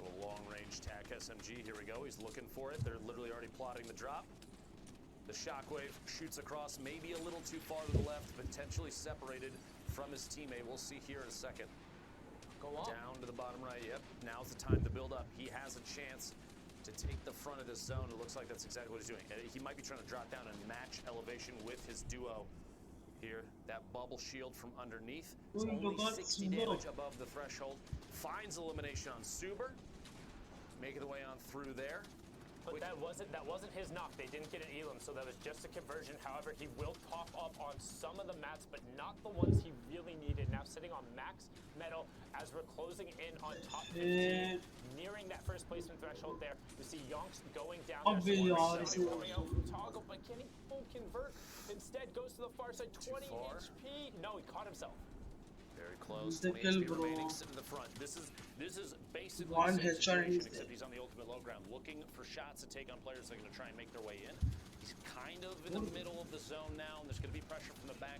A long-range TAC SMG. Here we go. He's looking for it. They're literally already plotting the drop. The shockwave shoots across, maybe a little too far to the left, potentially separated from his teammate. We'll see here in a second. Go on. Down to the bottom right. Yep. Now's the time to build up. He has a chance to take the front of this zone. It looks like that's exactly what he's doing. He might be trying to drop down and match elevation with his duo. Here, that bubble shield from underneath. It's only 60 damage above the threshold. Finds elimination on Suber. Making the way on through there. But that wasn't his knock. They didn't get an elim, so that was just a conversion. However, he will pop up on some of the mats, but not the ones he really needed. Now sitting on max metal as we're closing in on top 15, nearing that first placement threshold there. You see Yonks going down there. So coming out from Toggle, but can he full convert? Instead goes to the far side, 20 HP. No, he caught himself. Very close. The 20 kill, HP bro. remaining, sitting in the front. This is basically One the same headshot situation, is except he's on the ultimate low ground, looking for shots to take on players that are going to try and make their way in. He's kind of in the middle of the zone now, and there's going to be pressure from the back.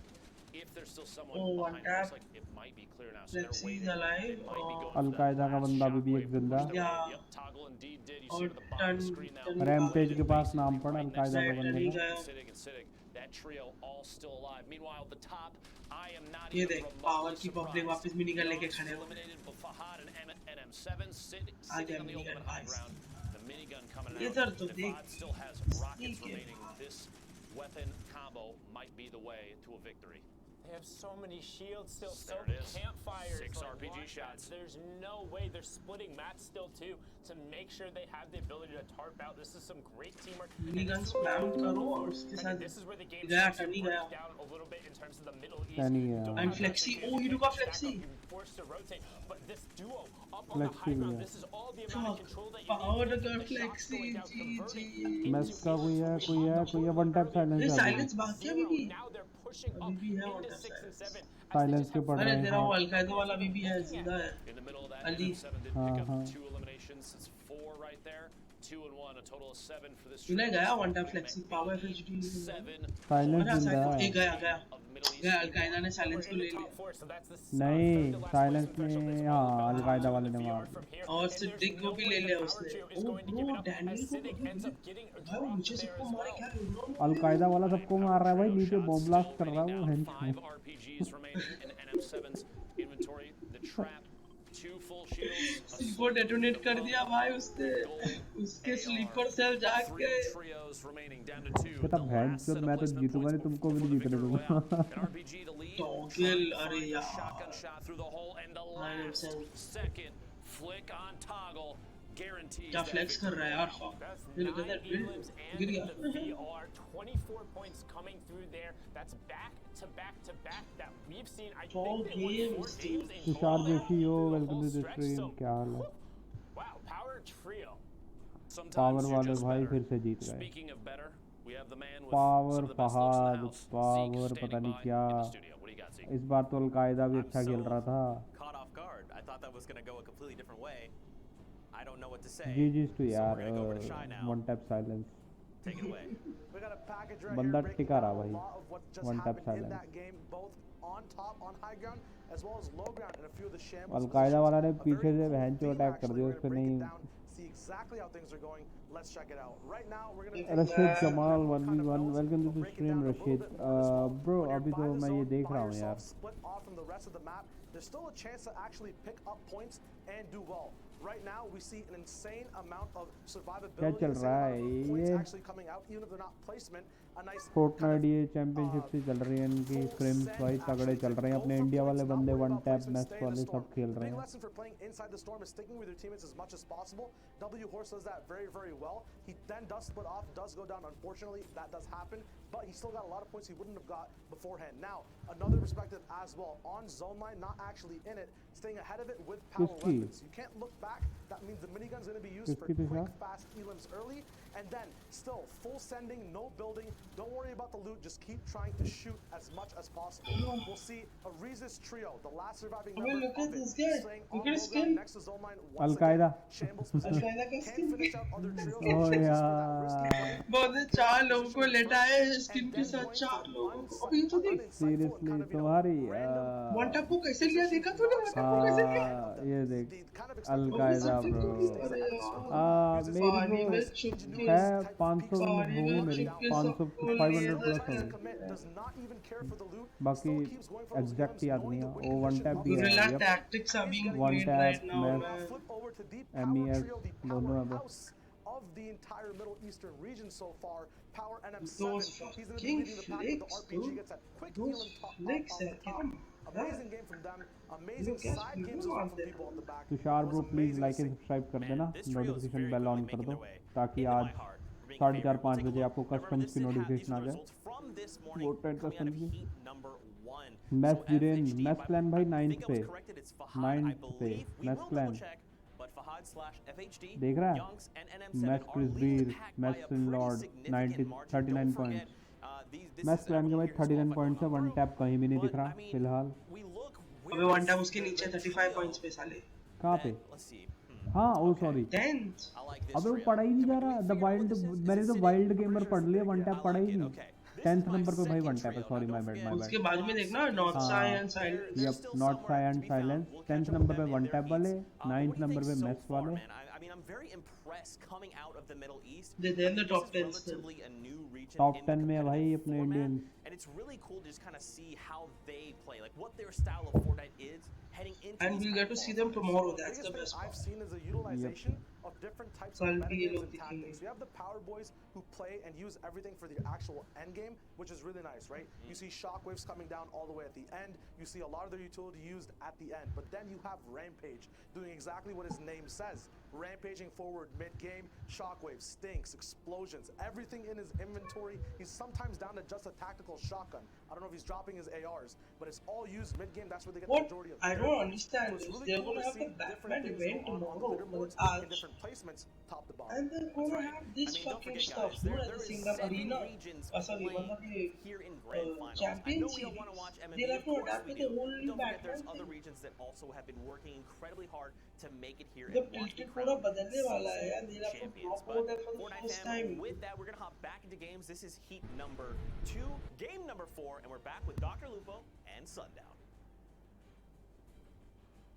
If there's still someone behind him, looks like it might be clear now. So they're waiting. They might be going for that Al-Qaeda का बंदा last भी एक जिंदा. shockwave. Yeah. Yep, Toggle indeed did. You see it at the bottom of the screen now. Rampage के पास नाम पड़ा Al-Qaeda का बंदे का. Sitting and sitting. That trio all still alive. Meanwhile, the top, I am not ये even देख power की public surprised. वापस मिनीगन लेके खड़े हो. Eliminated Fahad and NM7 sitting on the ultimate high ground. The minigun coming out. इधर तो देख. Fahad still has rockets remaining. This weapon combo might be the way to a victory. They have so many shields still, so There many it is. campfires. 6 like RPG launch shots. pads. There's no way they're splitting mats still too to make sure they have the ability to tarp out. This is some great teamwork. And Minigun this is spam where- करो और उसके and साथ this is where the game गया, starts to टनी break गया. down a little bit in terms of the Middle East. टनी You गया. don't And have Flexi, to oh, you make got stack up, Flexi. you're forced to rotate, but this duo up on the Flexi high ground, गया. this is all the amount of control that you Power need. का The shots Flexi, going down, converting GG. Mess का कोई है one tap silence ये आ गया. silence बाकी है अभी भी. Now they're pushing up अभी भी है into वाटर 6 and 7 साइलेंस के पड़ अरे रहे तेरा हैं वो अलकायदा वाला भी है जिंदा है In the middle of that, Ali. NM7 did हाँ pick up हाँ 2 eliminations. It's 4 right there. 2 and 1, a total of 7 for this तूने trio. गया So one time we flexi met power 8, FHD 7 silence अरे जिंदा साइलेंस है एक गया गया of the Middle East गया team. अलकायदा ने साइलेंस We're को in ले the top लिया 4, so that's the नहीं third to last silence place in threshold. में It's हाँ all about अलकायदा how वाले ने the मार VR from here. और And there's सिद्दीक no को भी way ले the लिया Power उसने Trio is ओ going to bro give it up Daniel as को Siddiq ends up getting a भाई वो drop नीचे there सबको as मारे well. क्या ढूंढ रहा हूँ अलकायदा वाला सबको मार रहा है भाई नीचे बॉम्ब ब्लास्ट कर रहा है वो Raining हेंच down 5 RPGs remaining in NM7's inventory. The trap, 2 full shields, a को डेटोनेट कर दिया भाई उसने उसके स्लीपर सेल जाग 3 गए trios remaining down to 2. कहता The भैंस last जब set of मैं तो placement जीतूंगा points नहीं तुमको भी before नहीं the जीतने victory दूंगा royale. An RPG to lead, toggle trying to अरे find a यार shotgun shot through the hole, and the last second flick on toggle guarantees क्या that फ्लेक्स कर रहा है यार That's ये लोग 9 कहते हैं elims गिर and गया the VR. 24 points coming through there. That's back to back to back that we've seen. I think they won 4 games in Tushar total Joshi हो through the welcome whole to the stretch. Stream So, क्या हाल है wow, Power Trio. Sometimes power you're वाले just भाई better. फिर से जीत गए Speaking of better, we have the man with power some of the best looks in the Fahad house. Zeke power standing पता नहीं by क्या in the studio. What do you got, Zeke? इस बार तो al Qaeda भी I'm अच्छा खेल so रहा था caught off guard. I thought that was going to go a completely different way. I don't know what to say. GG's two So यार we're gonna go over to Shy now. One tap silence Take it away. We got a package right बंदा here breaking टिका रहा down a भाई lot of what just one tap happened in silence that game, both on top, on high ground, as well as low ground, and a few of the shambles. Al Qaeda वाला ने A very पीछे से cool बहन चो theme, attack कर actually. दिया We're उस पे gonna break नहीं it down, see exactly how things are going. Let's check it out. Right now, we're gonna Rashid Jamal kind of 1v1 knows. Welcome to We'll the break it stream down a little Rashid bit more as well. Bro When you're अभी by तो the मैं ये zone, देख by रहा हूँ yourself, यार split off from the rest of the map, there's still a chance to actually pick up points and do well. Right now, we see an insane amount of survivability, क्या चल insane रहा amount है of points ये actually coming out, even if they're not placement. A nice Fortnite ये championship से चल रही है इनकी फ्रेम्स भाई तगड़े चल रहे हैं अपने इंडिया वाले बंदे वन टैप मैच वाले सब खेल रहे Big हैं lesson for playing inside the storm is sticking with your teammates as much as possible. W Horse does that very, very well. He then does split off, does go down. Unfortunately, that does happen, but he still got a lot of points he wouldn't have got beforehand. Now, another perspective as well on zone line, not actually in it, staying ahead of it with power किसकी? weapons. You can't look back. That means the minigun's going to be used for किसकी quick, Tushar? fast elims early, and then still full sending, no building. Don't worry about the loot. Just keep trying to shoot as much as possible. We'll see a Resist trio, the last surviving member look at of this it, guy. staying Look on at his low ground skin. next to zone line. Al-Qaeda. Shambles position. Al-Qaeda का Can't skin finish out other trios. Oh, Chances for yeah. that risky play. बहुत चार लोगों को लेटा है skin के साथ चार लोगों को अभी तो देख सीरियसली तुम्हारी वन टैप को कैसे लिया देखा तूने वन टैप को कैसे लिया ये देख अलकायदा ब्रो अरे मेरी तो है 500 होगी मेरी 500 500 प्लस होगी बाकी एग्जैक्ट याद नहीं है वो वन टैप भी Guerrilla है tactics are being one played tap right now, match man. Flip over to the MES power trio, the दोनों है powerhouse of the entire Middle Eastern region so far. Power NM7. Those He's going to be fucking leading the pack with the flicks, RPG. dude. Gets that quick Those heal and top flicks off the are top. getting Amazing game from them. Amazing Look at side you games as well out from there. people at the back. Tushar It bro was please amazing like to and see. Subscribe कर देना This trio is notification very bell quickly on कर making दो their way ताकि into my आज heart. Being 4:30 favorite. 5 Take a बजे look. आपको Remember, customs this की is notification uh these जाए results from this morning Fortnite coming out of customs की heat number 1. Match So Jiren FHD, match plan भाई 9th I पे was corrected. It's Fahad, I 9th पे believe. We match will plan double check, but Fahad/FHD, देख रहा है Youngs and NM7 match are Chris leading ब्रीर the pack by match a सिन pretty lord significant margin. 39 Don't points forget, this match is plan के भाई everyone here is 39 points है one qualified tap कहीं भी नहीं दिख but, रहा I mean, फिलहाल we look अबे वन टैप उसके नीचे 35 points पे साले कहाँ पे Let's see. हाँ ओ sorry 10th I like this अबे वो trio. पढ़ा ही नहीं Can जा we रहा the figure out what wild this is? Is मैंने it तो City? वाइल्ड गेमर पढ़ लिया वन टैप I पढ़ा ही like it. नहीं Okay. This is 10th my number पे भाई second वन टैप है trio. Sorry Now, my don't bad forget, my उसके बैड बाद में देखना north side and side yup not साई एंड साइलेंस 10th नंबर पे वन टैप वाले 9th नंबर पे मैच वाले I mean, I'm very impressed coming out of the Middle East. They're in the top 10 This is still. relatively a new region top in the 10 में है भाई competitive अपने format, Indians and it's really cool to just kind of see how they play, like what their style of Fortnite is heading into. and these we'll kind get of to see them qualifiers. tomorrow. The That's the biggest best thing I've part. seen is the utilization of different types of कल भी ये metagames लोग and दिखेंगे tactics. You have the power boys who play and use everything for the actual end game, which is really nice, right? You see shockwaves coming down all the way at the end. You see a lot of their utility used at the end. But then you have Rampage doing exactly what his name says. Rampaging forward mid-game, shockwaves, stinks, explosions, everything in his inventory. He's sometimes down to just a tactical shotgun. I don't know if he's dropping his ARs, but it's all used mid-game. That's where they get the What majority of I their don't points. understand So it's is really they're cool going to to have see the different Batman things event on the tomorrow. leaderboards in आज different placements top to bottom. And they're gonna have this fucking stuff, no? At the Single Arena, sorry, one of the here in grand finals. I Champion know we Series. all want to watch MMA, They'll have of to course adapt we to the do. whole But new don't forget there's Batman other thing. regions that also have been working incredibly hard to make it here The and want to be filter पूरा crowned बदलने वाला है यार. They'll have to champions. drop out But for the Fortnite first fam, time. with that, we're going to hop back into games. This is heat number 2, game number 4, and we're back with Dr. Lupo and Sundown.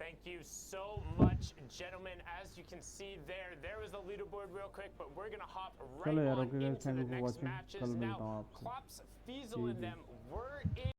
Thank you so much, gentlemen. As you can see there was the leaderboard real quick, but we're gonna hop right चलो यार, on okay guys, into thank the you for next watching. matches. कल मिलता हूँ Now, आपसे. Klopp's, Fiesel, and them were in